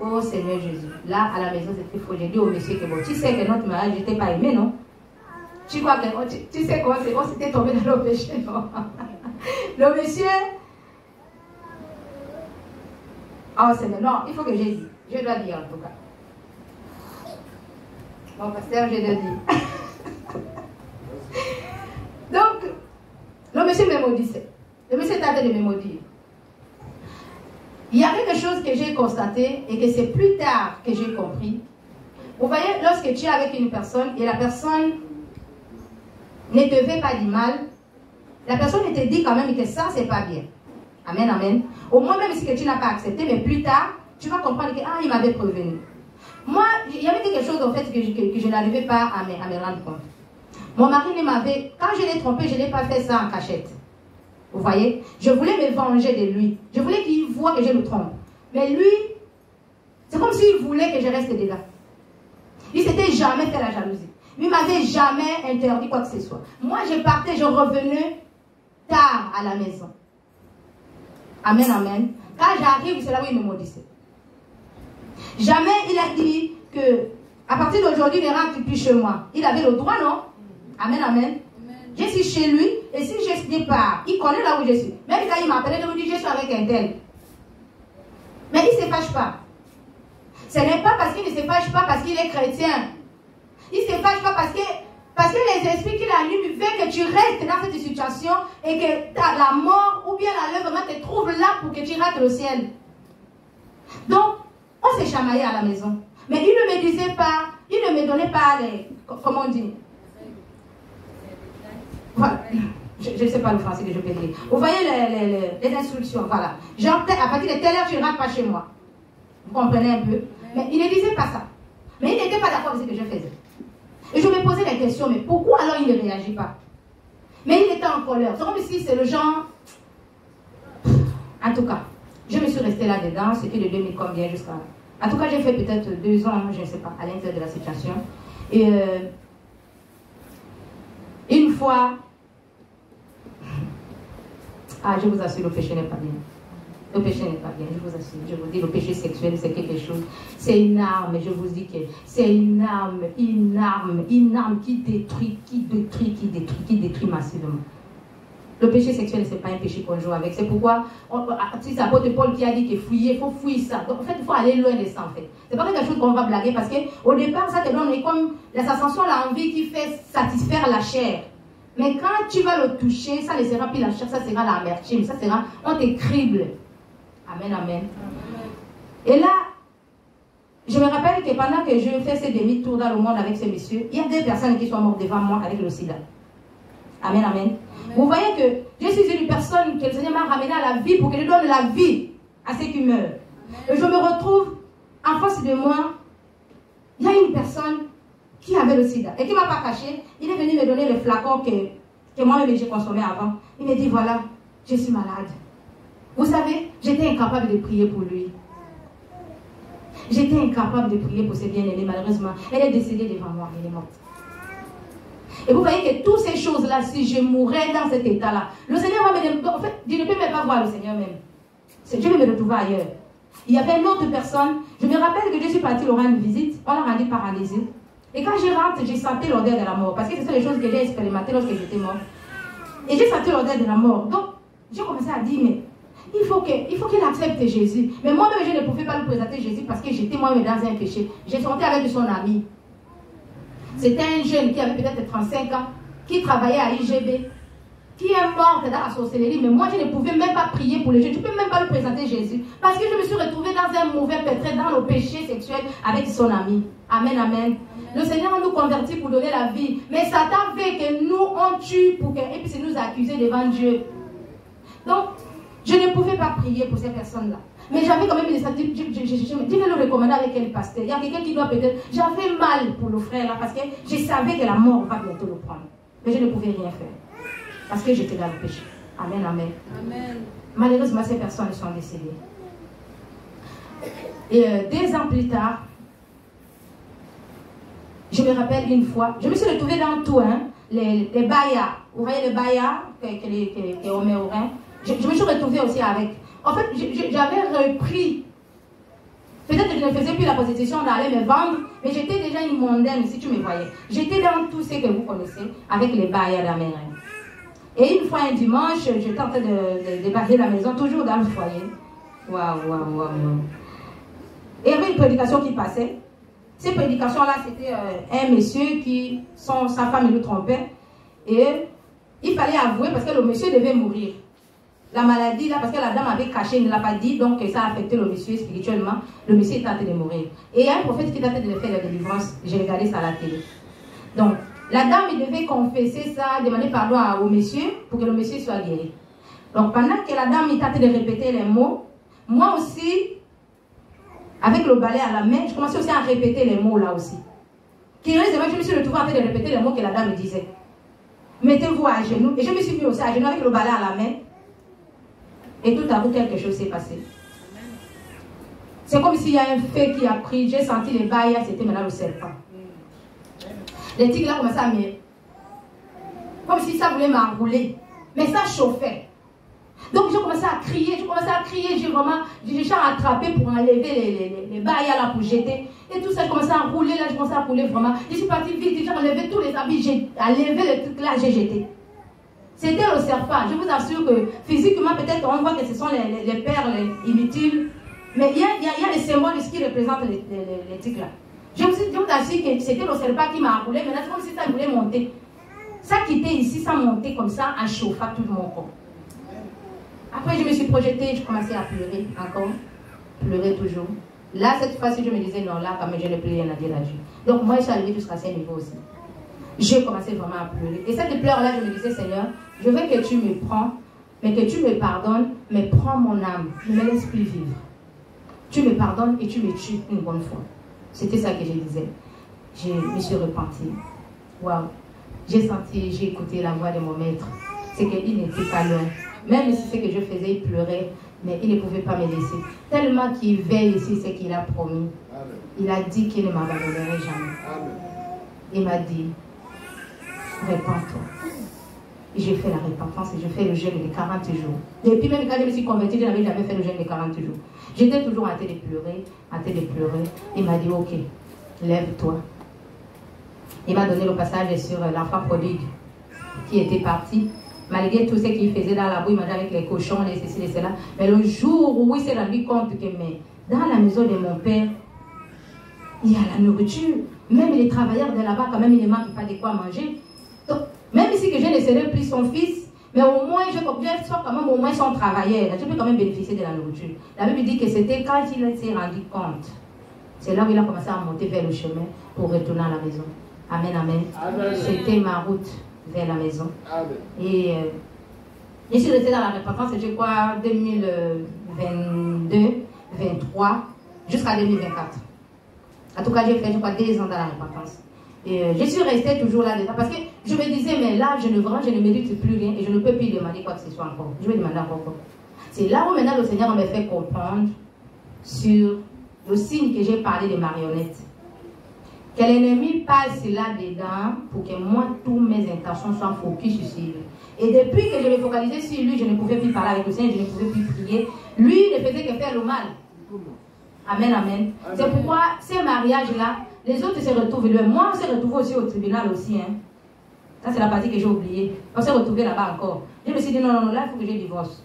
Oh Seigneur Jésus. Là, à la maison, c'était faux. J'ai dit au monsieur que bon, tu sais que notre mariage, je t'ai pas aimé, non? Tu crois que, tu sais comment c'est, on s'était tombé dans le péché, non? Le monsieur, oh Seigneur, non, il faut que je dise, je dois dire en tout cas. Mon pasteur, je dois dire. Donc, le monsieur me maudissait. Le monsieur était en train de me maudire. Il y a quelque chose que j'ai constaté et que c'est plus tard que j'ai compris. Vous voyez, lorsque tu es avec une personne et la personne ne te fait pas du mal, la personne te dit quand même que ça, c'est pas bien. Amen, amen. Au moins, même si tu n'as pas accepté, mais plus tard, tu vas comprendre que, ah, il m'avait prévenu. Moi, il y avait quelque chose, en fait, que je n'arrivais pas à me rendre compte. Mon mari m'avait, quand je l'ai trompé, je ne l'ai pas fait ça en cachette. Vous voyez? Je voulais me venger de lui. Je voulais qu'il voie que je le trompe. Mais lui, c'est comme s'il voulait que je reste dedans. Il ne s'était jamais fait la jalousie. Lui ne m'avait jamais interdit quoi que ce soit. Moi, je partais, je revenais tard à la maison. Amen, amen. Quand j'arrive, c'est là où il me maudissait. Jamais il a dit que, à partir d'aujourd'hui, il ne rentre plus chez moi. Il avait le droit, non? Amen, amen. Je suis chez lui, et si je départ, il connaît là où je suis. Même quand il m'appelait, je me dis, je suis avec un tel. Mais il ne se fâche pas. Ce n'est pas parce qu'il ne se fâche pas parce qu'il est chrétien. Il ne se fâche pas parce que les esprits qu'il allume veulent que tu restes dans cette situation et que la mort ou bien l'enlèvement te trouve là pour que tu rates le ciel. Donc, on s'est chamaillé à la maison. Mais il ne me disait pas, il ne me donnait pas les, comment on dit? Voilà. Je ne sais pas le français que je peux dire. Vous voyez les instructions, voilà. Genre, à partir de telle heure, tu ne rentres pas chez moi. Vous comprenez un peu? Mais il ne disait pas ça. Mais il n'était pas d'accord avec ce que je faisais. Et je me posais la question, mais pourquoi alors il ne réagit pas? Mais il était en colère. C'est comme si c'est le genre... En tout cas, je me suis restée là-dedans, c'était de 2000 combien jusqu'à... En tout cas, j'ai fait peut-être 2 ans, je ne sais pas, à l'intérieur de la situation. Et une fois... Ah, je vous assure, le péché n'est pas bien. Le péché n'est pas bien, je vous assure. Je vous dis, le péché sexuel, c'est quelque chose. C'est une arme, je vous dis que c'est une arme qui détruit massivement. Le péché sexuel, ce n'est pas un péché qu'on joue avec. C'est pourquoi, c'est l'apôtre Paul qui a dit qu'il il faut fuir ça. Donc, en fait, il faut aller loin de ça, en fait. Ce n'est pas quelque chose qu'on va blaguer parce qu'au départ, ça te donne comme la sensation, l'envie qui fait satisfaire la chair. Mais quand tu vas le toucher, ça ne sera plus la chair, ça sera l'amertume, ça sera, on te crible. Amen, amen. Et là, je me rappelle que pendant que je fais ces demi-tours dans le monde avec ce monsieur, il y a 2 personnes qui sont mortes devant moi avec le sida. Amen, amen. Amen. Vous voyez que je suis une personne que le Seigneur m'a ramenée à la vie pour qu'il donne la vie à ceux qui meurent. Amen. Et je me retrouve en face de moi, il y a une personne qui avait le sida et qui ne m'a pas caché. Il est venu me donner le flacon que moi-même j'ai consommé avant. Il me dit, voilà, je suis malade. Vous savez, j'étais incapable de prier pour lui. J'étais incapable de prier pour ses bien-aimés, malheureusement. Elle est décédée devant moi, elle est morte. Et vous voyez que toutes ces choses-là, si je mourais dans cet état-là, le Seigneur va me dire, en fait, je ne peux même pas voir le Seigneur même. Je vais me retrouver ailleurs. Il y avait une autre personne, je me rappelle que je suis partie leur rendre visite, on l'a rendu paralysée. Et quand je rentre, j'ai senti l'odeur de la mort, parce que ce sont les choses que j'ai expérimentées lorsque j'étais morte. Et j'ai senti l'odeur de la mort. Donc, j'ai commencé à dire, mais il faut qu'il accepte Jésus. Mais moi-même, je ne pouvais pas lui présenter Jésus parce que j'étais moi-même dans un péché. J'ai sorti avec son ami. C'était un jeune qui avait peut-être 35 ans, qui travaillait à IGB, qui est mort dans la sorcellerie. Mais moi, je ne pouvais même pas prier pour les jeunes. Je ne peux même pas lui présenter Jésus. Parce que je me suis retrouvée dans un mauvais pétrin, dans le péché sexuel avec son ami. Amen, amen. Le Seigneur nous convertit pour donner la vie. Mais Satan fait que nous, on tue pour et puis c'est nous accuser devant Dieu. Donc, je ne pouvais pas prier pour ces personnes-là. Mais j'avais quand même des statistiques. Je vais le recommander avec quel pasteur. Il y a quelqu'un qui doit peut-être... J'avais mal pour le frère là parce que je savais que la mort va bientôt le prendre. Mais je ne pouvais rien faire. Parce que j'étais dans le péché. Amen, amen. Amen. Malheureusement, ces personnes sont décédées. Et 2 ans plus tard, je me rappelle une fois, je me suis retrouvée dans tout, hein, les bayas. Vous voyez les bayas qu'on met au rein? Je me suis retrouvée aussi avec. En fait, j'avais repris Peut-être que je ne faisais plus la prostitution d'aller me vendre, mais j'étais déjà une mondaine, si tu me voyais. J'étais dans tout ce que vous connaissez, avec les bailleurs d'Amérique. Et une fois un dimanche, j'étais en train de débarquer la maison, toujours dans le foyer. Waouh. Et il y avait une prédication qui passait. Ces prédications-là, c'était un monsieur qui, sa femme le trompait. Et il fallait avouer parce que le monsieur devait mourir. La maladie, là, parce que la dame avait caché, il ne l'a pas dit, donc ça a affecté le monsieur spirituellement. Le monsieur était en train de mourir. Et il y a un prophète qui était en train de faire la délivrance. J'ai regardé ça à la télé. Donc, la dame, il devait confesser ça, demander pardon au monsieur pour que le monsieur soit guéri. Donc, pendant que la dame était en train de répéter les mots, moi aussi, avec le balai à la main, je commençais aussi à répéter les mots là aussi. Curieusement, je me suis retrouvée en train de répéter les mots que la dame me disait. Mettez-vous à genoux. Et je me suis mis aussi à genoux avec le balai à la main. Et tout à coup, quelque chose s'est passé. C'est comme s'il y a un feu qui a pris. J'ai senti les bails, c'était maintenant le serpent. Les tigres là commençaient à me... Comme si ça voulait m'enrouler. Mais ça chauffait. Donc j'ai commencé à crier, j'ai cherché à attraper pour enlever les bails là pour jeter. Et tout ça, je commençais à rouler là, je commençais à rouler vraiment. Je suis partie vite, j'ai enlevé tous les habits, j'ai enlevé les trucs là, j'ai jeté. C'était le serpent. Je vous assure que physiquement, peut-être on voit que ce sont les perles inutiles. Mais il y a les symboles de ce qui représentent les trucs là. Je vous assure que c'était le serpent qui m'a enroulé. Maintenant, c'est comme si ça voulait monter. Ça quittait ici, ça montait comme ça, en chauffant tout mon corps. Après, je me suis projetée, je commençais à pleurer encore. Pleurer toujours. Là, cette fois-ci, je me disais, non, là, quand même, je n'ai plus rien à dire à Dieu. Donc, moi, je suis arrivée jusqu'à ce niveau aussi. J'ai commencé vraiment à pleurer. Et cette pleurs-là, je me disais, Seigneur, je veux que tu me prends, mais que tu me pardonnes, mais prends mon âme, ne me laisse plus vivre. Tu me pardonnes et tu me tues une bonne fois. C'était ça que je disais. Je me suis repentie. Waouh. J'ai senti, j'ai écouté la voix de mon maître. C'est qu'il n'était pas loin. Même si ce que je faisais, il pleurait, mais il ne pouvait pas me laisser. Tellement qu'il veille ici ce qu'il a promis. Amen. Il a dit qu'il ne m'abandonnerait jamais. Amen. Il m'a dit, répands-toi. J'ai fait la repentance et je fais le jeûne de 40 jours. Et puis même quand je me suis convertie, je n'avais jamais fait le jeûne de 40 jours. J'étais toujours en train de pleurer, Il m'a dit, ok, lève-toi. Il m'a donné le passage sur l'enfant prodigue qui était parti. Malgré tout ce qu'il faisait dans la boue, il mangeait avec les cochons, les ceci, les cela. Mais le jour où il s'est rendu compte que dans la maison de mon père, il y a la nourriture. Même les travailleurs de là-bas, quand même, ils ne manquent pas de quoi manger. Donc, même si que je ne serai plus son fils, mais au moins, je sois quand même au moins son travailleur. Je peux quand même bénéficier de la nourriture. La Bible dit que c'était quand il s'est rendu compte. C'est là où il a commencé à monter vers le chemin pour retourner à la maison. Amen, amen. Amen. C'était ma route vers la maison. Amen. Et je suis restée dans la repentance, je crois, 2022, 2023, jusqu'à 2024. En tout cas, j'ai fait, je crois, 2 ans dans la repentance. Et je suis restée toujours là-dedans parce que je me disais, mais là, je ne mérite plus rien et je ne peux plus demander quoi que ce soit encore. Je vais demander encore quoi. C'est là où maintenant le Seigneur me fait comprendre sur le signe que j'ai parlé des marionnettes. Que l'ennemi passe là-dedans pour que moi, toutes mes intentions soient focus sur lui. Et depuis que je me focalisais sur lui, je ne pouvais plus parler avec le Seigneur, je ne pouvais plus prier. Lui ne faisait que faire le mal. Amen, amen. C'est pourquoi ces mariages-là, les autres se retrouvent. Moi, on s'est retrouvés aussi au tribunal aussi. Hein. Ça, c'est la partie que j'ai oubliée. On s'est retrouvés là-bas encore. Je me suis dit, non, là, il faut que je divorce.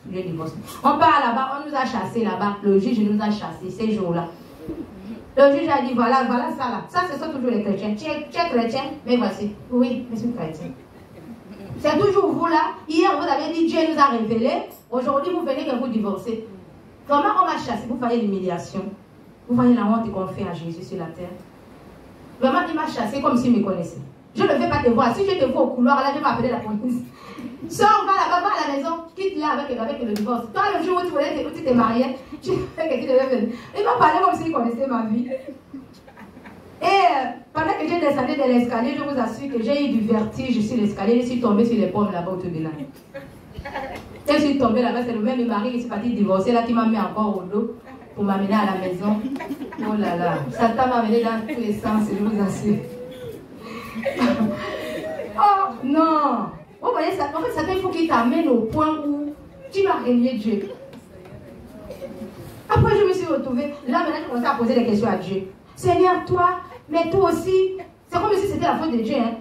On part là-bas, on nous a chassés là-bas. Le juge nous a chassés ces jours-là. Le juge a dit, voilà ça là. Ça, ce sont toujours les chrétiens. Tu es chrétien, mais voici. Oui, je suis chrétien. C'est toujours vous là. Hier, vous avez dit, Dieu nous a révélé. Aujourd'hui, vous venez que vous divorcez. Comment on m'a chassé? Vous voyez l'humiliation. Vous voyez la honte qu'on fait à Jésus sur la terre. Vraiment, il m'a chassé comme s'il me connaissait. Je ne vais pas te voir. Si je te vois au couloir, là, je vais appeler la police. Sors, va là-bas, va à la maison. Quitte là avec le divorce. Toi, le jour où tu t'es marié, tu fais que tu devais venir. Il m'a parlé comme s'il connaissait ma vie. Et pendant que j'ai descendu de l'escalier, je vous assure que j'ai eu du vertige sur l'escalier. Je suis tombée sur les pommes là-bas au tribunal. Je suis tombée là-bas, c'est le même mari qui s'est parti divorcer là qui m'a mis encore au dos pour m'amener à la maison. Oh là là, Satan m'a amené dans tous les sens, je vous assure. Oh non! Vous voyez, ça, en fait, Satan, il faut qu'il t'amène au point où tu vas régner Dieu. Après, je me suis retrouvé. Là, maintenant, je commençais à poser des questions à Dieu. Seigneur, toi, mais toi aussi, c'est comme si c'était la faute de Dieu. Hein.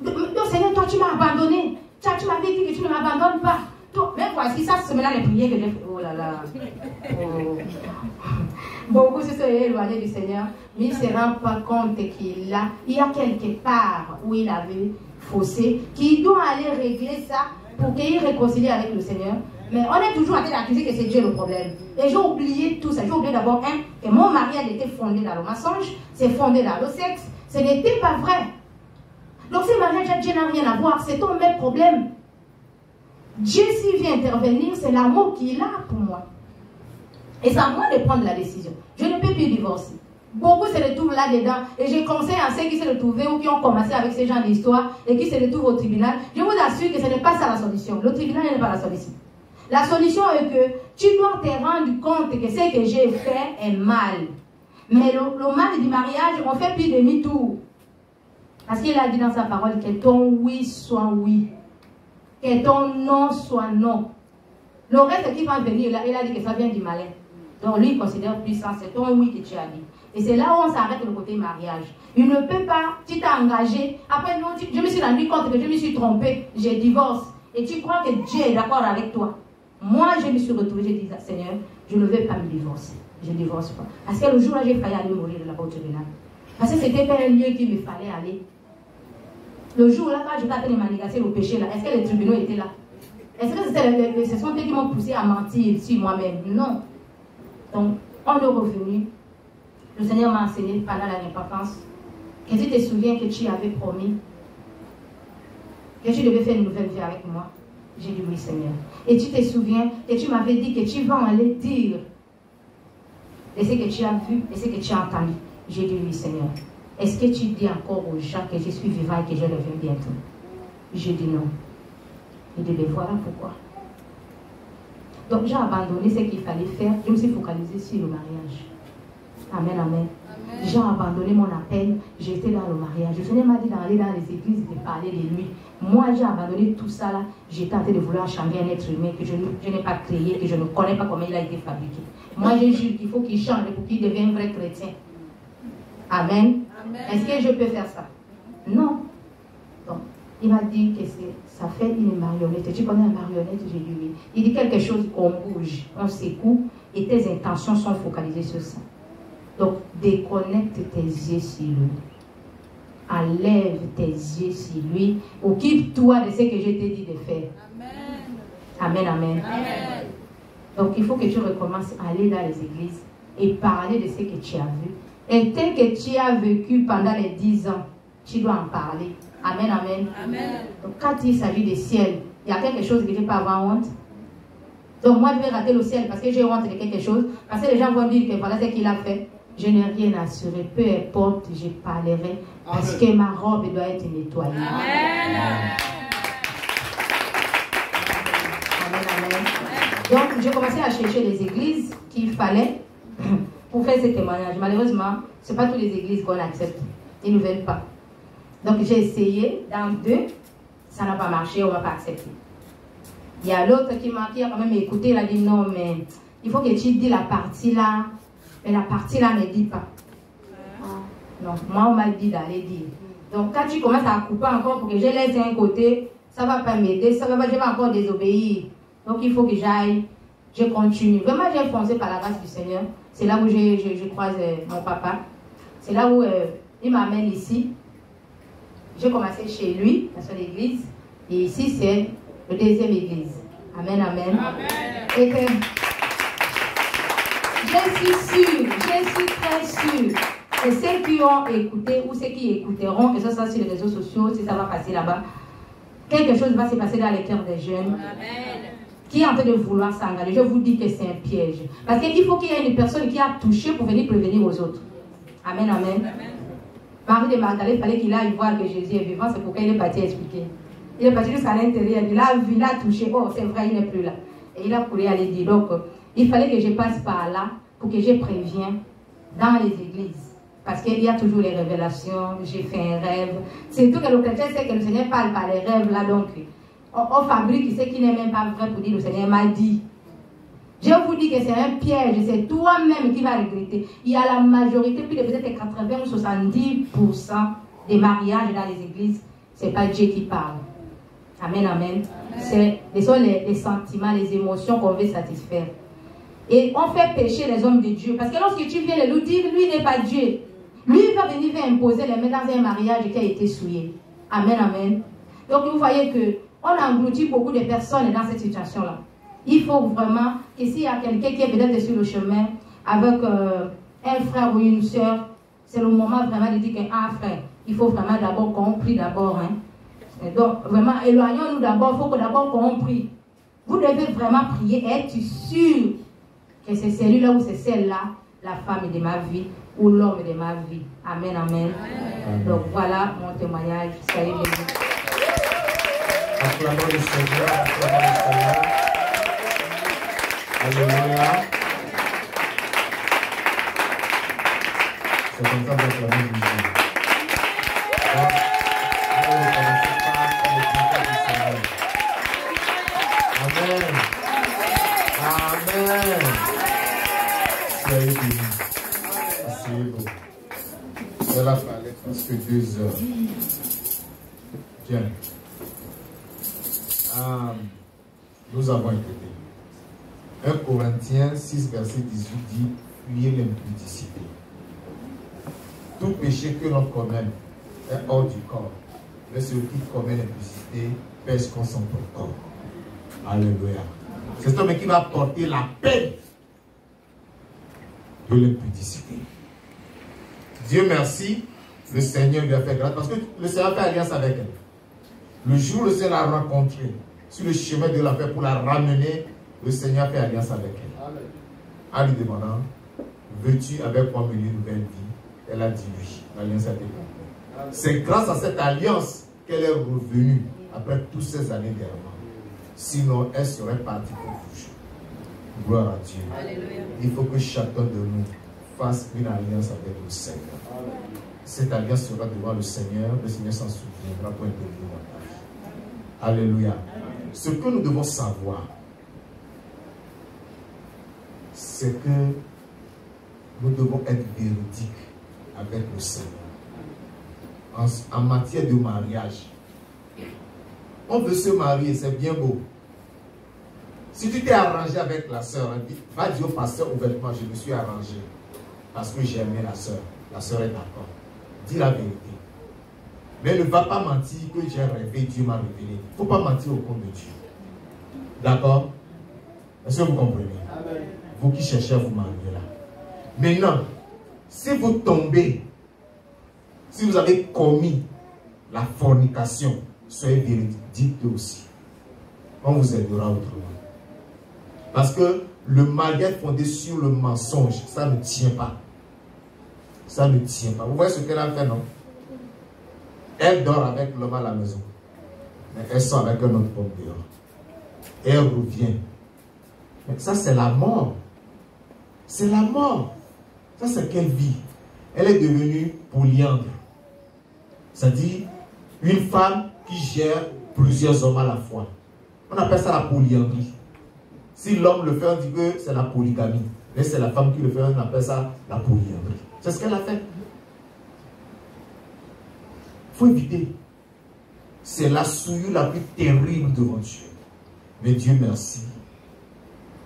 Donc, Seigneur, toi, tu m'as abandonné. Tu m'avais dit que tu ne m'abandonnes pas. Toi, mais voici, ça, c'est maintenant les prières que j'ai fait. Oh là là. Oh. Beaucoup se sont éloignés du Seigneur, mais il ne se rend pas compte qu'il y a quelque part où il avait faussé, qu'il doit aller régler ça pour qu'il réconcilie avec le Seigneur. Mais on est toujours en train d'accuser que c'est Dieu le problème. Et j'ai oublié tout ça. J'ai oublié d'abord, que mon mariage était fondé dans le mensonge, c'est fondé dans le sexe. Ce n'était pas vrai. Donc ce mariage, Dieu n'a rien à voir. C'est ton même problème. Dieu, s'il vient intervenir, c'est l'amour qu'il a pour moi. Et c'est à moi de prendre la décision. Je ne peux plus divorcer. Beaucoup se retrouvent là-dedans. Et je conseille à ceux qui se retrouvent ou qui ont commencé avec ces gens d'histoire et qui se retrouvent au tribunal. Je vous assure que ce n'est pas ça la solution. Le tribunal n'est pas la solution. La solution est que tu dois te rendre compte que ce que j'ai fait est mal. Mais le mal du mariage, on fait plus demi-tour. Parce qu'il a dit dans sa parole que ton oui soit oui. Que ton non soit non. Le reste qui va venir là, il a dit que ça vient du malin. Donc lui, il considère puissant, c'est ton oui que tu as dit. Et c'est là où on s'arrête le côté mariage. Il ne peut pas, tu t'es engagé, après non, je me suis rendu compte que je me suis trompé, j'ai divorcé. Et tu crois que Dieu est d'accord avec toi. Moi, je me suis retrouvée, j'ai dit, Seigneur, je ne vais pas me divorcer. Je ne divorce pas. Parce que le jour-là, j'ai failli aller mourir de là-bas au tribunal. Parce que c'était pas un lieu qu'il me fallait aller. Le jour-là, quand je t'ai de manigancer le péché, là, est-ce que les tribunaux étaient là? Est-ce que ce sont eux qui m'ont poussé à mentir sur moi-même? Non. Donc, on est revenu. Le Seigneur m'a enseigné pendant la repentance que tu te souviens que tu avais promis que tu devais faire une nouvelle vie avec moi. J'ai dit oui, Seigneur. Et tu te souviens que tu m'avais dit que tu vas aller dire de ce que tu as vu et ce que tu as entendu. J'ai dit oui, Seigneur. Est-ce que tu dis encore aux gens que je suis vivant et que je reviens bientôt? J'ai dit non. Il dit, voilà pourquoi. Donc j'ai abandonné ce qu'il fallait faire. Je me suis focalisée sur le mariage. Amen, amen. J'ai abandonné mon appel. J'étais dans le mariage. Le Seigneur m'a dit d'aller dans les églises et de parler de lui. Moi, j'ai abandonné tout ça là. J'étais en train de vouloir changer un être humain que je n'ai pas créé, que je ne connais pas comment il a été fabriqué. Moi, je jure qu'il faut qu'il change pour qu'il devienne un vrai chrétien. Amen. Est-ce que je peux faire ça? Non. Donc, il m'a dit que ça fait une marionnette. Tu connais la marionnette? J'ai dit oui. Il dit quelque chose, on bouge, on secoue et tes intentions sont focalisées sur ça. Donc, déconnecte tes yeux sur lui. Enlève tes yeux sur lui. Occupe-toi de ce que je t'ai dit de faire. Amen. Amen, amen. Amen. Donc, il faut que tu recommences à aller dans les églises et parler de ce que tu as vu. Et tel que tu as vécu pendant les 10 ans, tu dois en parler. Amen, amen. Amen. Donc, quand il s'agit du ciel, il y a quelque chose que je n'ai pas avoir honte. Donc, moi, je vais rater le ciel parce que j'ai honte de quelque chose. Parce que les gens vont dire que voilà ce qu'il a fait. Je n'ai rien assuré. Peu importe, je parlerai. Parce que ma robe doit être nettoyée. Amen. Amen, amen. Donc, j'ai commencé à chercher les églises qu'il fallait pour faire ce témoignage. Malheureusement, ce n'est pas toutes les églises qu'on accepte. Ils ne veulent pas. Donc, j'ai essayé dans 2. Ça n'a pas marché, on ne m'a pas accepté. Il y a l'autre qui a quand même écouté. Il a dit non, mais il faut que tu dis la partie là. Mais la partie là ne dit pas. Non, moi on m'a dit d'aller dire. Donc quand tu commences à couper encore pour que je laisse un côté, ça ne va pas m'aider, je vais encore désobéir. Donc il faut que j'aille, je continue. Vraiment j'ai foncé par la grâce du Seigneur. C'est là où je croise mon papa. C'est là où il m'amène ici. J'ai commencé chez lui, dans son église. Et ici c'est le 2e église. Amen, amen. Amen. Et que je suis très sûre que ceux qui ont écouté ou ceux qui écouteront, que ce soit sur les réseaux sociaux, si ça va passer là-bas, quelque chose va se passer dans les cœurs des jeunes. Amen. Qui est en train de vouloir s'engager. Je vous dis que c'est un piège. Parce qu'il faut qu'il y ait une personne qui a touché pour venir prévenir aux autres. Amen, amen. Amen. Marie de Magdalene, il fallait qu'il aille voir que Jésus est vivant, c'est pourquoi il est parti expliquer. Il est parti jusqu'à l'intérieur, il a vu, il a touché, oh c'est vrai, il n'est plus là. Et il a couru aller dire. Donc, il fallait que je passe par là pour que je prévienne dans les églises. Parce qu'il y a toujours les révélations, j'ai fait un rêve. C'est tout que le chrétien sait que le Seigneur parle par les rêves là, donc on fabrique ce qui n'est même pas vrai pour dire le Seigneur m'a dit. Je vous dis que c'est un piège, c'est toi-même qui vas regretter. Il y a la majorité, plus de peut-être 80 ou 70% des mariages dans les églises, ce n'est pas Dieu qui parle. Amen, amen. Ce sont les sentiments, les émotions qu'on veut satisfaire. Et on fait pécher les hommes de Dieu. Parce que lorsque tu viens de lui dire, lui n'est pas Dieu. Lui va venir imposer les mains dans un mariage qui a été souillé. Amen, amen. Donc vous voyez qu'on engloutit beaucoup de personnes dans cette situation-là. Il faut vraiment que s'il y a quelqu'un qui est peut-être sur le chemin avec un frère ou une soeur, c'est le moment vraiment de dire qu'un frère, il faut vraiment d'abord qu'on prie d'abord. Hein. Donc vraiment, éloignons-nous d'abord, il faut que d'abord qu'on prie. Vous devez vraiment prier et être sûr que c'est celui-là ou c'est celle-là, la femme de ma vie ou l'homme de ma vie. Amen, amen. Amen. Donc voilà mon témoignage. Soyez bénis. Acclamons le Seigneur, acclamons le Seigneur. Alléluia. C'est comme ça que nous acclamons le Seigneur. Amen. Amen. Soyez bénis. Asseyez-vous. Elle a parlé presque 2 heures. Bien. Nous avons été bénis. 1 Corinthiens 6, verset 18 dit: fuyez l'impudicité. Tout péché que l'on commet est hors du corps, mais celui qui commet l'impudicité pèse contre son corps. Alléluia. C'est cet homme qui va porter la peine de l'impudicité. Dieu merci, le Seigneur lui a fait grâce parce que le Seigneur fait alliance avec elle. Le jour où le Seigneur l'a rencontrée sur le chemin de la paix pour la ramener, le Seigneur fait alliance avec elle. En lui demandant: veux-tu avec moi mener une nouvelle vie? Elle a dit oui. L'alliance a été conclue. C'est grâce à cette alliance qu'elle est revenue après toutes ces années d'errement. Sinon, elle serait partie pour toujours. Gloire à Dieu. Alléluia. Il faut que chacun de nous fasse une alliance avec le Seigneur. Amen. Cette alliance sera devant le Seigneur s'en souviendra pour intervenir dans ta vie. Alléluia. Amen. Ce que nous devons savoir, c'est que nous devons être véridiques avec le Seigneur. En matière de mariage, on veut se marier, c'est bien beau. Si tu t'es arrangé avec la soeur, va dire au pasteur ouvertement: je me suis arrangé parce que j'ai aimé la soeur. La soeur est d'accord. Dis la vérité. Mais ne va pas mentir que j'ai rêvé, Dieu m'a révélé. Il ne faut pas mentir au compte de Dieu. D'accord? Est-ce que vous comprenez? Amen. Vous qui cherchez à vous marier là. Maintenant, si vous tombez, si vous avez commis la fornication, soyez véridiques, dites-le aussi. On vous aidera autrement. Parce que le mariage fondé sur le mensonge, ça ne tient pas. Ça ne tient pas. Vous voyez ce qu'elle a fait, non? Elle dort avec l'homme à la maison. Mais elle sort avec un autre homme dehors. Et elle revient. Mais ça, c'est la mort. C'est la mort. Ça, c'est quelle vie? Elle est devenue polyandre. C'est-à-dire une femme qui gère plusieurs hommes à la fois. On appelle ça la polyandrie. Si l'homme le fait, on dit que c'est la polygamie. Mais c'est la femme qui le fait, on appelle ça la polyandrie. C'est ce qu'elle a fait. Il faut éviter. C'est la souillure la plus terrible devant Dieu. Mais Dieu merci.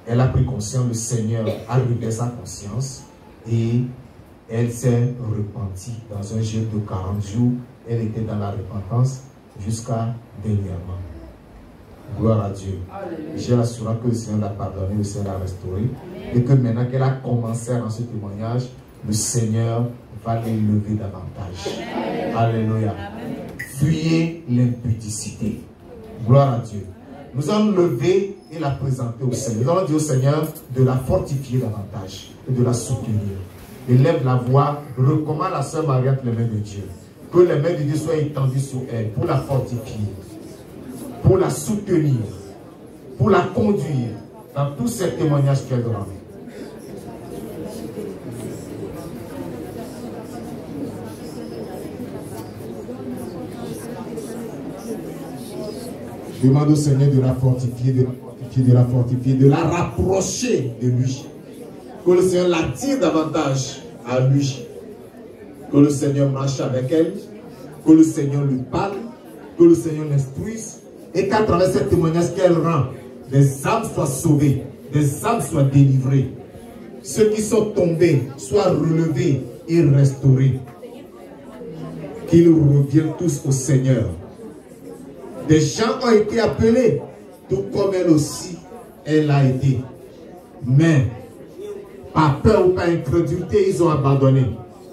Elle a pris conscience, le Seigneur a révélé sa conscience et elle s'est repentie dans un jeûne de 40 jours. Elle était dans la repentance jusqu'à dernièrement. Gloire à Dieu. J'ai l'assurance que le Seigneur l'a pardonné, le Seigneur l'a restauré. Et que maintenant qu'elle a commencé dans ce témoignage, le Seigneur va l'élever davantage. Alléluia. Fuyez l'impudicité. Gloire à Dieu. Nous allons lever et la présenter au Seigneur. Nous allons dire au Seigneur de la fortifier davantage et de la soutenir. Élève la voix, recommande à sœur Marie entre les mains de Dieu. Que les mains de Dieu soient étendues sur elle pour la fortifier, pour la soutenir, pour la conduire dans tous ces témoignages qu'elle aura. Je demande au Seigneur de la fortifier qui de la fortifier, de la rapprocher de lui. Que le Seigneur l'attire davantage à lui. Que le Seigneur marche avec elle. Que le Seigneur lui parle. Que le Seigneur l'instruise. Et qu'à travers ce témoignage qu'elle rend, des âmes soient sauvées. Des âmes soient délivrées. Ceux qui sont tombés soient relevés et restaurés. Qu'ils reviennent tous au Seigneur. Des gens ont été appelés, tout comme elle aussi, elle a été. Mais, par peur ou par incrédulité, ils ont abandonné.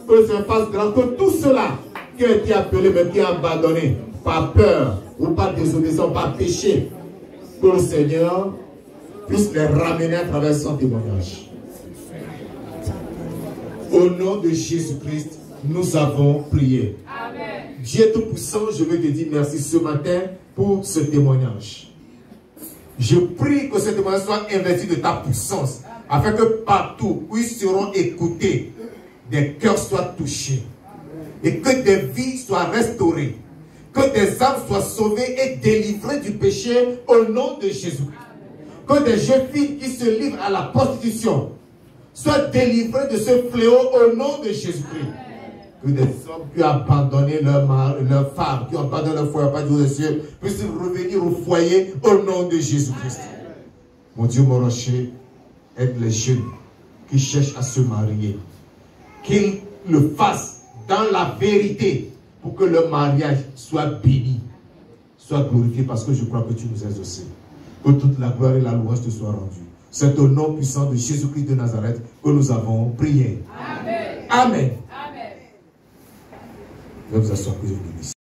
Que le Seigneur fasse grand que tous ceux-là qui ont été appelés, mais qui ont abandonné, par peur ou par désobéissance, par péché, que le Seigneur puisse les ramener à travers son témoignage. Au nom de Jésus-Christ, nous avons prié. Amen. Dieu Tout-Puissant, je veux te dire merci ce matin pour ce témoignage. Je prie que ce témoignage soit investi de ta puissance, afin que partout où ils seront écoutés, des cœurs soient touchés, et que des vies soient restaurées, que des âmes soient sauvées et délivrées du péché au nom de Jésus. Que des jeunes filles qui se livrent à la prostitution soient délivrées de ce fléau au nom de Jésus-Christ. Que des hommes qui ont abandonné leur femme, qui ont abandonné leur foyer, pas Dieu des cieux, puissent revenir au foyer au nom de Jésus-Christ. Mon Dieu, mon rocher, aide les jeunes qui cherchent à se marier. Qu'ils le fassent dans la vérité pour que le mariage soit béni, soit glorifié, parce que je crois que tu nous as exaucés. Que toute la gloire et la louange te soient rendues. C'est au nom puissant de Jésus-Christ de Nazareth que nous avons prié. Amen. Amen. Amen. Je vais vous asseoir que je vous bénisse.